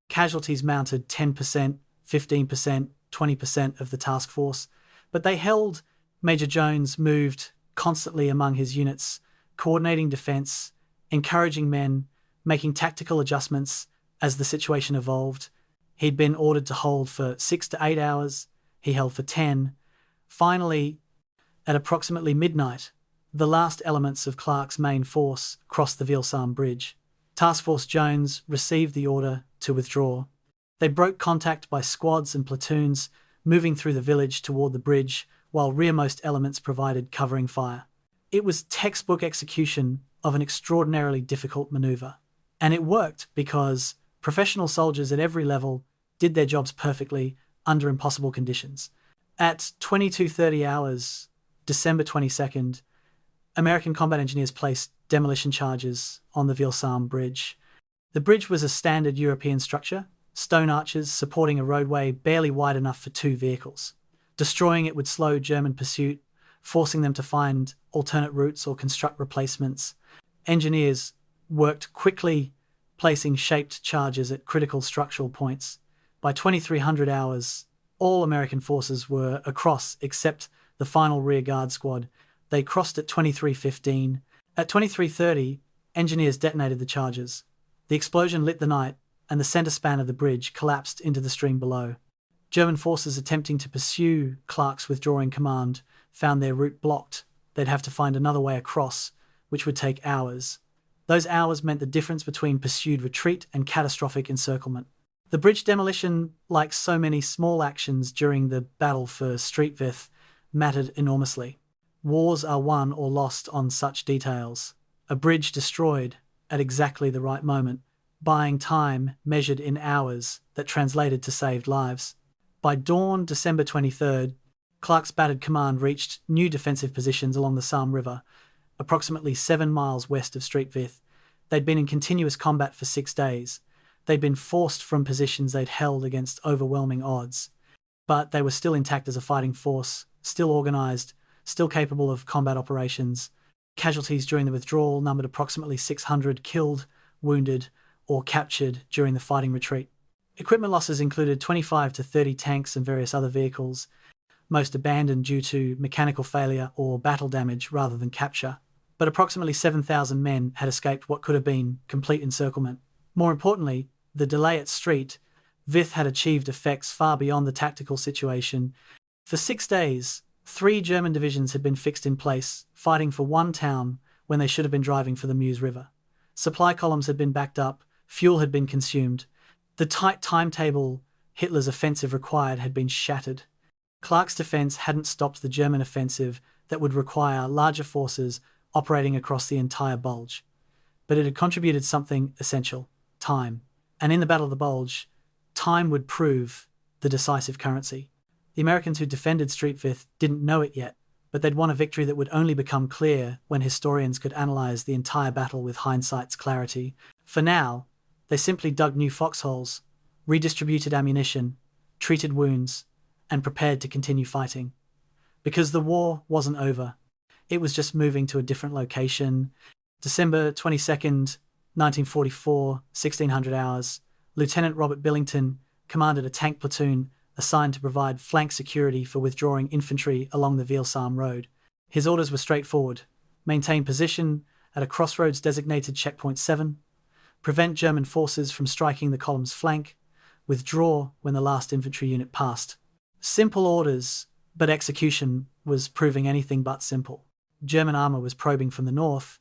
Casualties mounted 10%, 15%, 20% of the task force, but they held. Major Jones moved constantly among his units, coordinating defense, encouraging men, making tactical adjustments as the situation evolved. He'd been ordered to hold for 6 to 8 hours. He held for 10. Finally, at approximately midnight, the last elements of Clarke's main force crossed the Wilsam Bridge. Task Force Jones received the order to withdraw. They broke contact by squads and platoons, moving through the village toward the bridge, while rearmost elements provided covering fire. It was textbook execution of an extraordinarily difficult maneuver. And it worked because professional soldiers at every level did their jobs perfectly under impossible conditions. At 22:30 hours, December 22nd, American combat engineers placed demolition charges on the Wilsam Bridge. The bridge was a standard European structure, stone arches supporting a roadway barely wide enough for 2 vehicles. Destroying it would slow German pursuit, forcing them to find alternate routes or construct replacements. Engineers worked quickly, placing shaped charges at critical structural points. By 2300 hours, all American forces were across except the final rearguard squad. They crossed at 23:15. At 23:30, engineers detonated the charges. The explosion lit the night, and the center span of the bridge collapsed into the stream below. German forces attempting to pursue Clarke's withdrawing command found their route blocked. They'd have to find another way across, which would take hours. Those hours meant the difference between pursued retreat and catastrophic encirclement. The bridge demolition, like so many small actions during the battle for Street Vith, mattered enormously. Wars are won or lost on such details. A bridge destroyed at exactly the right moment, buying time measured in hours that translated to saved lives. By dawn, December 23rd, Clarke's battered command reached new defensive positions along the Salm River, approximately 7 miles west of Street Vith. They'd been in continuous combat for 6 days. They'd been forced from positions they'd held against overwhelming odds. But they were still intact as a fighting force, still organised, still capable of combat operations. Casualties during the withdrawal numbered approximately 600 killed, wounded, or captured during the fighting retreat. Equipment losses included 25 to 30 tanks and various other vehicles, most abandoned due to mechanical failure or battle damage rather than capture. But approximately 7,000 men had escaped what could have been complete encirclement. More importantly, the delay at Street Vith had achieved effects far beyond the tactical situation. For 6 days, 3 German divisions had been fixed in place, fighting for one town when they should have been driving for the Meuse River. Supply columns had been backed up, fuel had been consumed. The tight timetable Hitler's offensive required had been shattered. Clarke's defense hadn't stopped the German offensive that would require larger forces operating across the entire Bulge. But it had contributed something essential: time. And in the Battle of the Bulge, time would prove the decisive currency. The Americans who defended Street Vith didn't know it yet, but they'd won a victory that would only become clear when historians could analyse the entire battle with hindsight's clarity. For now, they simply dug new foxholes, redistributed ammunition, treated wounds, and prepared to continue fighting. Because the war wasn't over. It was just moving to a different location. December 22nd, 1944, 1600 hours, Lieutenant Robert Billington commanded a tank platoon assigned to provide flank security for withdrawing infantry along the Veal-Salm road. His orders were straightforward: maintain position at a crossroads designated Checkpoint 7, prevent German forces from striking the column's flank, withdraw when the last infantry unit passed. Simple orders, but execution was proving anything but simple. German armour was probing from the north,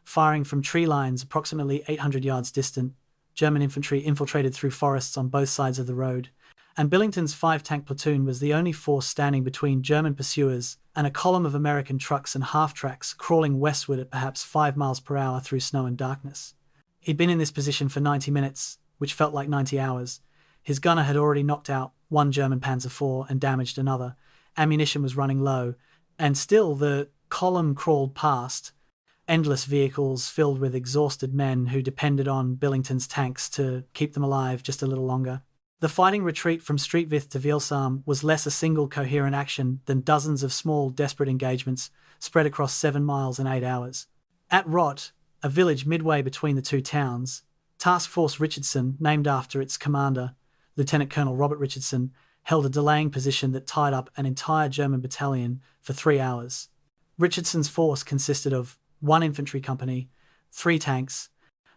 firing from tree lines approximately 800 yards distant. German infantry infiltrated through forests on both sides of the road, and Billington's 5-tank platoon was the only force standing between German pursuers and a column of American trucks and half-tracks crawling westward at perhaps 5 miles per hour through snow and darkness. He'd been in this position for 90 minutes, which felt like 90 hours. His gunner had already knocked out one German Panzer IV and damaged another. Ammunition was running low, and still the column crawled past, endless vehicles filled with exhausted men who depended on Billington's tanks to keep them alive just a little longer. The fighting retreat from Street Vith to Veal-Salm was less a single coherent action than dozens of small, desperate engagements spread across 7 miles in 8 hours. At Rott, a village midway between the two towns, Task Force Richardson, named after its commander, Lieutenant Colonel Robert Richardson, held a delaying position that tied up an entire German battalion for 3 hours. Richardson's force consisted of 1 infantry company, 3 tanks,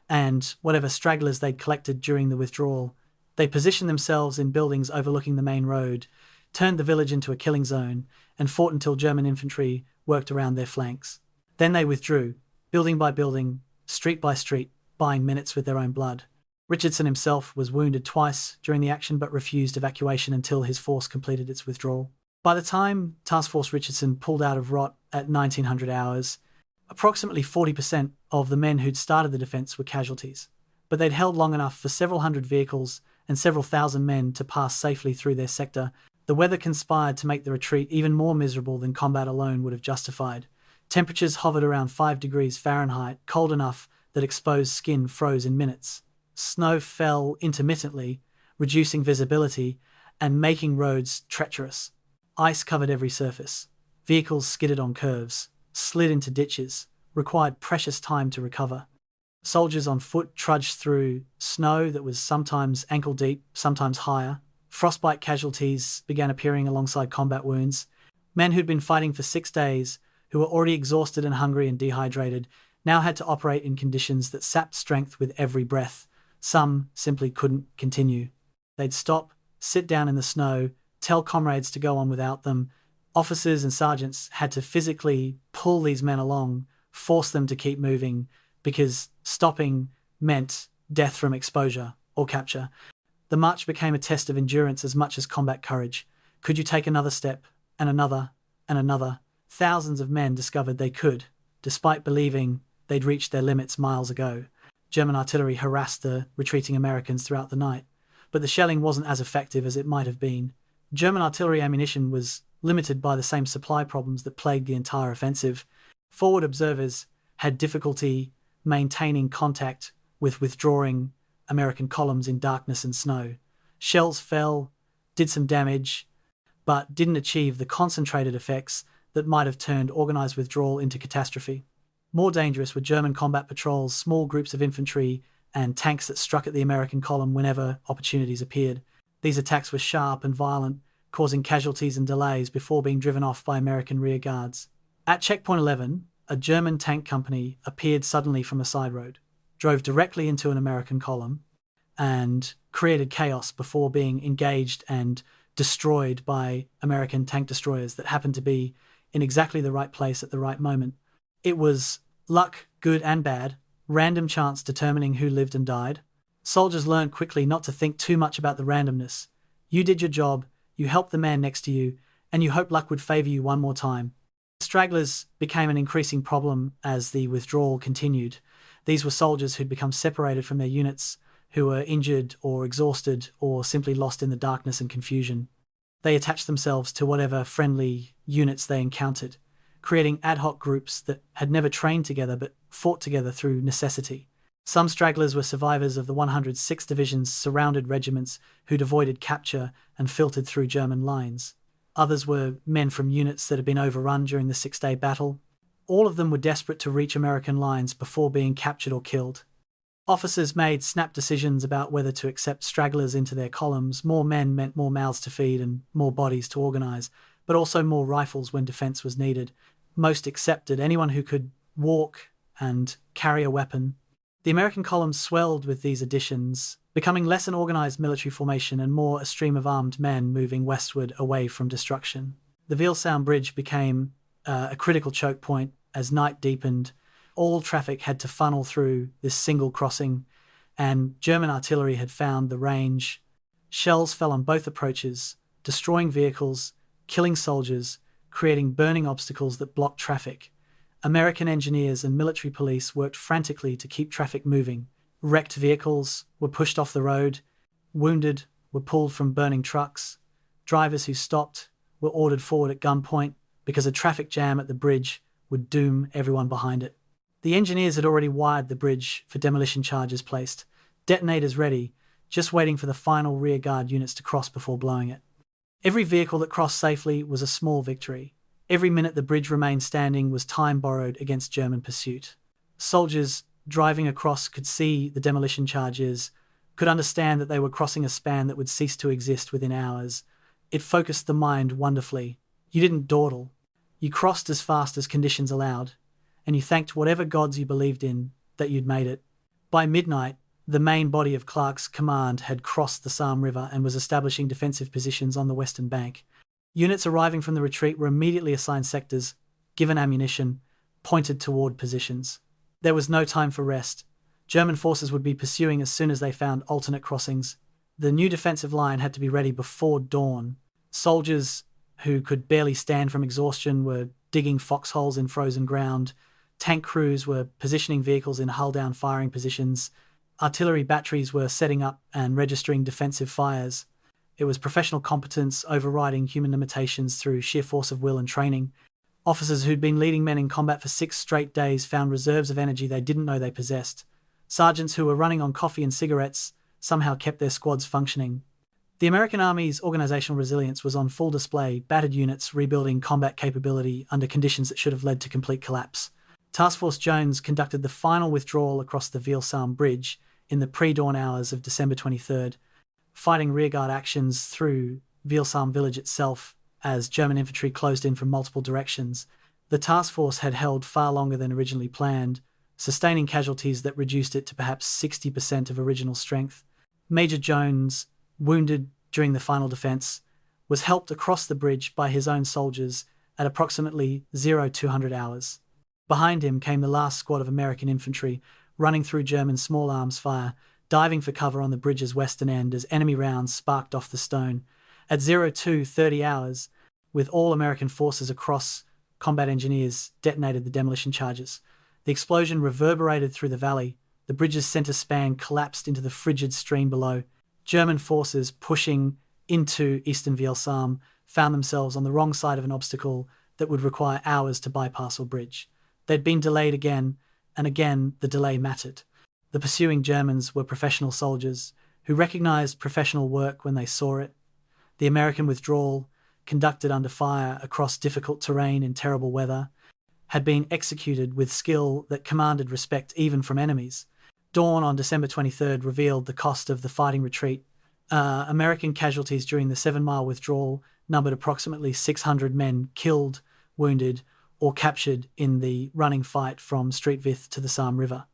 and whatever stragglers they'd collected during the withdrawal. They positioned themselves in buildings overlooking the main road, turned the village into a killing zone, and fought until German infantry worked around their flanks. Then they withdrew, building by building, street by street, buying minutes with their own blood. Richardson himself was wounded twice during the action but refused evacuation until his force completed its withdrawal. By the time Task Force Richardson pulled out of Rott at 1900 hours, approximately 40% of the men who'd started the defence were casualties, but they'd held long enough for several hundred vehicles and several thousand men to pass safely through their sector. The weather conspired to make the retreat even more miserable than combat alone would have justified. Temperatures hovered around 5 degrees Fahrenheit, cold enough that exposed skin froze in minutes. Snow fell intermittently, reducing visibility and making roads treacherous. Ice covered every surface. Vehicles skidded on curves, slid into ditches, required precious time to recover. Soldiers on foot trudged through snow that was sometimes ankle-deep, sometimes higher. Frostbite casualties began appearing alongside combat wounds. Men who'd been fighting for 6 days, who were already exhausted and hungry and dehydrated, now had to operate in conditions that sapped strength with every breath. Some simply couldn't continue. They'd stop, sit down in the snow, tell comrades to go on without them. Officers and sergeants had to physically pull these men along, force them to keep moving, because stopping meant death from exposure or capture. The march became a test of endurance as much as combat courage. Could you take another step, and another, and another? Thousands of men discovered they could, despite believing they'd reached their limits miles ago. German artillery harassed the retreating Americans throughout the night, but the shelling wasn't as effective as it might have been. German artillery ammunition was limited by the same supply problems that plagued the entire offensive. Forward observers had difficulty maintaining contact with withdrawing American columns in darkness and snow. Shells fell, did some damage, but didn't achieve the concentrated effects that might have turned organized withdrawal into catastrophe. More dangerous were German combat patrols, small groups of infantry, and tanks that struck at the American column whenever opportunities appeared. These attacks were sharp and violent, causing casualties and delays before being driven off by American rearguards. At checkpoint 11, a German tank company appeared suddenly from a side road, drove directly into an American column, and created chaos before being engaged and destroyed by American tank destroyers that happened to be in exactly the right place at the right moment. It was luck, good and bad, random chance determining who lived and died. Soldiers learned quickly not to think too much about the randomness. You did your job, you helped the man next to you, and you hoped luck would favor you one more time. Stragglers became an increasing problem as the withdrawal continued. These were soldiers who'd become separated from their units, who were injured or exhausted or simply lost in the darkness and confusion. They attached themselves to whatever friendly units they encountered, creating ad hoc groups that had never trained together but fought together through necessity. Some stragglers were survivors of the 106th Division's surrounded regiments who'd avoided capture and filtered through German lines. Others were men from units that had been overrun during the Six-Day Battle. All of them were desperate to reach American lines before being captured or killed. Officers made snap decisions about whether to accept stragglers into their columns. More men meant more mouths to feed and more bodies to organize, but also more rifles when defense was needed. Most accepted anyone who could walk and carry a weapon. The American columns swelled with these additions, becoming less an organized military formation and more a stream of armed men moving westward away from destruction. The Withdrawal Bridge became a critical choke point as night deepened. All traffic had to funnel through this single crossing, and German artillery had found the range. Shells fell on both approaches, destroying vehicles, killing soldiers, creating burning obstacles that blocked traffic. American engineers and military police worked frantically to keep traffic moving. Wrecked vehicles were pushed off the road, wounded were pulled from burning trucks, drivers who stopped were ordered forward at gunpoint because a traffic jam at the bridge would doom everyone behind it. The engineers had already wired the bridge for demolition charges placed, detonators ready, just waiting for the final rearguard units to cross before blowing it. Every vehicle that crossed safely was a small victory. Every minute the bridge remained standing was time borrowed against German pursuit. Soldiers driving across could see the demolition charges, could understand that they were crossing a span that would cease to exist within hours. It focused the mind wonderfully. You didn't dawdle. You crossed as fast as conditions allowed, and you thanked whatever gods you believed in that you'd made it. By midnight, the main body of Clarke's command had crossed the Somme River and was establishing defensive positions on the western bank. Units arriving from the retreat were immediately assigned sectors, given ammunition, pointed toward positions. There was no time for rest. German forces would be pursuing as soon as they found alternate crossings. The new defensive line had to be ready before dawn. Soldiers who could barely stand from exhaustion were digging foxholes in frozen ground. Tank crews were positioning vehicles in hull-down firing positions. Artillery batteries were setting up and registering defensive fires. It was professional competence overriding human limitations through sheer force of will and training. Officers who'd been leading men in combat for 6 straight days found reserves of energy they didn't know they possessed. Sergeants who were running on coffee and cigarettes somehow kept their squads functioning. The American Army's organizational resilience was on full display, battered units rebuilding combat capability under conditions that should have led to complete collapse. Task Force Jones conducted the final withdrawal across the Withdrawal Bridge in the pre-dawn hours of December 23rd, fighting rearguard actions through Withdrawal village itself as German infantry closed in from multiple directions. The task force had held far longer than originally planned, sustaining casualties that reduced it to perhaps 60% of original strength. Major Jones, wounded during the final defense, was helped across the bridge by his own soldiers at approximately 0200 hours. Behind him came the last squad of American infantry, running through German small arms fire, diving for cover on the bridge's western end as enemy rounds sparked off the stone. At 02:30 hours, with all American forces across, combat engineers detonated the demolition charges. The explosion reverberated through the valley. The bridge's center span collapsed into the frigid stream below. German forces pushing into eastern Vielsalm found themselves on the wrong side of an obstacle that would require hours to bypass or bridge. They'd been delayed again, and again the delay mattered. The pursuing Germans were professional soldiers who recognized professional work when they saw it. The American withdrawal, conducted under fire across difficult terrain in terrible weather, had been executed with skill that commanded respect even from enemies. Dawn on December 23rd revealed the cost of the fighting retreat. American casualties during the 7-mile withdrawal numbered approximately 600 men killed, wounded, or captured in the running fight from Street Vith to the Sarm River.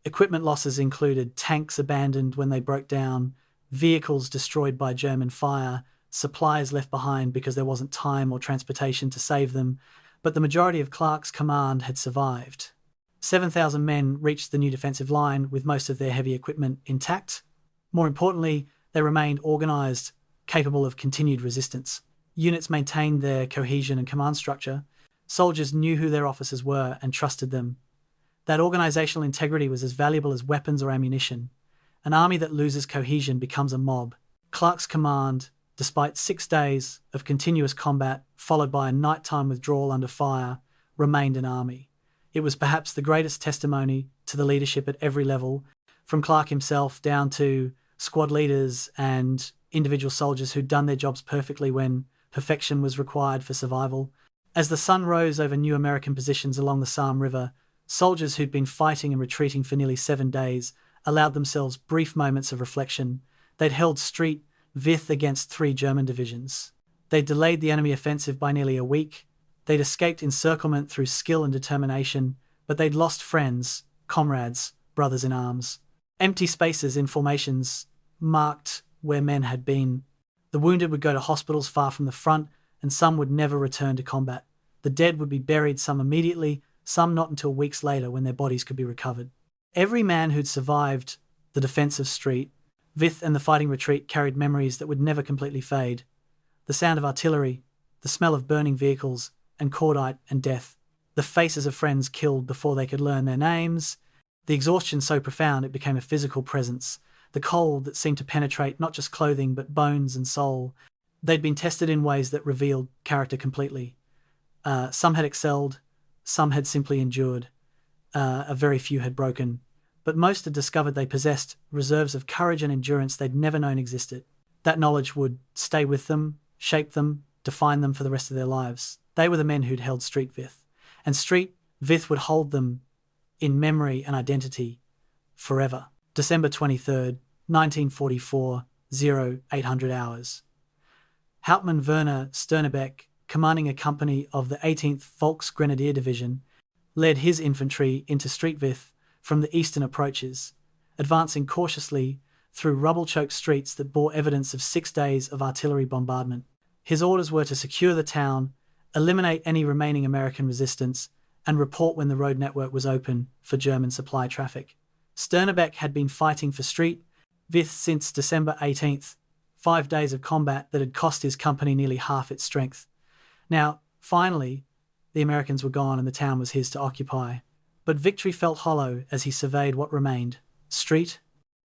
Equipment losses included tanks abandoned when they broke down, vehicles destroyed by German fire, supplies left behind because there wasn't time or transportation to save them, but the majority of Clarke's command had survived. 7,000 men reached the new defensive line with most of their heavy equipment intact. More importantly, they remained organised, capable of continued resistance. Units maintained their cohesion and command structure. Soldiers knew who their officers were and trusted them. That organisational integrity was as valuable as weapons or ammunition. An army that loses cohesion becomes a mob. Clarke's command, despite 6 days of continuous combat, followed by a nighttime withdrawal under fire, remained an army. It was perhaps the greatest testimony to the leadership at every level, from Clarke himself down to squad leaders and individual soldiers who'd done their jobs perfectly when perfection was required for survival. As the sun rose over new American positions along the Sarm River, soldiers who'd been fighting and retreating for nearly 7 days allowed themselves brief moments of reflection. They'd held Street Vith against 3 German divisions. They'd delayed the enemy offensive by nearly a week. They'd escaped encirclement through skill and determination, but they'd lost friends, comrades, brothers in arms. Empty spaces in formations marked where men had been. The wounded would go to hospitals far from the front, and some would never return to combat. The dead would be buried, some immediately, some not until weeks later when their bodies could be recovered. Every man who'd survived the defence of Street Vith and the fighting retreat carried memories that would never completely fade. The sound of artillery, the smell of burning vehicles, and cordite and death. The faces of friends killed before they could learn their names. The exhaustion so profound it became a physical presence. The cold that seemed to penetrate not just clothing but bones and soul. They'd been tested in ways that revealed character completely. Some had excelled, some had simply endured. A very few had broken. But most had discovered they possessed reserves of courage and endurance they'd never known existed. That knowledge would stay with them, shape them, define them for the rest of their lives. They were the men who'd held Street Vith. And Street Vith would hold them in memory and identity forever. December 23rd, 1944, 0800 hours. Hauptmann Werner Sternebeck, commanding a company of the 18th Volksgrenadier Division, led his infantry into Street Vith from the eastern approaches, advancing cautiously through rubble-choked streets that bore evidence of 6 days of artillery bombardment. His orders were to secure the town, eliminate any remaining American resistance, and report when the road network was open for German supply traffic. Sternebeck had been fighting for Street Vith since December 18th, 5 days of combat that had cost his company nearly half its strength. Now, finally, the Americans were gone and the town was his to occupy. But victory felt hollow as he surveyed what remained. Street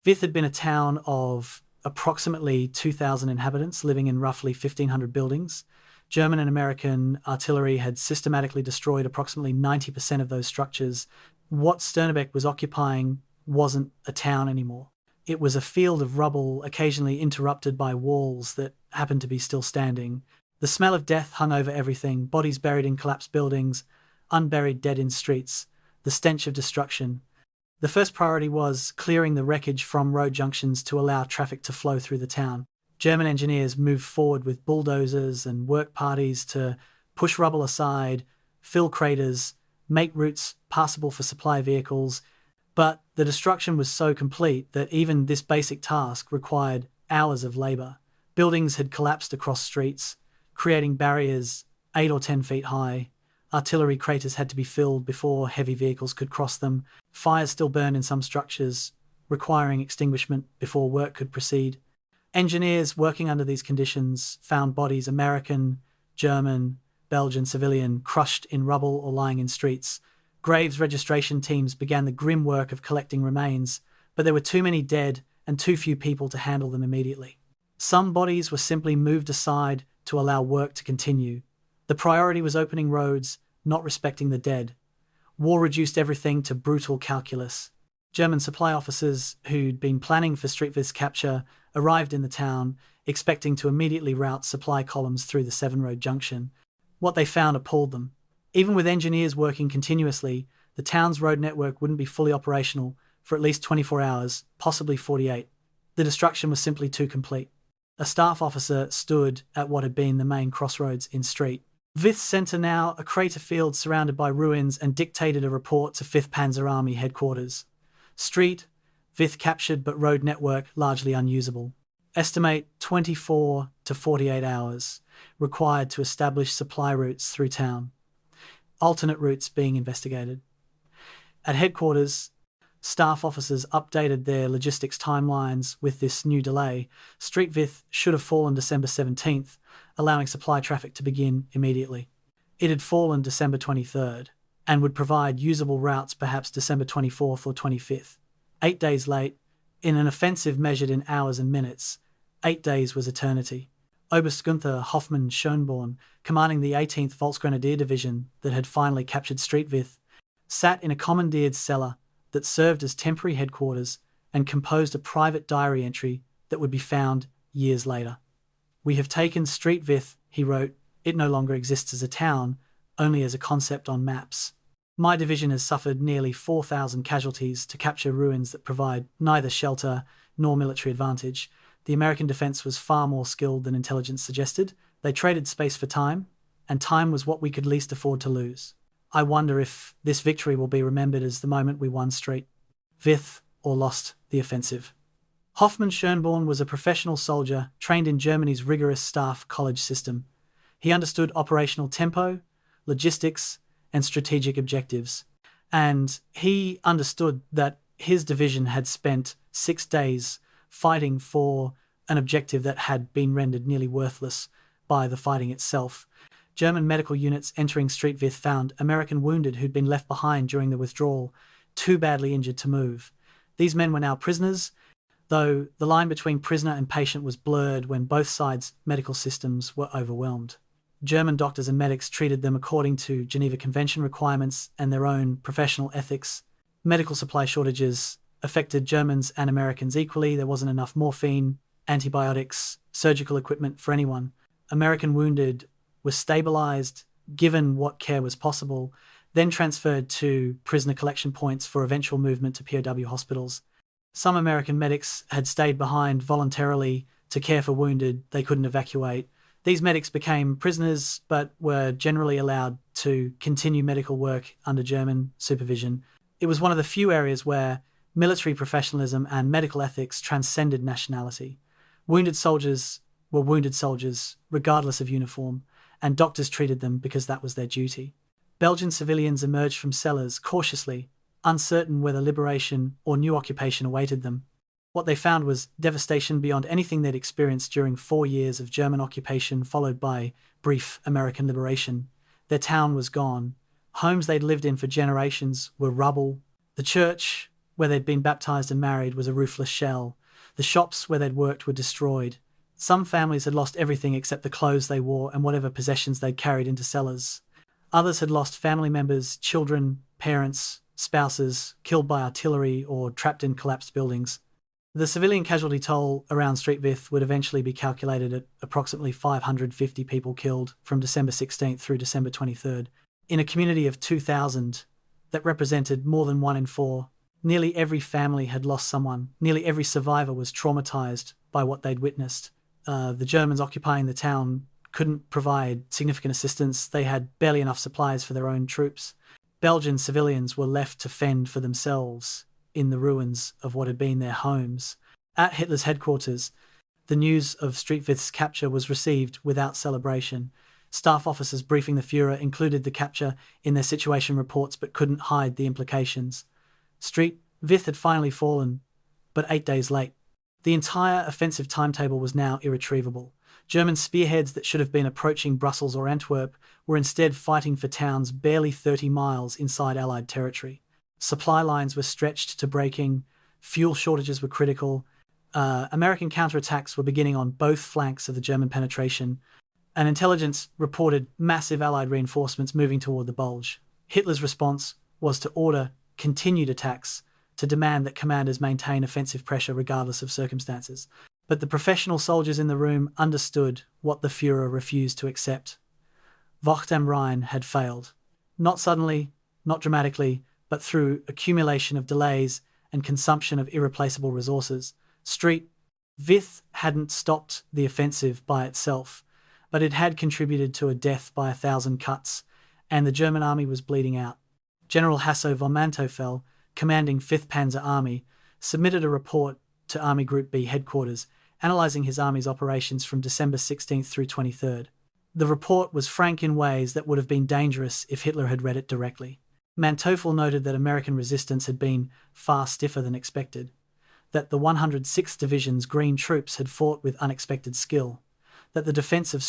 Vith had been a town of approximately 2,000 inhabitants living in roughly 1,500 buildings. German and American artillery had systematically destroyed approximately 90% of those structures. What Sternebeck was occupying wasn't a town anymore. It was a field of rubble, occasionally interrupted by walls that happened to be still standing. The smell of death hung over everything, bodies buried in collapsed buildings, unburied dead in streets, the stench of destruction. The first priority was clearing the wreckage from road junctions to allow traffic to flow through the town. German engineers moved forward with bulldozers and work parties to push rubble aside, fill craters, make routes passable for supply vehicles. But the destruction was so complete that even this basic task required hours of labour. Buildings had collapsed across streets, creating barriers 8 or 10 feet high. Artillery craters had to be filled before heavy vehicles could cross them. Fires still burned in some structures, requiring extinguishment before work could proceed. Engineers working under these conditions found bodies, American, German, Belgian civilian, crushed in rubble or lying in streets. Graves registration teams began the grim work of collecting remains, but there were too many dead and too few people to handle them immediately. Some bodies were simply moved aside to allow work to continue. The priority was opening roads, not respecting the dead. War reduced everything to brutal calculus. German supply officers who'd been planning for Vith's capture arrived in the town, expecting to immediately route supply columns through the seven-road junction. What they found appalled them. Even with engineers working continuously, the town's road network wouldn't be fully operational for at least 24 hours, possibly 48. The destruction was simply too complete. A staff officer stood at what had been the main crossroads in Street Vith Centre, now a crater field surrounded by ruins, and dictated a report to 5th Panzer Army headquarters. Street Vith captured, but road network largely unusable. Estimate 24 to 48 hours required to establish supply routes through town. Alternate routes being investigated. At headquarters, staff officers updated their logistics timelines with this new delay. Street Vith should have fallen December 17th, allowing supply traffic to begin immediately. It had fallen December 23rd, and would provide usable routes perhaps December 24th or 25th. 8 days late, in an offensive measured in hours and minutes, 8 days was eternity. Oberst Gunther Hoffmann Schönborn, commanding the 18th Volksgrenadier Division that had finally captured Street Vith, sat in a commandeered cellar that served as temporary headquarters and composed a private diary entry that would be found years later. "We have taken Street Vith," he wrote. "It no longer exists as a town, only as a concept on maps. My division has suffered nearly 4,000 casualties to capture ruins that provide neither shelter nor military advantage. The American defense was far more skilled than intelligence suggested. They traded space for time, and time was what we could least afford to lose. I wonder if this victory will be remembered as the moment we won Street Vith or lost the offensive." Hoffmann Schönborn was a professional soldier trained in Germany's rigorous staff college system. He understood operational tempo, logistics, and strategic objectives. And he understood that his division had spent 6 days fighting for an objective that had been rendered nearly worthless by the fighting itself. German medical units entering Street Vith found American wounded who'd been left behind during the withdrawal, too badly injured to move. These men were now prisoners, though the line between prisoner and patient was blurred when both sides' medical systems were overwhelmed. German doctors and medics treated them according to Geneva Convention requirements and their own professional ethics. Medical supply shortages affected Germans and Americans equally. There wasn't enough morphine, antibiotics, surgical equipment for anyone. American wounded were stabilized, given what care was possible, then transferred to prisoner collection points for eventual movement to POW hospitals. Some American medics had stayed behind voluntarily to care for wounded they couldn't evacuate. These medics became prisoners, but were generally allowed to continue medical work under German supervision. It was one of the few areas where military professionalism and medical ethics transcended nationality. Wounded soldiers were wounded soldiers, regardless of uniform, and doctors treated them because that was their duty. Belgian civilians emerged from cellars cautiously, uncertain whether liberation or new occupation awaited them. What they found was devastation beyond anything they'd experienced during 4 years of German occupation, followed by brief American liberation. Their town was gone. Homes they'd lived in for generations were rubble. The church, where they'd been baptized and married, was a roofless shell. The shops where they'd worked were destroyed. Some families had lost everything except the clothes they wore and whatever possessions they'd carried into cellars. Others had lost family members, children, parents, spouses, killed by artillery or trapped in collapsed buildings. The civilian casualty toll around Street Vith would eventually be calculated at approximately 550 people killed from December 16th through December 23rd. In a community of 2,000 that represented more than 1 in 4, nearly every family had lost someone. Nearly every survivor was traumatized by what they'd witnessed. The Germans occupying the town couldn't provide significant assistance. They had barely enough supplies for their own troops. Belgian civilians were left to fend for themselves in the ruins of what had been their homes. At Hitler's headquarters, the news of Street Vith's capture was received without celebration. Staff officers briefing the Führer included the capture in their situation reports but couldn't hide the implications. Street Vith had finally fallen, but 8 days late. The entire offensive timetable was now irretrievable. German spearheads that should have been approaching Brussels or Antwerp were instead fighting for towns barely 30 miles inside Allied territory. Supply lines were stretched to breaking, fuel shortages were critical, American counterattacks were beginning on both flanks of the German penetration, and intelligence reported massive Allied reinforcements moving toward the Bulge. Hitler's response was to order continued attacks, to demand that commanders maintain offensive pressure regardless of circumstances. But the professional soldiers in the room understood what the Führer refused to accept. Vith am Rhein had failed. Not suddenly, not dramatically, but through accumulation of delays and consumption of irreplaceable resources. Vith hadn't stopped the offensive by itself, but it had contributed to a death by 1,000 cuts, and the German army was bleeding out. General Hasso von Manteuffel, commanding 5th Panzer Army, submitted a report to Army Group B headquarters, analysing his army's operations from December 16th through 23rd. The report was frank in ways that would have been dangerous if Hitler had read it directly. Manteuffel noted that American resistance had been far stiffer than expected, that the 106th Division's Green troops had fought with unexpected skill, that the defence of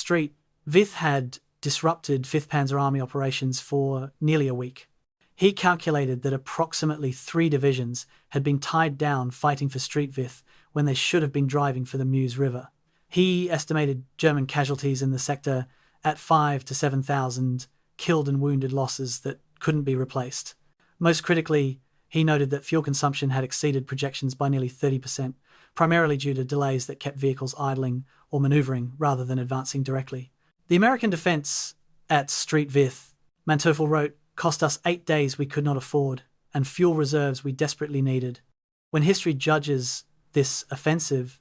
Vith had disrupted 5th Panzer Army operations for nearly a week. He calculated that approximately 3 divisions had been tied down fighting for Vith when they should have been driving for the Meuse River. He estimated German casualties in the sector at 5,000 to 7,000 killed and wounded losses that couldn't be replaced. Most critically, he noted that fuel consumption had exceeded projections by nearly 30%, primarily due to delays that kept vehicles idling or manoeuvring rather than advancing directly. The American defence at Vith, Manteuffel wrote, cost us 8 days we could not afford, and fuel reserves we desperately needed. When history judges this offensive,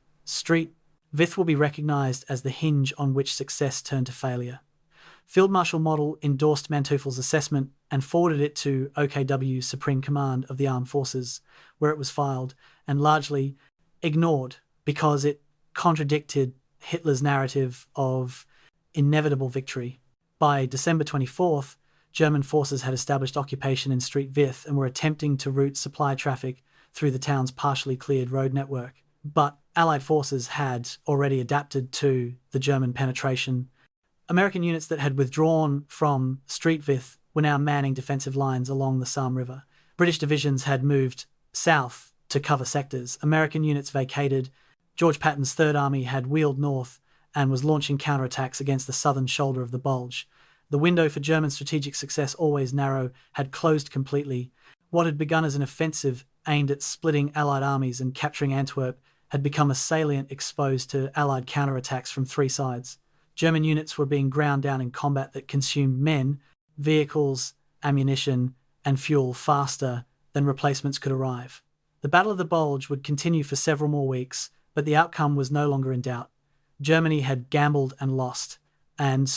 Vith will be recognised as the hinge on which success turned to failure. Field Marshal Model endorsed Manteuffel's assessment and forwarded it to OKW Supreme Command of the Armed Forces, where it was filed, and largely ignored because it contradicted Hitler's narrative of inevitable victory. By December 24th, German forces had established occupation in Vith and were attempting to route supply traffic through the town's partially cleared road network. But Allied forces had already adapted to the German penetration. American units that had withdrawn from Vith were now manning defensive lines along the Somme River. British divisions had moved south to cover sectors. American units vacated. George Patton's Third Army had wheeled north and was launching counterattacks against the southern shoulder of the Bulge. The window for German strategic success, always narrow, had closed completely. What had begun as an offensive aimed at splitting Allied armies and capturing Antwerp had become a salient exposed to Allied counterattacks from 3 sides. German units were being ground down in combat that consumed men, vehicles, ammunition, and fuel faster than replacements could arrive. The Battle of the Bulge would continue for several more weeks, but the outcome was no longer in doubt. Germany had gambled and lost, and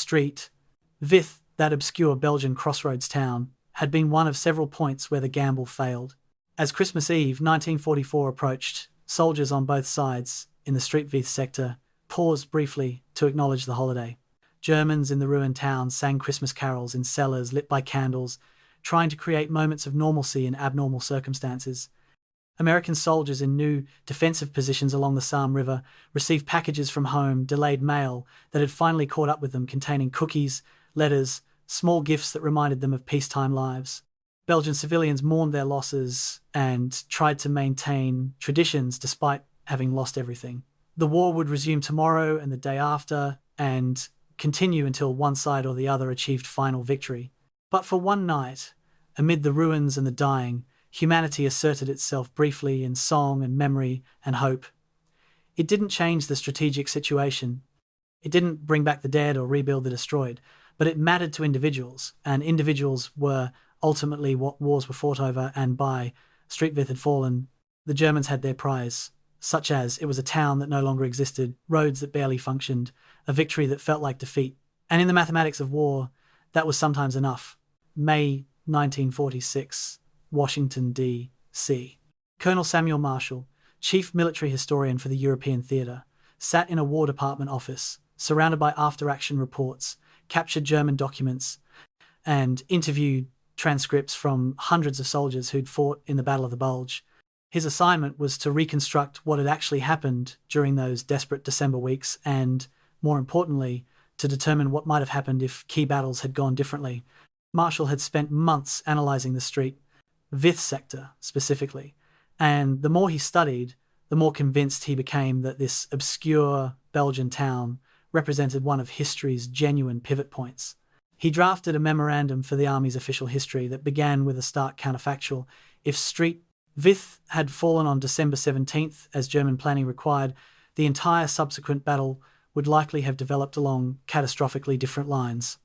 Vith, that obscure Belgian crossroads town, had been one of several points where the gamble failed. As Christmas Eve 1944 approached, soldiers on both sides in the Vith sector paused briefly to acknowledge the holiday. Germans in the ruined town sang Christmas carols in cellars lit by candles, trying to create moments of normalcy in abnormal circumstances. American soldiers in new defensive positions along the Somme River received packages from home, delayed mail that had finally caught up with them, containing cookies, letters, small gifts that reminded them of peacetime lives. Belgian civilians mourned their losses and tried to maintain traditions despite having lost everything. The war would resume tomorrow and the day after, and continue until one side or the other achieved final victory. But for one night, amid the ruins and the dying, humanity asserted itself briefly in song and memory and hope. It didn't change the strategic situation. It didn't bring back the dead or rebuild the destroyed, but it mattered to individuals, and individuals were ultimately what wars were fought over, and by Vith had fallen, the Germans had their prize, such as it was a town that no longer existed, roads that barely functioned, a victory that felt like defeat. And in the mathematics of war, that was sometimes enough. May 1946, Washington, D.C. Colonel Samuel Marshall, chief military historian for the European theatre, sat in a War Department office, surrounded by after-action reports, captured German documents, and interviewed transcripts from hundreds of soldiers who'd fought in the Battle of the Bulge. His assignment was to reconstruct what had actually happened during those desperate December weeks and, more importantly, to determine what might have happened if key battles had gone differently. Marshall had spent months analysing the street, Vith sector specifically, and the more he studied, the more convinced he became that this obscure Belgian town represented one of history's genuine pivot points. He drafted a memorandum for the Army's official history that began with a stark counterfactual. If Street Vith had fallen on December 17th, as German planning required, the entire subsequent battle would likely have developed along catastrophically different lines.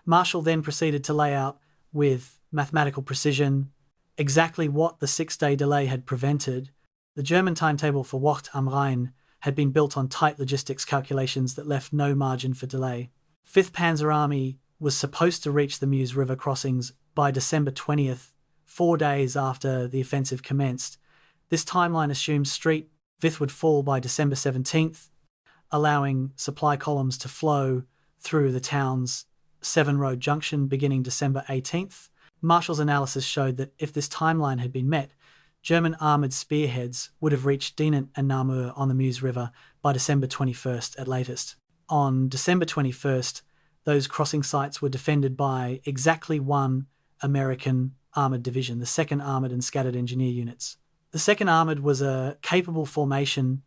Marshall then proceeded to lay out, with mathematical precision, exactly what the 6-day delay had prevented. The German timetable for Wacht am Rhein had been built on tight logistics calculations that left no margin for delay. 5th Panzer Army was supposed to reach the Meuse River crossings by December 20th, 4 days after the offensive commenced. This timeline assumed Street Vith would fall by December 17th, allowing supply columns to flow through the town's 7-road junction beginning December 18th. Marshall's analysis showed that if this timeline had been met, German armoured spearheads would have reached Dinant and Namur on the Meuse River by December 21st at latest. On December 21st, those crossing sites were defended by exactly one American armoured division, the 2nd Armoured and Scattered Engineer Units. The 2nd Armoured was a capable formation,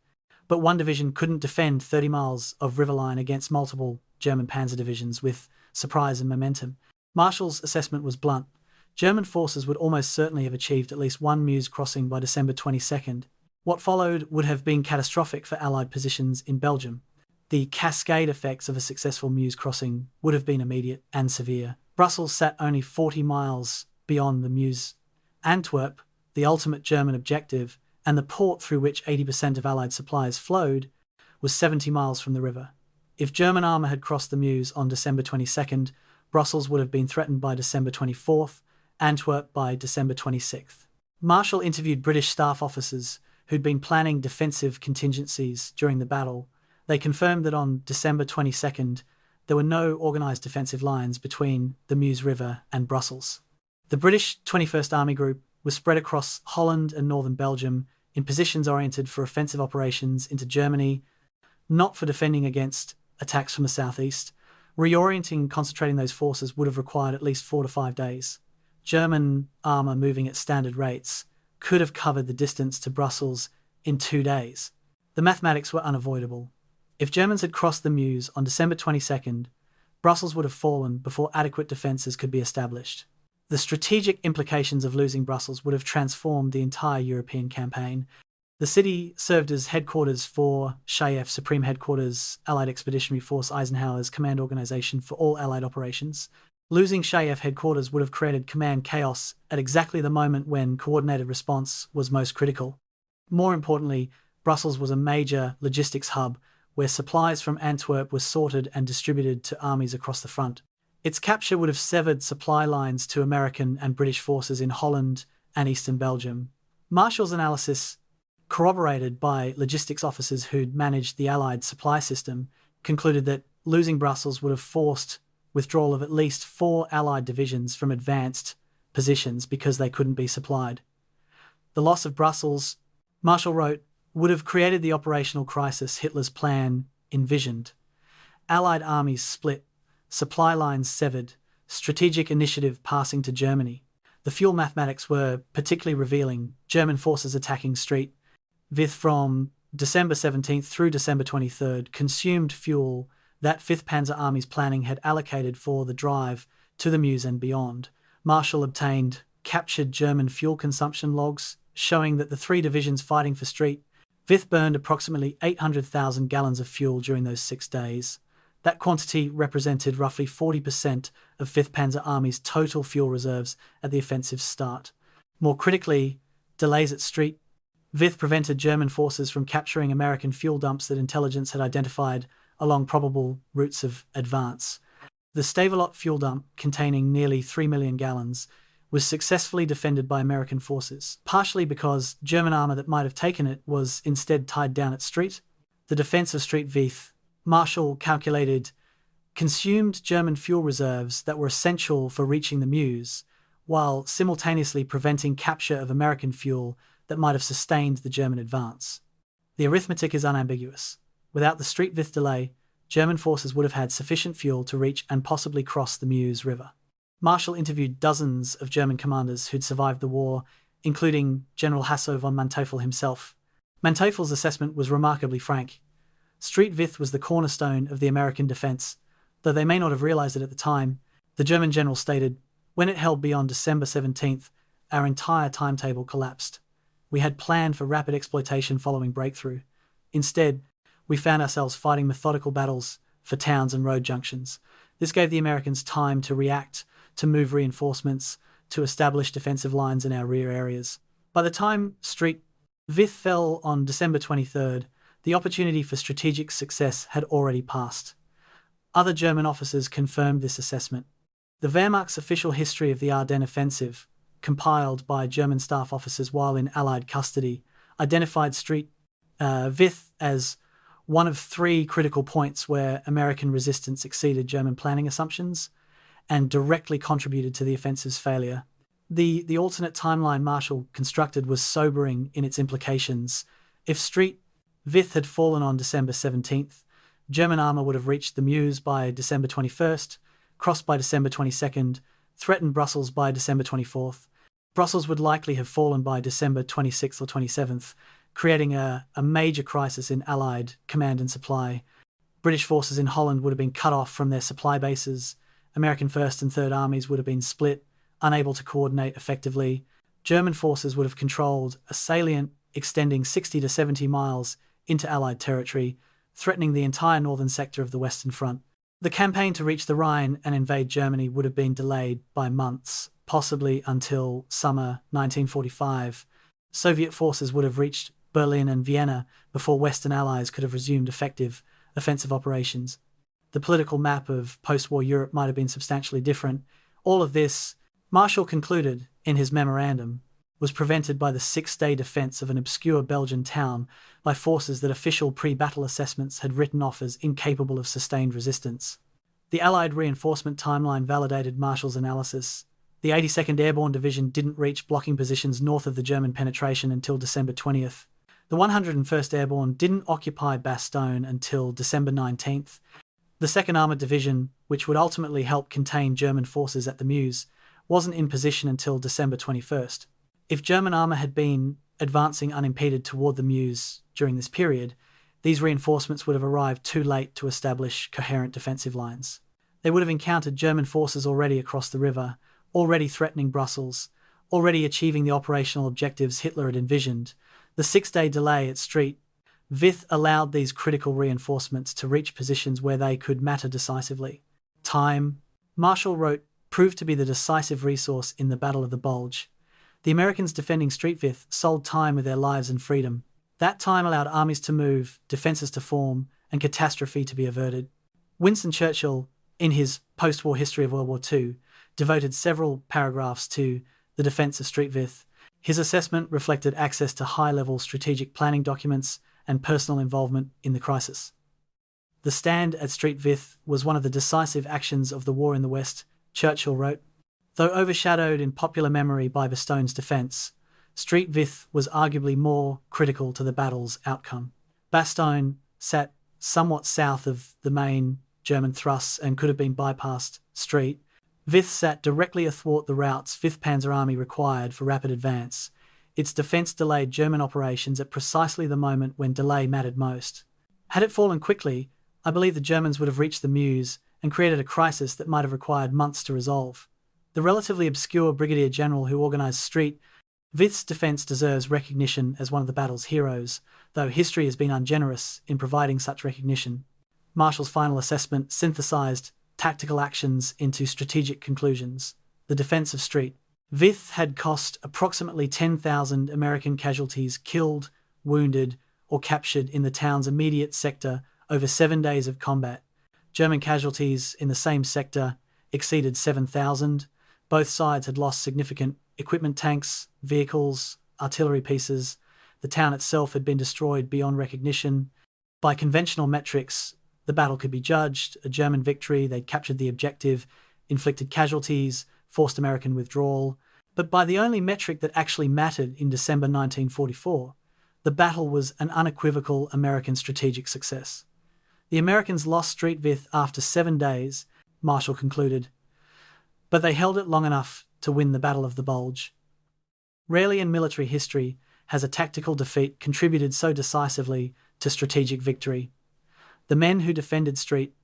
but one division couldn't defend 30 miles of riverline against multiple German panzer divisions with surprise and momentum. Marshall's assessment was blunt. German forces would almost certainly have achieved at least one Meuse crossing by December 22nd. What followed would have been catastrophic for Allied positions in Belgium. The cascade effects of a successful Meuse crossing would have been immediate and severe. Brussels sat only 40 miles beyond the Meuse. Antwerp, the ultimate German objective, and the port through which 80% of Allied supplies flowed, was 70 miles from the river. If German armour had crossed the Meuse on December 22nd, Brussels would have been threatened by December 24th, Antwerp by December 26th. Marshall interviewed British staff officers who'd been planning defensive contingencies during the battle. They confirmed that on December 22nd, there were no organised defensive lines between the Meuse River and Brussels. The British 21st Army Group was spread across Holland and northern Belgium in positions oriented for offensive operations into Germany, not for defending against attacks from the southeast. Reorienting and concentrating those forces would have required at least 4 to 5 days. German armour moving at standard rates could have covered the distance to Brussels in 2 days. The mathematics were unavoidable. If Germans had crossed the Meuse on December 22nd, Brussels would have fallen before adequate defences could be established. The strategic implications of losing Brussels would have transformed the entire European campaign. The city served as headquarters for SHAEF, Supreme Headquarters, Allied Expeditionary Force Eisenhower's command organisation for all Allied operations. Losing SHAEF headquarters would have created command chaos at exactly the moment when coordinated response was most critical. More importantly, Brussels was a major logistics hub where supplies from Antwerp were sorted and distributed to armies across the front. Its capture would have severed supply lines to American and British forces in Holland and eastern Belgium. Marshall's analysis, corroborated by logistics officers who'd managed the Allied supply system, concluded that losing Brussels would have forced withdrawal of at least 4 Allied divisions from advanced positions because they couldn't be supplied. The loss of Brussels, Marshall wrote, would have created the operational crisis Hitler's plan envisioned. Allied armies split, supply lines severed, strategic initiative passing to Germany. The fuel mathematics were particularly revealing. German forces attacking Street Vith from December 17th through December 23rd consumed fuel that 5th Panzer Army's planning had allocated for the drive to the Meuse and beyond. Marshall obtained captured German fuel consumption logs showing that the 3 divisions fighting for Street Vith burned approximately 800,000 gallons of fuel during those 6 days. That quantity represented roughly 40% of 5th Panzer Army's total fuel reserves at the offensive's start. More critically, delays at Street Vith prevented German forces from capturing American fuel dumps that intelligence had identified along probable routes of advance. The Stavelot fuel dump, containing nearly 3 million gallons, was successfully defended by American forces, partially because German armour that might have taken it was instead tied down at Street. The defence of Street Vith, Marshall calculated, consumed German fuel reserves that were essential for reaching the Meuse, while simultaneously preventing capture of American fuel that might have sustained the German advance. The arithmetic is unambiguous. Without the Street Vith delay, German forces would have had sufficient fuel to reach and possibly cross the Meuse River. Marshall interviewed dozens of German commanders who'd survived the war, including General Hasso von Manteuffel himself. Manteufel's assessment was remarkably frank. Street Vith was the cornerstone of the American defense, though they may not have realized it at the time. The German general stated, "When it held beyond December 17th, our entire timetable collapsed. We had planned for rapid exploitation following breakthrough. Instead, we found ourselves fighting methodical battles for towns and road junctions. This gave the Americans time to react, to move reinforcements, to establish defensive lines in our rear areas." By the time Street Vith fell on December 23rd, the opportunity for strategic success had already passed. Other German officers confirmed this assessment. The Wehrmacht's official history of the Ardennes offensive, compiled by German staff officers while in Allied custody, identified Street Vith as one of three critical points where American resistance exceeded German planning assumptions and directly contributed to the offensive's failure. The alternate timeline Marshall constructed was sobering in its implications. If Street Vith had fallen on December 17th, German armour would have reached the Meuse by December 21st, crossed by December 22nd, threatened Brussels by December 24th. Brussels would likely have fallen by December 26th or 27th, creating a major crisis in Allied command and supply. British forces in Holland would have been cut off from their supply bases. American 1st and 3rd Armies would have been split, unable to coordinate effectively. German forces would have controlled a salient extending 60 to 70 miles into Allied territory, threatening the entire northern sector of the Western Front. The campaign to reach the Rhine and invade Germany would have been delayed by months, possibly until summer 1945. Soviet forces would have reached Berlin and Vienna before Western allies could have resumed effective offensive operations. The political map of post-war Europe might have been substantially different. All of this, Marshall concluded in his memorandum, was prevented by the six-day defence of an obscure Belgian town by forces that official pre-battle assessments had written off as incapable of sustained resistance. The Allied reinforcement timeline validated Marshall's analysis. The 82nd Airborne Division didn't reach blocking positions north of the German penetration until December 20th. The 101st Airborne didn't occupy Bastogne until December 19th. The 2nd Armoured Division, which would ultimately help contain German forces at the Meuse, wasn't in position until December 21st. If German armour had been advancing unimpeded toward the Meuse during this period, these reinforcements would have arrived too late to establish coherent defensive lines. They would have encountered German forces already across the river, already threatening Brussels, already achieving the operational objectives Hitler had envisioned. The six-day delay at Street Vith allowed these critical reinforcements to reach positions where they could matter decisively. Time, Marshall wrote, proved to be the decisive resource in the Battle of the Bulge. The Americans defending Street Vith sold time with their lives and freedom. That time allowed armies to move, defences to form, and catastrophe to be averted. Winston Churchill, in his post-war history of World War II, devoted several paragraphs to the defence of Street Vith. His assessment reflected access to high-level strategic planning documents and personal involvement in the crisis. The stand at Street Vith was one of the decisive actions of the war in the West, Churchill wrote. Though overshadowed in popular memory by Bastogne's defence, Street Vith was arguably more critical to the battle's outcome. Bastogne sat somewhat south of the main German thrusts and could have been bypassed. Street Vith sat directly athwart the routes 5th Panzer Army required for rapid advance. Its defence delayed German operations at precisely the moment when delay mattered most. Had it fallen quickly, I believe the Germans would have reached the Meuse and created a crisis that might have required months to resolve. The relatively obscure brigadier general who organised Street Vith's defence deserves recognition as one of the battle's heroes, though history has been ungenerous in providing such recognition. Marshall's final assessment synthesised tactical actions into strategic conclusions. The defence of Street Vith had cost approximately 10,000 American casualties killed, wounded, or captured in the town's immediate sector over 7 days of combat. German casualties in the same sector exceeded 7,000. Both sides had lost significant equipment, tanks, vehicles, artillery pieces. The town itself had been destroyed beyond recognition. By conventional metrics, the battle could be judged a German victory. They'd captured the objective, inflicted casualties, forced American withdrawal. But by the only metric that actually mattered in December 1944, the battle was an unequivocal American strategic success. The Americans lost Street Vith after 7 days, Marshall concluded, but they held it long enough to win the Battle of the Bulge. Rarely in military history has a tactical defeat contributed so decisively to strategic victory. The men who defended Street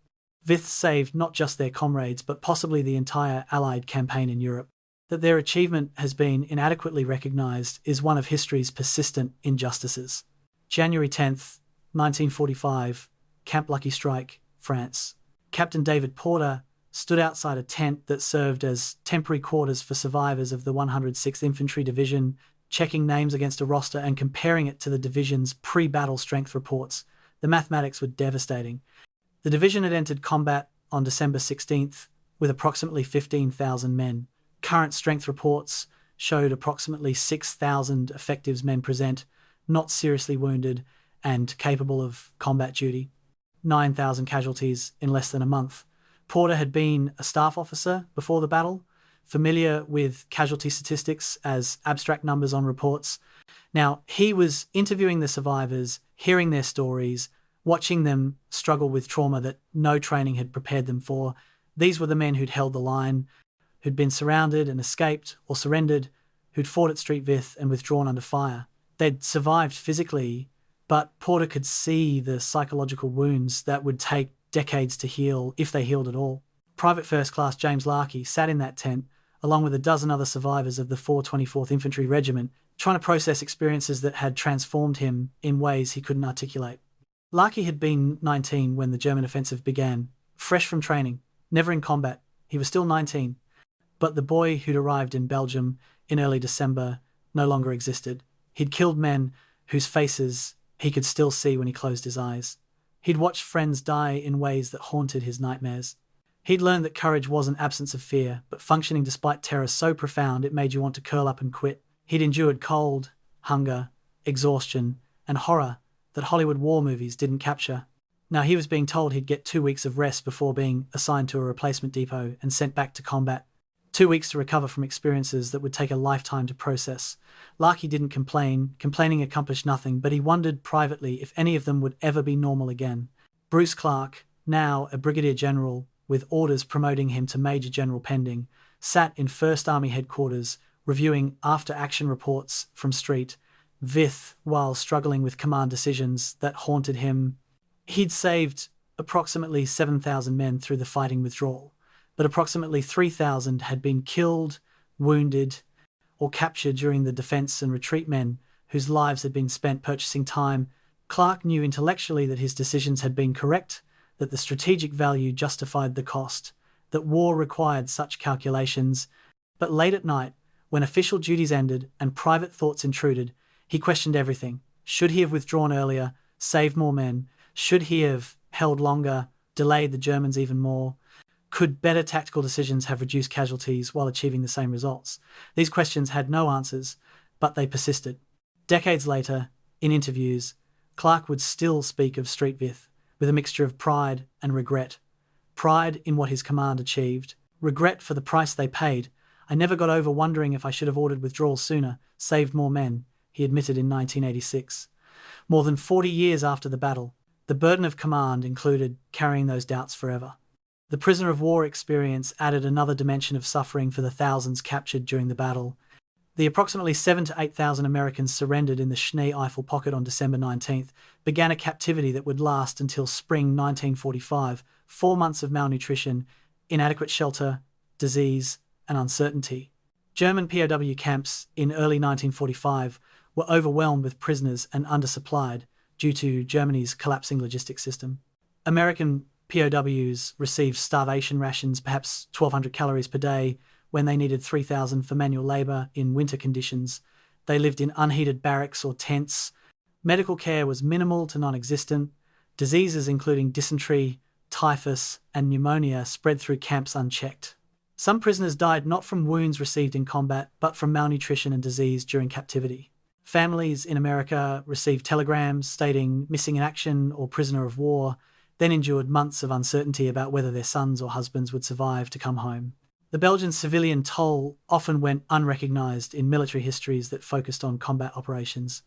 Vith saved not just their comrades but possibly the entire Allied campaign in Europe. That their achievement has been inadequately recognised is one of history's persistent injustices. January 10th, 1945, Camp Lucky Strike, France. Captain David Porter stood outside a tent that served as temporary quarters for survivors of the 106th Infantry Division, checking names against a roster and comparing it to the division's pre-battle strength reports. The mathematics were devastating. The division had entered combat on December 16th with approximately 15,000 men. Current strength reports showed approximately 6,000 effective men present, not seriously wounded and capable of combat duty. 9,000 casualties in less than a month. Porter had been a staff officer before the battle, familiar with casualty statistics as abstract numbers on reports. Now, he was interviewing the survivors, hearing their stories, watching them struggle with trauma that no training had prepared them for. These were the men who'd held the line, who'd been surrounded and escaped or surrendered, who'd fought at Street Vith and withdrawn under fire. They'd survived physically, but Porter could see the psychological wounds that would take decades to heal, if they healed at all. Private First Class James Clarke sat in that tent, along with a dozen other survivors of the 424th Infantry Regiment, trying to process experiences that had transformed him in ways he couldn't articulate. Clarke had been 19 when the German offensive began, fresh from training, never in combat. He was still 19. But the boy who'd arrived in Belgium in early December no longer existed. He'd killed men whose faces he could still see when he closed his eyes. He'd watched friends die in ways that haunted his nightmares. He'd learned that courage wasn't absence of fear, but functioning despite terror so profound it made you want to curl up and quit. He'd endured cold, hunger, exhaustion, and horror that Hollywood war movies didn't capture. Now he was being told he'd get 2 weeks of rest before being assigned to a replacement depot and sent back to combat. 2 weeks to recover from experiences that would take a lifetime to process. Clarke didn't complain. Complaining accomplished nothing, but he wondered privately if any of them would ever be normal again. Bruce Clarke, now a brigadier general with orders promoting him to major general pending, sat in 1st Army headquarters reviewing after-action reports from Street Vith while struggling with command decisions that haunted him. He'd saved approximately 7,000 men through the fighting withdrawal, but approximately 3,000 had been killed, wounded, or captured during the defence and retreat, men whose lives had been spent purchasing time. Clarke knew intellectually that his decisions had been correct, that the strategic value justified the cost, that war required such calculations. But late at night, when official duties ended and private thoughts intruded, he questioned everything. Should he have withdrawn earlier, saved more men? Should he have held longer, delayed the Germans even more? Could better tactical decisions have reduced casualties while achieving the same results? These questions had no answers, but they persisted. Decades later, in interviews, Clarke would still speak of Street Vith with a mixture of pride and regret. Pride in what his command achieved, regret for the price they paid. I never got over wondering if I should have ordered withdrawal sooner, saved more men, he admitted in 1986. More than 40 years after the battle, the burden of command included carrying those doubts forever. The prisoner of war experience added another dimension of suffering for the thousands captured during the battle. The approximately 7,000 to 8,000 Americans surrendered in the Schnee Eifel pocket on December 19th began a captivity that would last until spring 1945, 4 months of malnutrition, inadequate shelter, disease, and uncertainty. German POW camps in early 1945 were overwhelmed with prisoners and undersupplied due to Germany's collapsing logistics system. American POWs received starvation rations, perhaps 1,200 calories per day, when they needed 3,000 for manual labour in winter conditions. They lived in unheated barracks or tents. Medical care was minimal to non-existent. Diseases including dysentery, typhus, and pneumonia spread through camps unchecked. Some prisoners died not from wounds received in combat, but from malnutrition and disease during captivity. Families in America received telegrams stating missing in action or prisoner of war, then endured months of uncertainty about whether their sons or husbands would survive to come home. The Belgian civilian toll often went unrecognized in military histories that focused on combat operations.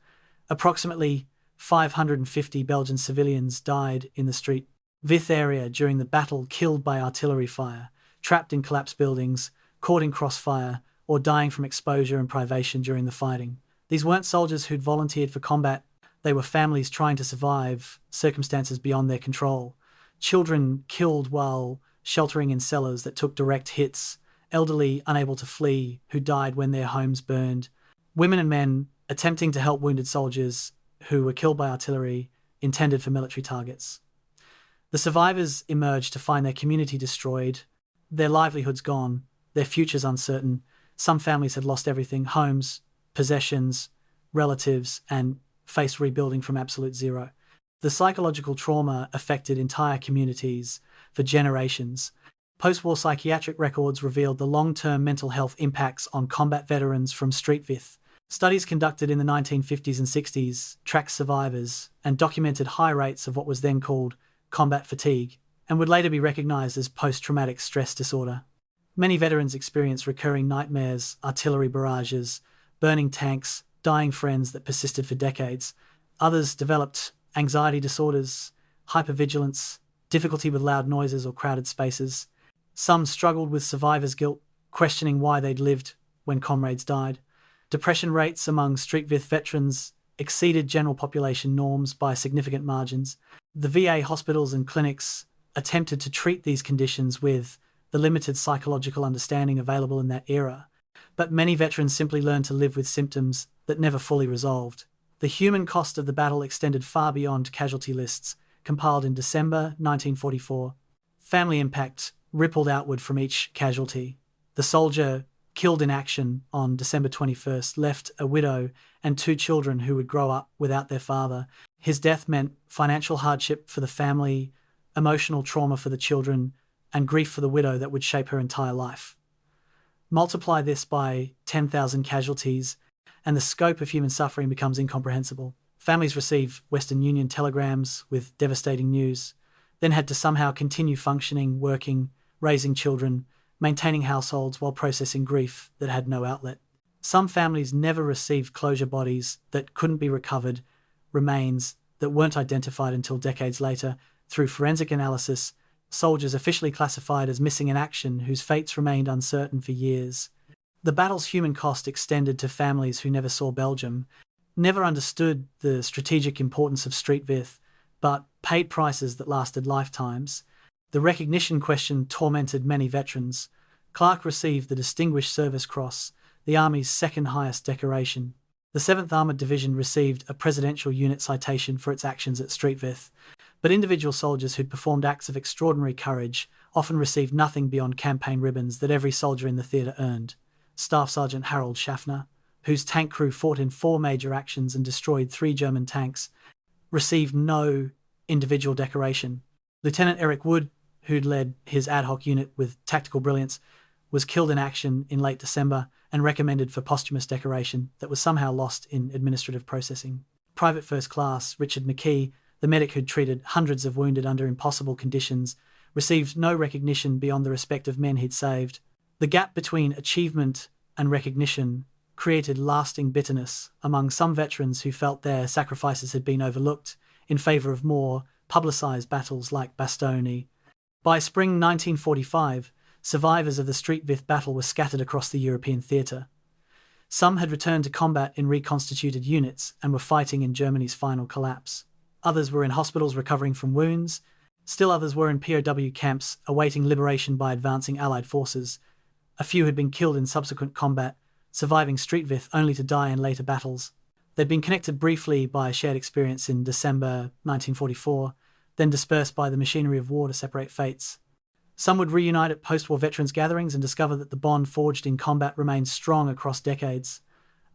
Approximately 550 Belgian civilians died in the Street Vith area during the battle, killed by artillery fire, trapped in collapsed buildings, caught in crossfire, or dying from exposure and privation during the fighting. These weren't soldiers who'd volunteered for combat, they were families trying to survive circumstances beyond their control. Children killed while sheltering in cellars that took direct hits, elderly unable to flee who died when their homes burned, women and men attempting to help wounded soldiers who were killed by artillery intended for military targets. The survivors emerged to find their community destroyed, their livelihoods gone, their futures uncertain. Some families had lost everything: homes, possessions, relatives, and faced rebuilding from absolute zero. The psychological trauma affected entire communities for generations. Post-war psychiatric records revealed the long-term mental health impacts on combat veterans from Street Vith. Studies conducted in the 1950s and 60s tracked survivors and documented high rates of what was then called combat fatigue, and would later be recognized as post-traumatic stress disorder. Many veterans experienced recurring nightmares, artillery barrages, burning tanks, dying friends that persisted for decades. Others developed anxiety disorders, hypervigilance, difficulty with loud noises or crowded spaces. Some struggled with survivor's guilt, questioning why they'd lived when comrades died. Depression rates among Street Vith veterans exceeded general population norms by significant margins. The VA hospitals and clinics attempted to treat these conditions with the limited psychological understanding available in that era, but many veterans simply learned to live with symptoms that never fully resolved. The human cost of the battle extended far beyond casualty lists, compiled in December 1944. Family impact rippled outward from each casualty. The soldier killed in action on December 21st left a widow and 2 children who would grow up without their father. His death meant financial hardship for the family, emotional trauma for the children, and grief for the widow that would shape her entire life. Multiply this by 10,000 casualties, and the scope of human suffering becomes incomprehensible. Families receive Western Union telegrams with devastating news, then had to somehow continue functioning, working, raising children, maintaining households while processing grief that had no outlet. Some families never received closure. Bodies that couldn't be recovered, remains that weren't identified until decades later through forensic analysis, soldiers officially classified as missing in action whose fates remained uncertain for years. The battle's human cost extended to families who never saw Belgium, never understood the strategic importance of Street Vith, but paid prices that lasted lifetimes. The recognition question tormented many veterans. Clarke received the Distinguished Service Cross, the Army's second highest decoration. The 7th Armoured Division received a Presidential Unit Citation for its actions at Street Vith, but individual soldiers who'd performed acts of extraordinary courage often received nothing beyond campaign ribbons that every soldier in the theatre earned. Staff Sergeant Harold Schaffner, whose tank crew fought in 4 major actions and destroyed 3 German tanks, received no individual decoration. Lieutenant Eric Wood, who'd led his ad hoc unit with tactical brilliance, was killed in action in late December and recommended for posthumous decoration that was somehow lost in administrative processing. Private First Class Richard McKee, the medic who'd treated hundreds of wounded under impossible conditions, received no recognition beyond the respect of men he'd saved. The gap between achievement and recognition created lasting bitterness among some veterans who felt their sacrifices had been overlooked in favour of more publicised battles like Bastogne. By spring 1945, survivors of the Street Vith battle were scattered across the European theatre. Some had returned to combat in reconstituted units and were fighting in Germany's final collapse. Others were in hospitals recovering from wounds. Still others were in POW camps awaiting liberation by advancing Allied forces. A few had been killed in subsequent combat, surviving Street Vith only to die in later battles. They'd been connected briefly by a shared experience in December 1944, then dispersed by the machinery of war to separate fates. Some would reunite at post-war veterans gatherings and discover that the bond forged in combat remained strong across decades.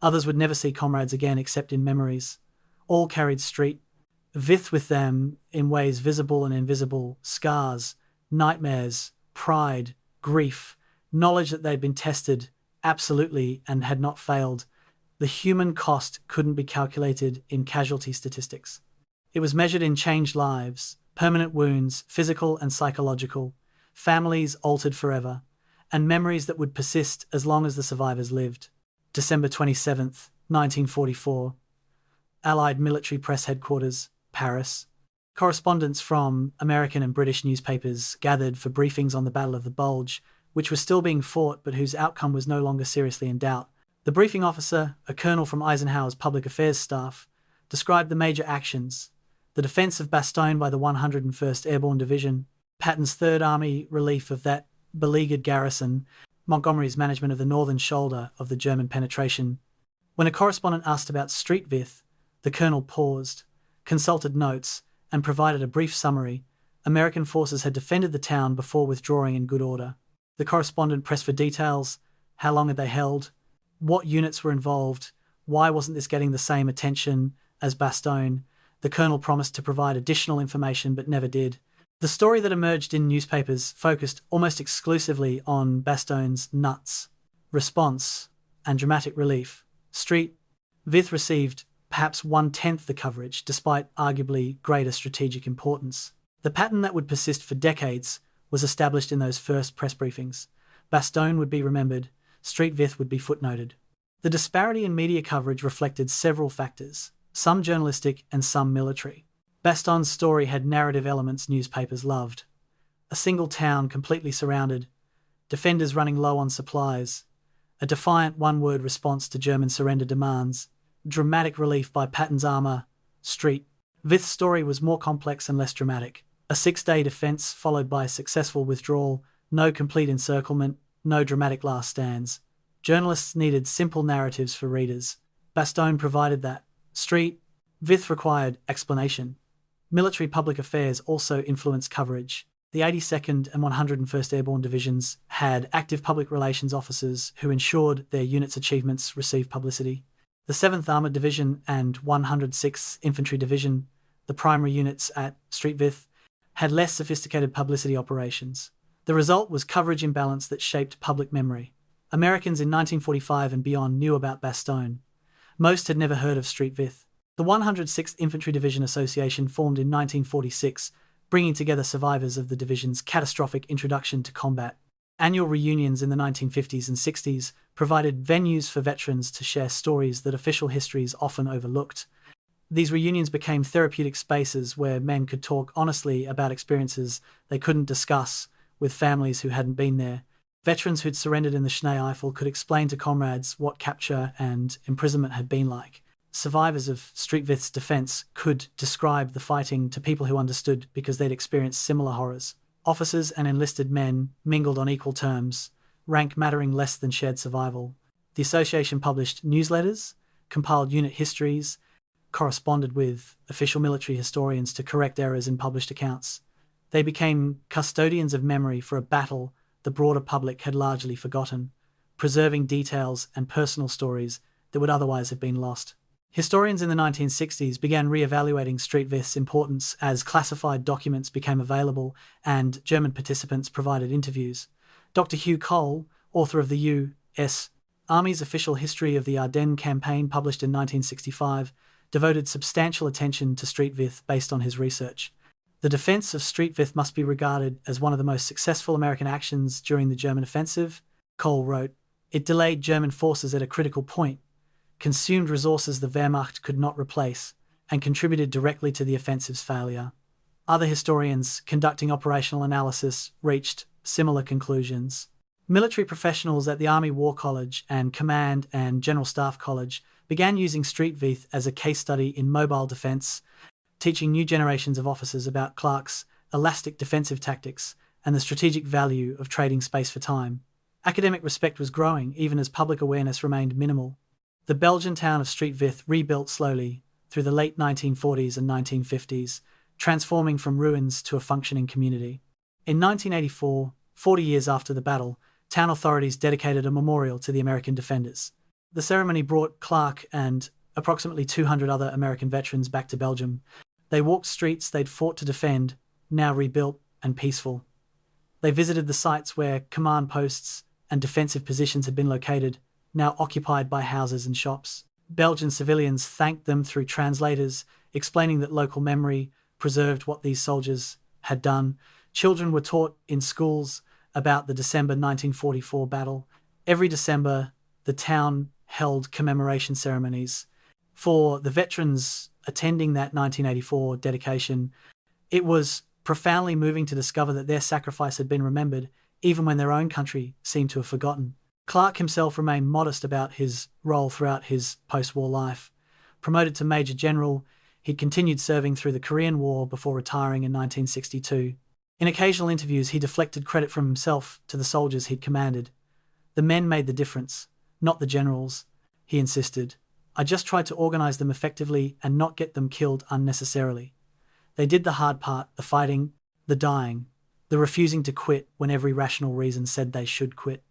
Others would never see comrades again except in memories. All carried Street Vith with them in ways visible and invisible: scars, nightmares, pride, grief, knowledge that they'd been tested absolutely and had not failed. The human cost couldn't be calculated in casualty statistics. It was measured in changed lives, permanent wounds, physical and psychological, families altered forever, and memories that would persist as long as the survivors lived. December 27th, 1944. Allied Military Press Headquarters, Paris. Correspondents from American and British newspapers gathered for briefings on the Battle of the Bulge, which was still being fought but whose outcome was no longer seriously in doubt. The briefing officer, a colonel from Eisenhower's public affairs staff, described the major actions: the defense of Bastogne by the 101st Airborne Division, Patton's Third Army relief of that beleaguered garrison, Montgomery's management of the northern shoulder of the German penetration. When a correspondent asked about Street Vith, the colonel paused, consulted notes, and provided a brief summary. American forces had defended the town before withdrawing in good order. The correspondent pressed for details. How long had they held? What units were involved? Why wasn't this getting the same attention as Bastogne? The colonel promised to provide additional information but never did. The story that emerged in newspapers focused almost exclusively on Bastogne's nuts, response, and dramatic relief. Street Vith received perhaps 1/10 the coverage, despite arguably greater strategic importance. The pattern that would persist for decades was established in those first press briefings. Bastogne would be remembered, Street Vith would be footnoted. The disparity in media coverage reflected several factors, some journalistic and some military. Bastogne's story had narrative elements newspapers loved. A single town completely surrounded, defenders running low on supplies, a defiant one-word response to German surrender demands, dramatic relief by Patton's armour. Street Vith's story was more complex and less dramatic. A 6-day defence followed by a successful withdrawal, no complete encirclement, no dramatic last stands. Journalists needed simple narratives for readers. Bastogne provided that. Street Vith required explanation. Military public affairs also influenced coverage. The 82nd and 101st Airborne Divisions had active public relations officers who ensured their units' achievements received publicity. The 7th Armoured Division and 106th Infantry Division, the primary units at Street Vith, had less sophisticated publicity operations. The result was coverage imbalance that shaped public memory. Americans in 1945 and beyond knew about Bastogne. Most had never heard of Street Vith. The 106th Infantry Division Association formed in 1946, bringing together survivors of the division's catastrophic introduction to combat. Annual reunions in the 1950s and 60s provided venues for veterans to share stories that official histories often overlooked. These reunions became therapeutic spaces where men could talk honestly about experiences they couldn't discuss with families who hadn't been there. Veterans who'd surrendered in the Schnee Eifel could explain to comrades what capture and imprisonment had been like. Survivors of Street Vith's defence could describe the fighting to people who understood because they'd experienced similar horrors. Officers and enlisted men mingled on equal terms, rank mattering less than shared survival. The association published newsletters, compiled unit histories, corresponded with official military historians to correct errors in published accounts. They became custodians of memory for a battle the broader public had largely forgotten, preserving details and personal stories that would otherwise have been lost. Historians in the 1960s began re-evaluating Street Vith's importance as classified documents became available and German participants provided interviews. Dr. Hugh Cole, author of the U.S. Army's Official History of the Ardennes Campaign published in 1965, devoted substantial attention to Street Vith based on his research. The defense of Street Vith must be regarded as one of the most successful American actions during the German offensive, Cole wrote. It delayed German forces at a critical point, consumed resources the Wehrmacht could not replace, and contributed directly to the offensive's failure. Other historians conducting operational analysis reached similar conclusions. Military professionals at the Army War College and Command and General Staff College began using Street Vith as a case study in mobile defense, teaching new generations of officers about Clarke's elastic defensive tactics and the strategic value of trading space for time. Academic respect was growing even as public awareness remained minimal. The Belgian town of Street Vith rebuilt slowly through the late 1940s and 1950s, transforming from ruins to a functioning community. In 1984, 40 years after the battle, town authorities dedicated a memorial to the American defenders. The ceremony brought Clarke and approximately 200 other American veterans back to Belgium. They walked streets they'd fought to defend, now rebuilt and peaceful. They visited the sites where command posts and defensive positions had been located, now occupied by houses and shops. Belgian civilians thanked them through translators, explaining that local memory preserved what these soldiers had done. Children were taught in schools about the December 1944 battle. Every December, the town held commemoration ceremonies for the veterans attending that 1984 dedication. It was profoundly moving to discover that their sacrifice had been remembered, even when their own country seemed to have forgotten. Clarke himself remained modest about his role throughout his post-war life. Promoted to Major General, he'd continued serving through the Korean War before retiring in 1962. In occasional interviews, he deflected credit from himself to the soldiers he'd commanded. The men made the difference, not the generals, he insisted. I just tried to organize them effectively and not get them killed unnecessarily. They did the hard part, the fighting, the dying, the refusing to quit when every rational reason said they should quit.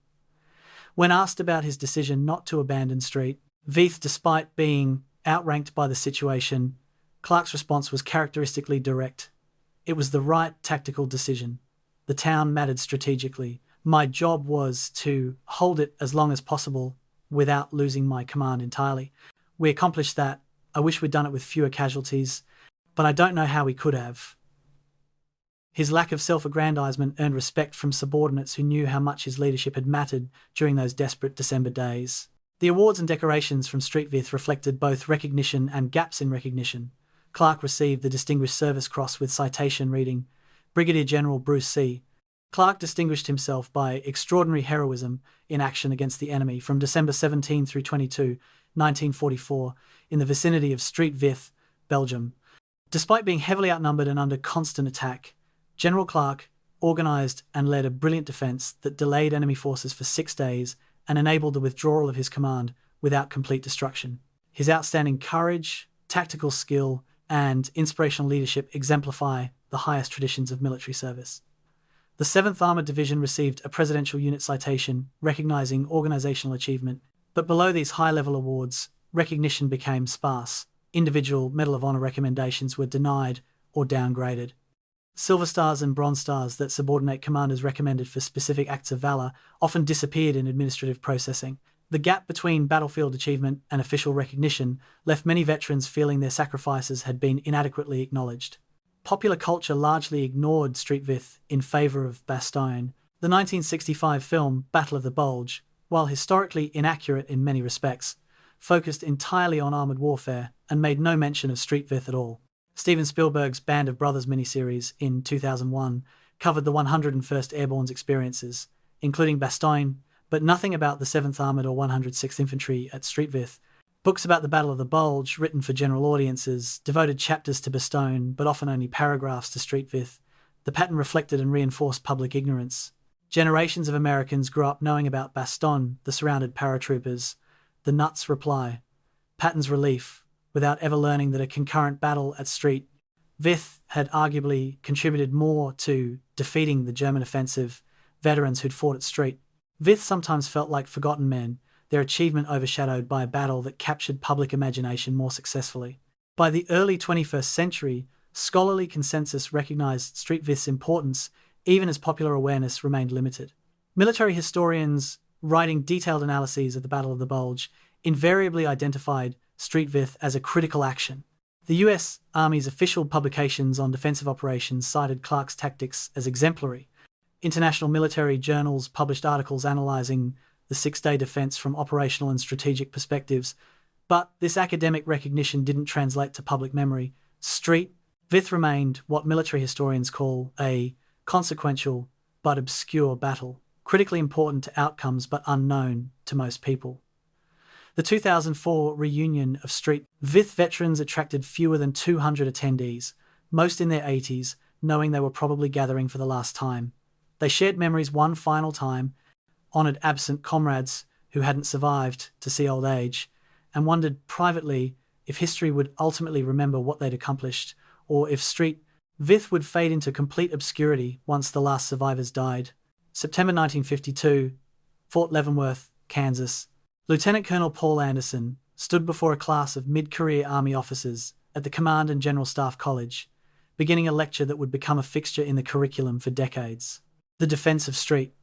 When asked about his decision not to abandon Street, Vith, despite being outranked by the situation, Clarke's response was characteristically direct. It was the right tactical decision. The town mattered strategically. My job was to hold it as long as possible without losing my command entirely. We accomplished that. I wish we'd done it with fewer casualties, but I don't know how we could have. His lack of self-aggrandizement earned respect from subordinates who knew how much his leadership had mattered during those desperate December days. The awards and decorations from Street Vith reflected both recognition and gaps in recognition. Clarke received the Distinguished Service Cross with citation reading, Brigadier General Bruce C. Clarke distinguished himself by extraordinary heroism in action against the enemy from December 17 through 22, 1944, in the vicinity of Street Vith, Belgium. Despite being heavily outnumbered and under constant attack, General Clarke organised and led a brilliant defence that delayed enemy forces for 6 days and enabled the withdrawal of his command without complete destruction. His outstanding courage, tactical skill, and inspirational leadership exemplify the highest traditions of military service. The 7th Armoured Division received a Presidential Unit Citation recognising organisational achievement, but below these high-level awards, recognition became sparse. Individual Medal of Honour recommendations were denied or downgraded. Silver Stars and Bronze Stars that subordinate commanders recommended for specific acts of valour often disappeared in administrative processing. The gap between battlefield achievement and official recognition left many veterans feeling their sacrifices had been inadequately acknowledged. Popular culture largely ignored Street Vith in favour of Bastogne. The 1965 film Battle of the Bulge, while historically inaccurate in many respects, focused entirely on armoured warfare and made no mention of Street Vith at all. Steven Spielberg's Band of Brothers miniseries in 2001 covered the 101st Airborne's experiences, including Bastogne, but nothing about the 7th Armoured or 106th Infantry at Street Vith. Books about the Battle of the Bulge, written for general audiences, devoted chapters to Bastogne, but often only paragraphs to Street Vith. The pattern reflected and reinforced public ignorance. Generations of Americans grew up knowing about Bastogne, the surrounded paratroopers, the Nuts reply, Patton's relief, without ever learning that a concurrent battle at Street Vith had arguably contributed more to defeating the German offensive veterans who'd fought at Street Vith sometimes felt like forgotten men, their achievement overshadowed by a battle that captured public imagination more successfully. By the early 21st century, scholarly consensus recognized Street Vith's importance, even as popular awareness remained limited. Military historians, writing detailed analyses of the Battle of the Bulge, invariably identified Street Vith as a critical action. The US Army's official publications on defensive operations cited Clarke's tactics as exemplary. International military journals published articles analysing the 6-day defence from operational and strategic perspectives, but this academic recognition didn't translate to public memory. Street Vith remained what military historians call a consequential but obscure battle, critically important to outcomes but unknown to most people. The 2004 reunion of Street Vith veterans attracted fewer than 200 attendees, most in their 80s, knowing they were probably gathering for the last time. They shared memories one final time, honoured absent comrades who hadn't survived to see old age, and wondered privately if history would ultimately remember what they'd accomplished, or if Street Vith would fade into complete obscurity once the last survivors died. September 1952, Fort Leavenworth, Kansas. Lieutenant Colonel Paul Anderson stood before a class of mid-career Army officers at the Command and General Staff College, beginning a lecture that would become a fixture in the curriculum for decades. The Defence of Street.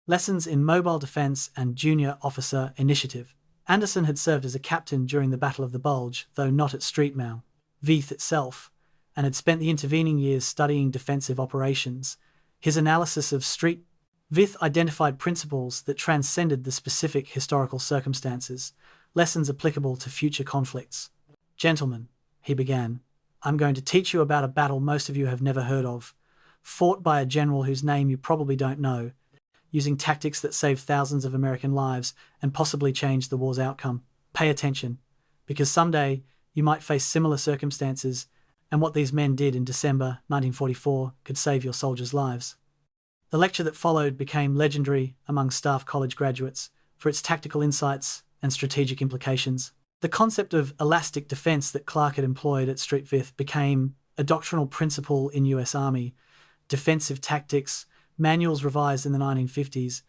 Lessons in Mobile Defence and Junior Officer Initiative. Anderson had served as a captain during the Battle of the Bulge, though not at Street Vith itself, and had spent the intervening years studying defensive operations. His analysis of Street Vith identified principles that transcended the specific historical circumstances, lessons applicable to future conflicts. "Gentlemen," he began, "I'm going to teach you about a battle most of you have never heard of, fought by a general whose name you probably don't know, using tactics that saved thousands of American lives and possibly changed the war's outcome. Pay attention, because someday you might face similar circumstances, and what these men did in December 1944 could save your soldiers' lives." The lecture that followed became legendary among staff college graduates for its tactical insights and strategic implications. The concept of elastic defense that Clarke had employed at Street Vith became a doctrinal principle in US Army defensive tactics, manuals revised in the 1950s.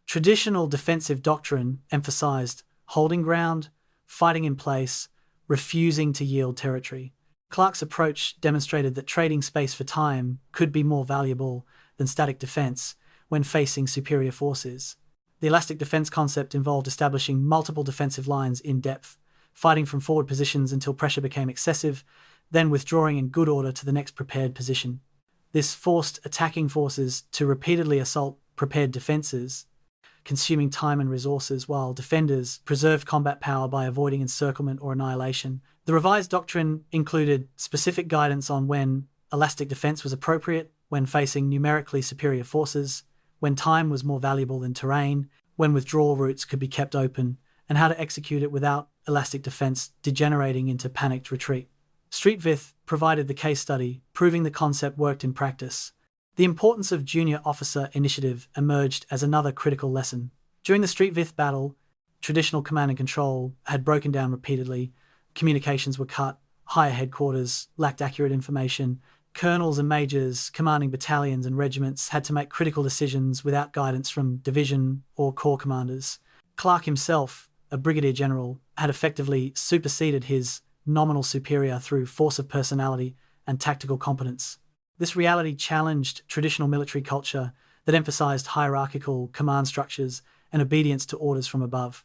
Traditional defensive doctrine emphasized holding ground, fighting in place, refusing to yield territory. Clarke's approach demonstrated that trading space for time could be more valuable than static defense when facing superior forces. The elastic defense concept involved establishing multiple defensive lines in depth, fighting from forward positions until pressure became excessive, then withdrawing in good order to the next prepared position. This forced attacking forces to repeatedly assault prepared defenses, consuming time and resources, while defenders preserved combat power by avoiding encirclement or annihilation. The revised doctrine included specific guidance on when elastic defense was appropriate, when facing numerically superior forces, when time was more valuable than terrain, when withdrawal routes could be kept open, and how to execute it without elastic defense degenerating into panicked retreat. Street Vith provided the case study, proving the concept worked in practice. The importance of junior officer initiative emerged as another critical lesson. During the Street Vith battle, traditional command and control had broken down repeatedly, communications were cut, higher headquarters lacked accurate information, colonels and majors commanding battalions and regiments had to make critical decisions without guidance from division or corps commanders. Clarke himself, a brigadier general, had effectively superseded his nominal superior through force of personality and tactical competence. This reality challenged traditional military culture that emphasized hierarchical command structures and obedience to orders from above.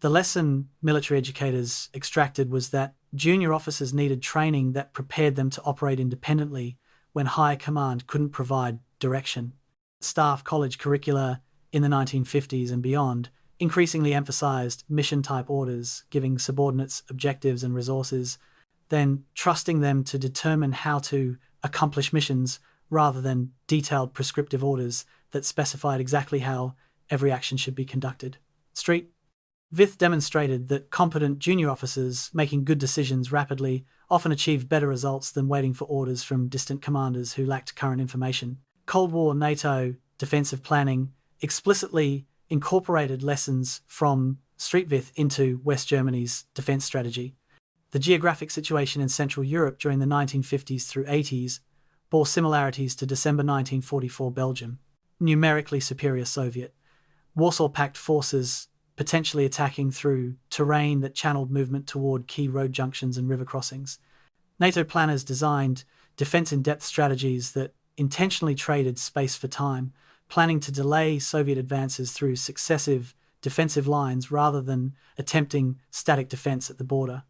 The lesson military educators extracted was that junior officers needed training that prepared them to operate independently when higher command couldn't provide direction. Staff college curricula in the 1950s and beyond increasingly emphasized mission-type orders, giving subordinates objectives and resources, then trusting them to determine how to accomplish missions rather than detailed prescriptive orders that specified exactly how every action should be conducted. Street Vith demonstrated that competent junior officers making good decisions rapidly often achieved better results than waiting for orders from distant commanders who lacked current information. Cold War NATO defensive planning explicitly incorporated lessons from Street Vith into West Germany's defense strategy. The geographic situation in Central Europe during the 1950s through 80s bore similarities to December 1944 Belgium. Numerically superior Soviet, Warsaw Pact forces potentially attacking through terrain that channeled movement toward key road junctions and river crossings. NATO planners designed defense-in-depth strategies that intentionally traded space for time, planning to delay Soviet advances through successive defensive lines rather than attempting static defense at the border.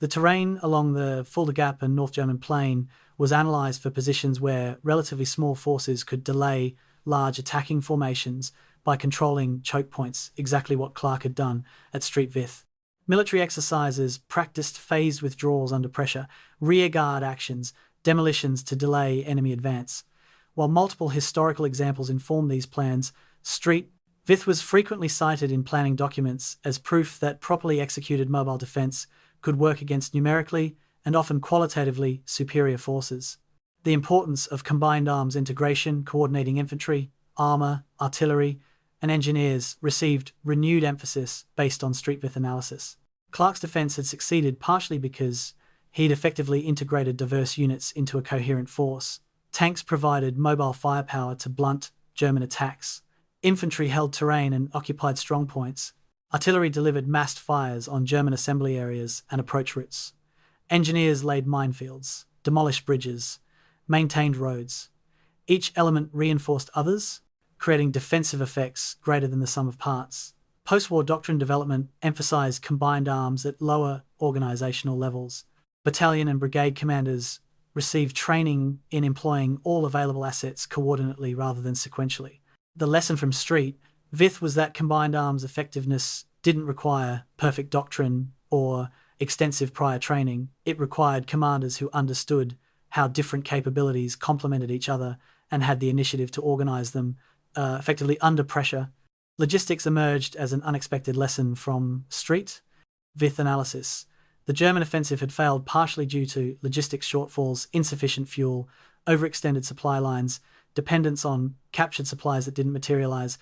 The terrain along the Fulda Gap and North German Plain was analysed for positions where relatively small forces could delay large attacking formations by controlling choke points, exactly what Clarke had done at Street Vith. Military exercises practiced phased withdrawals under pressure, rearguard actions, demolitions to delay enemy advance. While multiple historical examples inform these plans, Street Vith was frequently cited in planning documents as proof that properly executed mobile defense could work against numerically and often qualitatively superior forces. The importance of combined arms integration, coordinating infantry, armor, artillery, and engineers received renewed emphasis based on Street Vith analysis. Clarke's defense had succeeded partially because he'd effectively integrated diverse units into a coherent force. Tanks provided mobile firepower to blunt German attacks. Infantry held terrain and occupied strongpoints. Artillery delivered massed fires on German assembly areas and approach routes. Engineers laid minefields, demolished bridges, maintained roads. Each element reinforced others, creating defensive effects greater than the sum of parts. Post-war doctrine development emphasized combined arms at lower organizational levels. Battalion and brigade commanders received training in employing all available assets coordinately rather than sequentially. The lesson from Street, Vith was that combined arms effectiveness didn't require perfect doctrine or extensive prior training. It required commanders who understood how different capabilities complemented each other and had the initiative to organize them effectively under pressure. Logistics emerged as an unexpected lesson from Street. Vith analysis. The German offensive had failed partially due to logistics shortfalls, insufficient fuel, overextended supply lines, dependence on captured supplies that didn't materialize.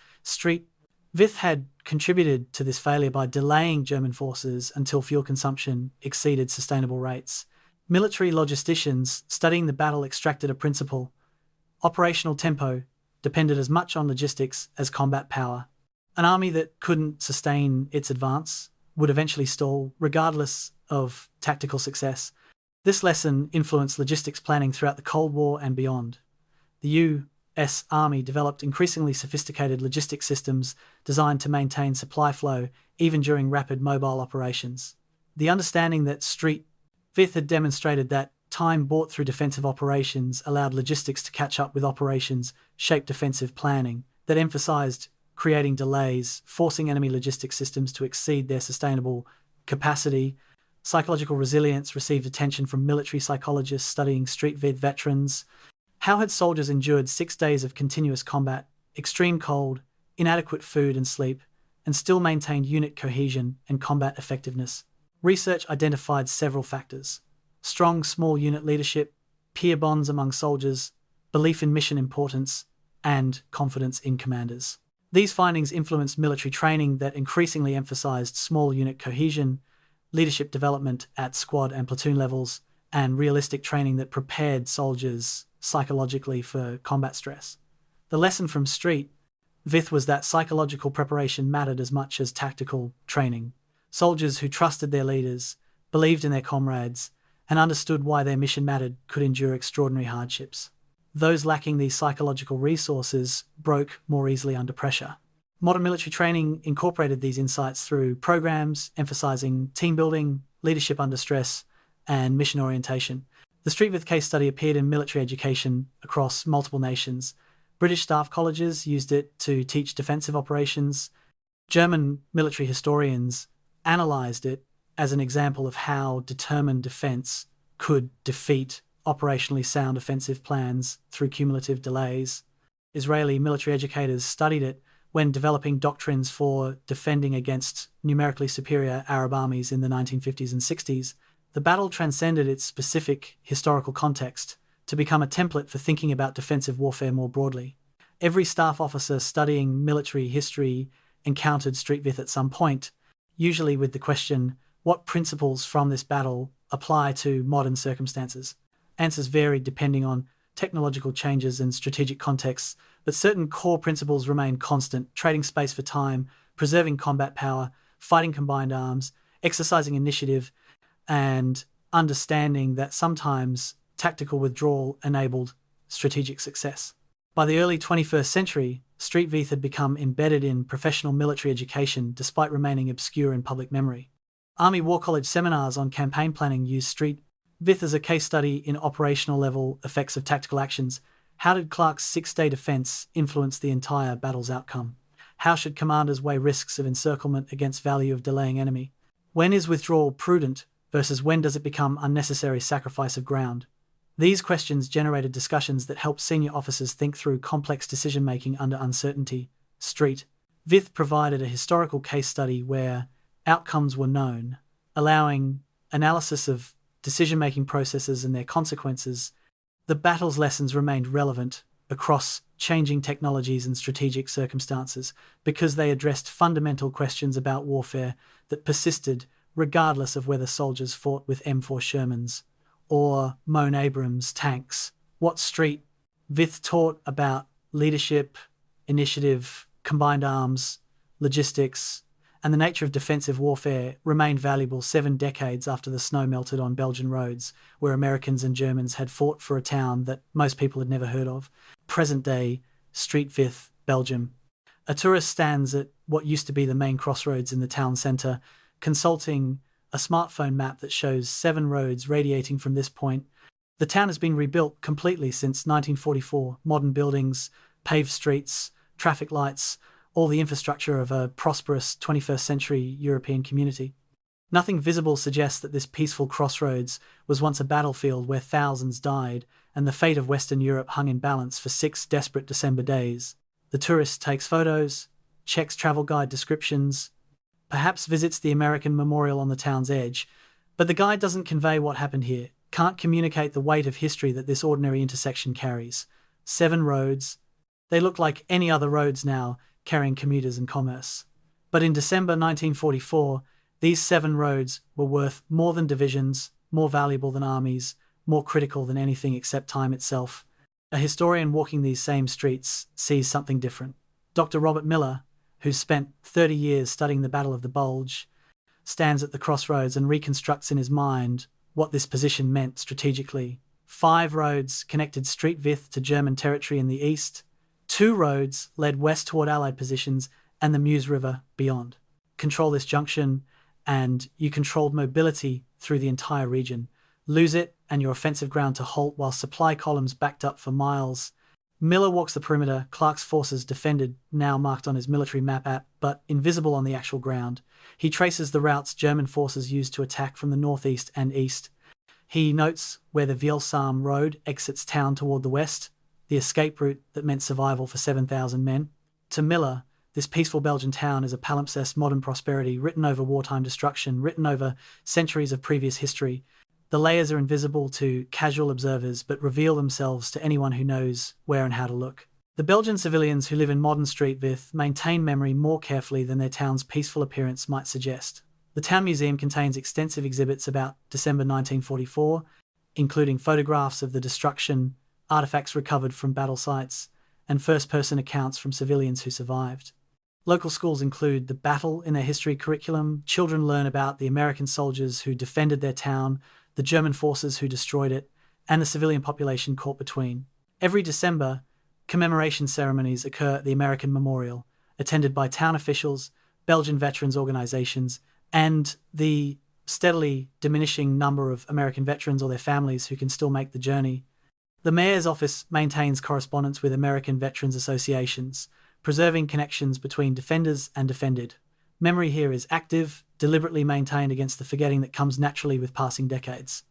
Vith had contributed to this failure by delaying German forces until fuel consumption exceeded sustainable rates. Military logisticians studying the battle extracted a principle. Operational tempo depended as much on logistics as combat power. An army that couldn't sustain its advance would eventually stall, regardless of tactical success. This lesson influenced logistics planning throughout the Cold War and beyond. The U.S. Army developed increasingly sophisticated logistics systems designed to maintain supply flow even during rapid mobile operations. The understanding that Vith had demonstrated that time bought through defensive operations allowed logistics to catch up with operations shaped defensive planning that emphasized creating delays, forcing enemy logistics systems to exceed their sustainable capacity. Psychological resilience received attention from military psychologists studying Vith veterans. How had soldiers endured 6 days of continuous combat, extreme cold, inadequate food and sleep, and still maintained unit cohesion and combat effectiveness? Research identified several factors: strong small unit leadership, peer bonds among soldiers, belief in mission importance, and confidence in commanders. These findings influenced military training that increasingly emphasized small unit cohesion, leadership development at squad and platoon levels, and realistic training that prepared soldiers psychologically for combat stress. The lesson from Vith was that psychological preparation mattered as much as tactical training. Soldiers who trusted their leaders, believed in their comrades, and understood why their mission mattered could endure extraordinary hardships. Those lacking these psychological resources broke more easily under pressure. Modern military training incorporated these insights through programs emphasizing team building, leadership under stress, and mission orientation. The Vith case study appeared in military education across multiple nations. British staff colleges used it to teach defensive operations. German military historians analyzed it as an example of how determined defense could defeat operationally sound offensive plans through cumulative delays. Israeli military educators studied it when developing doctrines for defending against numerically superior Arab armies in the 1950s and 60s. The battle transcended its specific historical context to become a template for thinking about defensive warfare more broadly. Every staff officer studying military history encountered Vith at some point, usually with the question, what principles from this battle apply to modern circumstances? Answers varied depending on technological changes and strategic contexts, but certain core principles remained constant: trading space for time, preserving combat power, fighting combined arms, exercising initiative, and understanding that sometimes tactical withdrawal enabled strategic success. By the early 21st century, Vith had become embedded in professional military education despite remaining obscure in public memory. Army War College seminars on campaign planning used Vith as a case study in operational level effects of tactical actions. How did Clarke's 6-day defense influence the entire battle's outcome? How should commanders weigh risks of encirclement against value of delaying enemy? When is withdrawal prudent versus when does it become unnecessary sacrifice of ground? These questions generated discussions that helped senior officers think through complex decision-making under uncertainty. Vith provided a historical case study where outcomes were known, allowing analysis of decision-making processes and their consequences. The battle's lessons remained relevant across changing technologies and strategic circumstances because they addressed fundamental questions about warfare that persisted regardless of whether soldiers fought with M4 Shermans or Moan Abrams tanks. What Vith taught about leadership, initiative, combined arms, logistics, and the nature of defensive warfare remained valuable 7 decades after the snow melted on Belgian roads, where Americans and Germans had fought for a town that most people had never heard of. Present-day Vith, Belgium. A tourist stands at what used to be the main crossroads in the town centre, consulting a smartphone map that shows 7 roads radiating from this point. The town has been rebuilt completely since 1944. Modern buildings, paved streets, traffic lights, all the infrastructure of a prosperous 21st century European community. Nothing visible suggests that this peaceful crossroads was once a battlefield where thousands died, and the fate of Western Europe hung in balance for 6 desperate December days. The tourist takes photos, checks travel guide descriptions, perhaps visits the American memorial on the town's edge, but the guide doesn't convey what happened here, can't communicate the weight of history that this ordinary intersection carries. 7 roads. They look like any other roads now, carrying commuters and commerce. But in December 1944, these 7 roads were worth more than divisions, more valuable than armies, more critical than anything except time itself. A historian walking these same streets sees something different. Dr. Robert Miller, who's spent 30 years studying the Battle of the Bulge, stands at the crossroads and reconstructs in his mind what this position meant strategically. 5 roads connected Street Vith to German territory in the east. 2 roads led west toward Allied positions and the Meuse River beyond. Control this junction, and you controlled mobility through the entire region. Lose it, and your offensive ground to halt while supply columns backed up for miles. Miller walks the perimeter. Clarke's forces defended, now marked on his military map app, but invisible on the actual ground. He traces the routes German forces used to attack from the northeast and east. He notes where the Vielsalm road exits town toward the west, the escape route that meant survival for 7,000 men. To Miller, this peaceful Belgian town is a palimpsest modern prosperity, written over wartime destruction, written over centuries of previous history. The layers are invisible to casual observers, but reveal themselves to anyone who knows where and how to look. The Belgian civilians who live in modern Street Vith maintain memory more carefully than their town's peaceful appearance might suggest. The town museum contains extensive exhibits about December 1944, including photographs of the destruction, artifacts recovered from battle sites, and first-person accounts from civilians who survived. Local schools include the battle in their history curriculum. Children learn about the American soldiers who defended their town, the German forces who destroyed it, and the civilian population caught between. Every December, commemoration ceremonies occur at the American Memorial, attended by town officials, Belgian veterans organizations, and the steadily diminishing number of American veterans or their families who can still make the journey. The mayor's office maintains correspondence with American veterans associations, preserving connections between defenders and defended. Memory here is active, deliberately maintained against the forgetting that comes naturally with passing decades.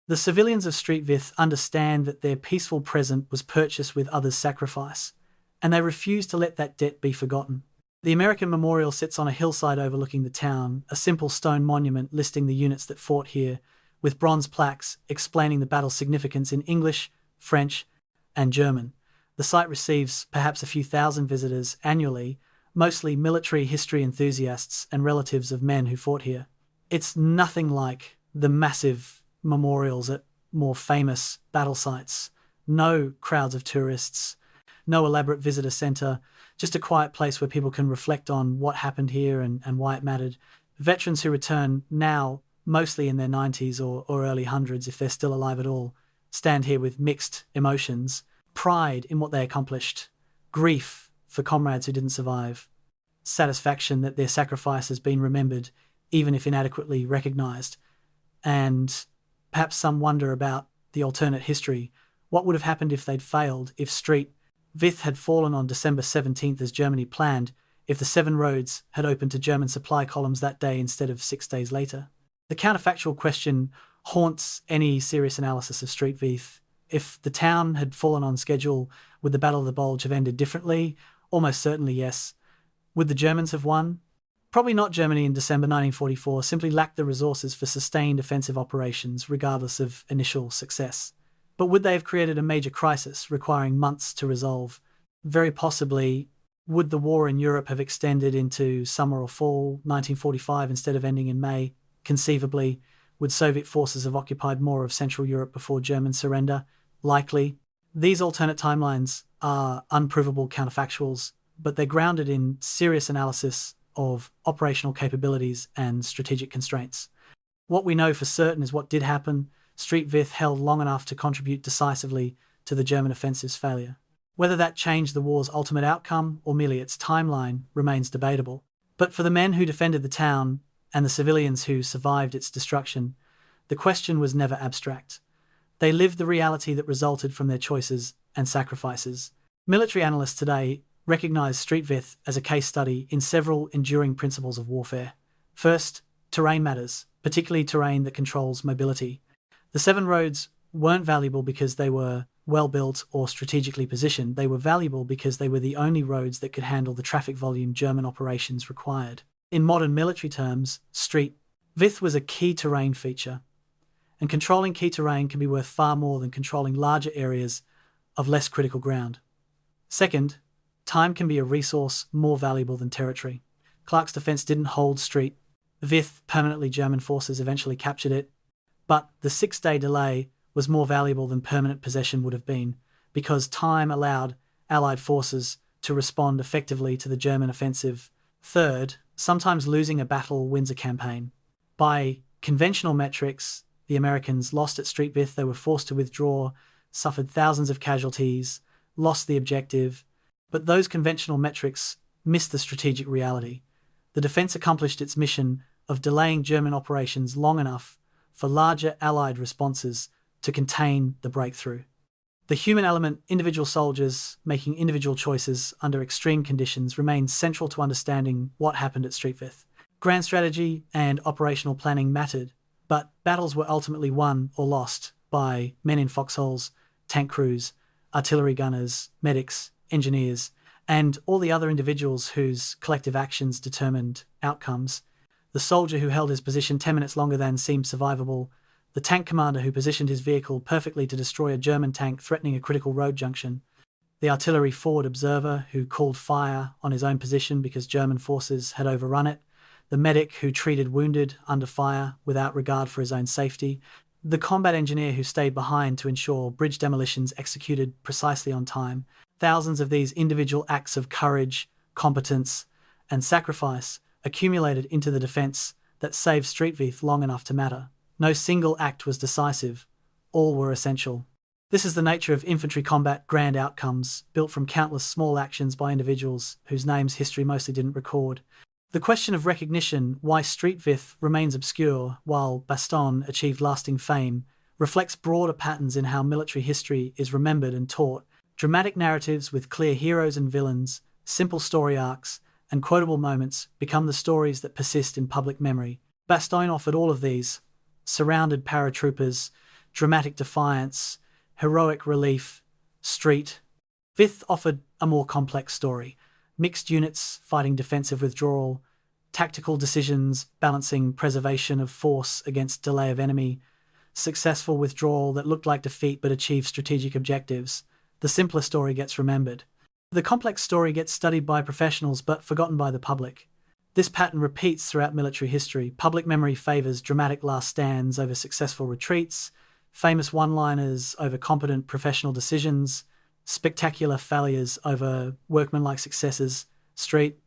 The civilians of Street Vith understand that their peaceful present was purchased with others' sacrifice, and they refuse to let that debt be forgotten. The American Memorial sits on a hillside overlooking the town, a simple stone monument listing the units that fought here, with bronze plaques explaining the battle's significance in English, French, and German. The site receives perhaps a few thousand visitors annually, mostly military history enthusiasts and relatives of men who fought here. It's nothing like the massive memorials at more famous battle sites. No crowds of tourists, no elaborate visitor centre, just a quiet place where people can reflect on what happened here and why it mattered. Veterans who return now, mostly in their 90s or early hundreds if they're still alive at all, stand here with mixed emotions. Pride in what they accomplished, grief for comrades who didn't survive, satisfaction that their sacrifice has been remembered, even if inadequately recognised, and perhaps some wonder about the alternate history. What would have happened if they'd failed, if Street Vith had fallen on December 17th as Germany planned, if the 7 roads had opened to German supply columns that day instead of 6 days later? The counterfactual question haunts any serious analysis of Street Vith. If the town had fallen on schedule, would the Battle of the Bulge have ended differently? Almost certainly yes. Would the Germans have won? Probably not. Germany in December 1944 simply lacked the resources for sustained offensive operations, regardless of initial success. But would they have created a major crisis requiring months to resolve? Very possibly. Would the war in Europe have extended into summer or fall 1945 instead of ending in May? Conceivably. Would Soviet forces have occupied more of Central Europe before German surrender? Likely. These alternate timelines are unprovable counterfactuals, but they're grounded in serious analysis of operational capabilities and strategic constraints. What we know for certain is what did happen. Street Vith held long enough to contribute decisively to the German offensive's failure. Whether that changed the war's ultimate outcome or merely its timeline remains debatable. But for the men who defended the town and the civilians who survived its destruction, the question was never abstract. They lived the reality that resulted from their choices and sacrifices. Military analysts today recognized Street Vith as a case study in several enduring principles of warfare. First, terrain matters, particularly terrain that controls mobility. The 7 roads weren't valuable because they were well-built or strategically positioned. They were valuable because they were the only roads that could handle the traffic volume German operations required. In modern military terms, Street Vith was a key terrain feature, and controlling key terrain can be worth far more than controlling larger areas of less critical ground. Second, time can be a resource more valuable than territory. Clarke's defense didn't hold Street Vith permanently. German forces eventually captured it, but the 6-day delay was more valuable than permanent possession would have been, because time allowed Allied forces to respond effectively to the German offensive. Third, sometimes losing a battle wins a campaign. By conventional metrics, the Americans lost at Street Vith. They were forced to withdraw, suffered thousands of casualties, lost the objective, but those conventional metrics missed the strategic reality. The defense accomplished its mission of delaying German operations long enough for larger Allied responses to contain the breakthrough. The human element, individual soldiers making individual choices under extreme conditions, remains central to understanding what happened at Street Vith. Grand strategy and operational planning mattered, but battles were ultimately won or lost by men in foxholes, tank crews, artillery gunners, medics, engineers, and all the other individuals whose collective actions determined outcomes. The soldier who held his position 10 minutes longer than seemed survivable, the tank commander who positioned his vehicle perfectly to destroy a German tank threatening a critical road junction, the artillery forward observer who called fire on his own position because German forces had overrun it, the medic who treated wounded under fire without regard for his own safety, the combat engineer who stayed behind to ensure bridge demolitions executed precisely on time. Thousands of these individual acts of courage, competence, and sacrifice accumulated into the defense that saved Street Vith long enough to matter. No single act was decisive. All were essential. This is the nature of infantry combat: grand outcomes, built from countless small actions by individuals whose names history mostly didn't record. The question of recognition, why Street Vith remains obscure while Bastogne achieved lasting fame, reflects broader patterns in how military history is remembered and taught. Dramatic narratives with clear heroes and villains, simple story arcs, and quotable moments become the stories that persist in public memory. Bastogne offered all of these: surrounded paratroopers, dramatic defiance, heroic relief. Street Vith offered a more complex story: mixed units fighting defensive withdrawal, tactical decisions balancing preservation of force against delay of enemy, successful withdrawal that looked like defeat but achieved strategic objectives. The simpler story gets remembered. The complex story gets studied by professionals but forgotten by the public. This pattern repeats throughout military history. Public memory favors dramatic last stands over successful retreats, famous one-liners over competent professional decisions, spectacular failures over workmanlike successes. Street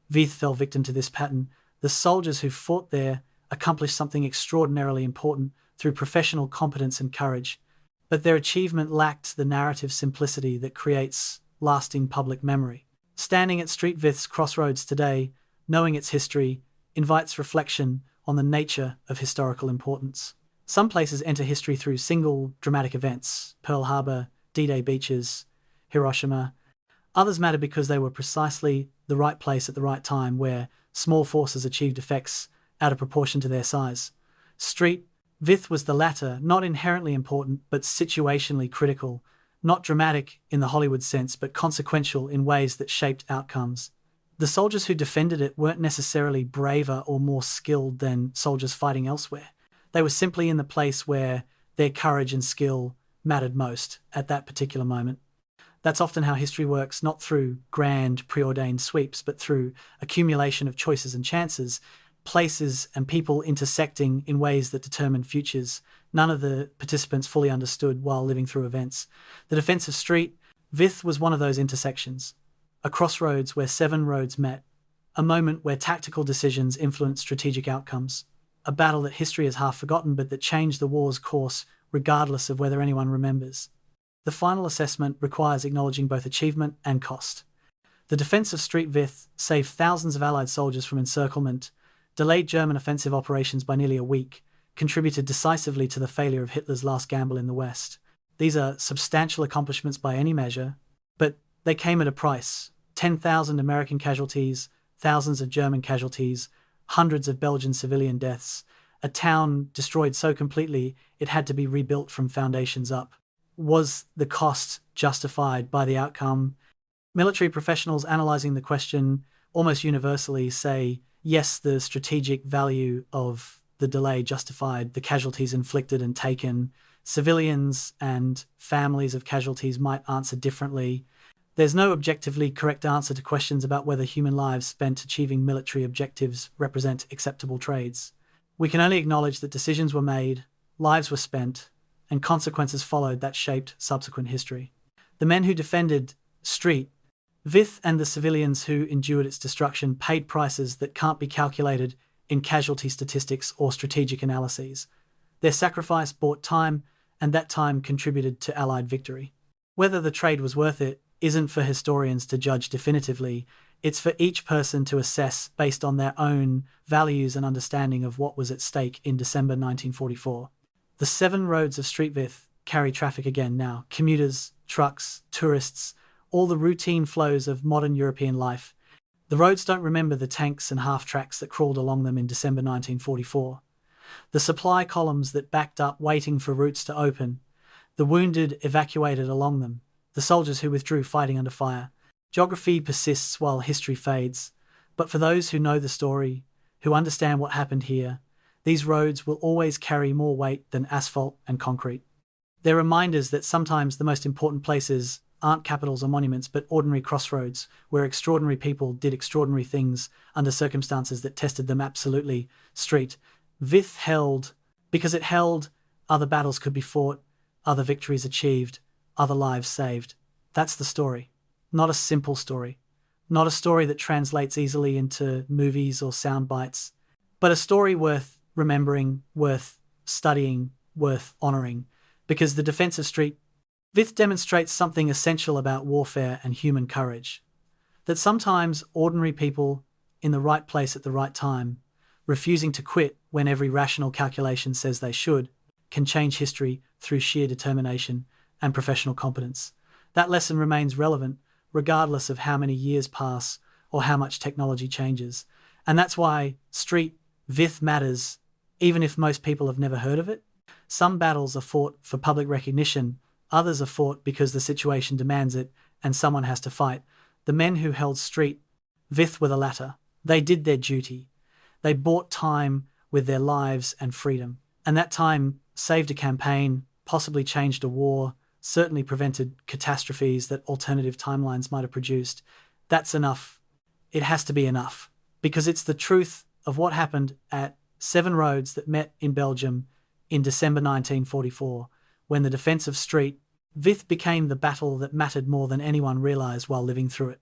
Vith fell victim to this pattern. The soldiers who fought there accomplished something extraordinarily important through professional competence and courage, but their achievement lacked the narrative simplicity that creates lasting public memory. Standing at Street Vith's crossroads today, knowing its history, invites reflection on the nature of historical importance. Some places enter history through single dramatic events: Pearl Harbor, D-Day beaches, Hiroshima. Others matter because they were precisely the right place at the right time, where small forces achieved effects out of proportion to their size. Street Vith was the latter, not inherently important, but situationally critical, not dramatic in the Hollywood sense, but consequential in ways that shaped outcomes. The soldiers who defended it weren't necessarily braver or more skilled than soldiers fighting elsewhere. They were simply in the place where their courage and skill mattered most at that particular moment. That's often how history works, not through grand, preordained sweeps, but through accumulation of choices and chances, places and people intersecting in ways that determine futures none of the participants fully understood while living through events. The defense of Street Vith was one of those intersections, a crossroads where 7 roads met, a moment where tactical decisions influenced strategic outcomes, a battle that history has half forgotten but that changed the war's course regardless of whether anyone remembers. The final assessment requires acknowledging both achievement and cost. The defense of Street Vith saved thousands of Allied soldiers from encirclement, delayed German offensive operations by nearly a week, contributed decisively to the failure of Hitler's last gamble in the West. These are substantial accomplishments by any measure, but they came at a price: 10,000 American casualties, thousands of German casualties, hundreds of Belgian civilian deaths, a town destroyed so completely it had to be rebuilt from foundations up. Was the cost justified by the outcome? Military professionals analyzing the question almost universally say, yes, the strategic value of the delay justified the casualties inflicted and taken. Civilians and families of casualties might answer differently. There's no objectively correct answer to questions about whether human lives spent achieving military objectives represent acceptable trades. We can only acknowledge that decisions were made, lives were spent, and consequences followed that shaped subsequent history. The men who defended Street, Vith, and the civilians who endured its destruction paid prices that can't be calculated in casualty statistics or strategic analyses. Their sacrifice bought time, and that time contributed to Allied victory. Whether the trade was worth it isn't for historians to judge definitively. It's for each person to assess based on their own values and understanding of what was at stake in December 1944. The 7 roads of Street Vith carry traffic again now. Commuters, trucks, tourists, all the routine flows of modern European life. The roads don't remember the tanks and half-tracks that crawled along them in December 1944. The supply columns that backed up waiting for routes to open. The wounded evacuated along them. The soldiers who withdrew fighting under fire. Geography persists while history fades. But for those who know the story, who understand what happened here, these roads will always carry more weight than asphalt and concrete. They're reminders that sometimes the most important places aren't capitals or monuments, but ordinary crossroads, where extraordinary people did extraordinary things under circumstances that tested them absolutely. Street Vith held because it held. Other battles could be fought, other victories achieved, other lives saved. That's the story. Not a simple story. Not a story that translates easily into movies or sound bites, but a story worth remembering, worth studying, worth honouring, because the defence of Street Vith demonstrates something essential about warfare and human courage. That sometimes ordinary people in the right place at the right time, refusing to quit when every rational calculation says they should, can change history through sheer determination and professional competence. That lesson remains relevant regardless of how many years pass or how much technology changes. And that's why Street Vith matters, even if most people have never heard of it. Some battles are fought for public recognition, others are fought because the situation demands it and someone has to fight. The men who held Street Vith were the latter. They did their duty. They bought time with their lives and freedom. And that time saved a campaign, possibly changed a war, certainly prevented catastrophes that alternative timelines might have produced. That's enough. It has to be enough. Because it's the truth of what happened at 7 roads that met in Belgium in December 1944, when the defence of Street Vith became the battle that mattered more than anyone realised while living through it.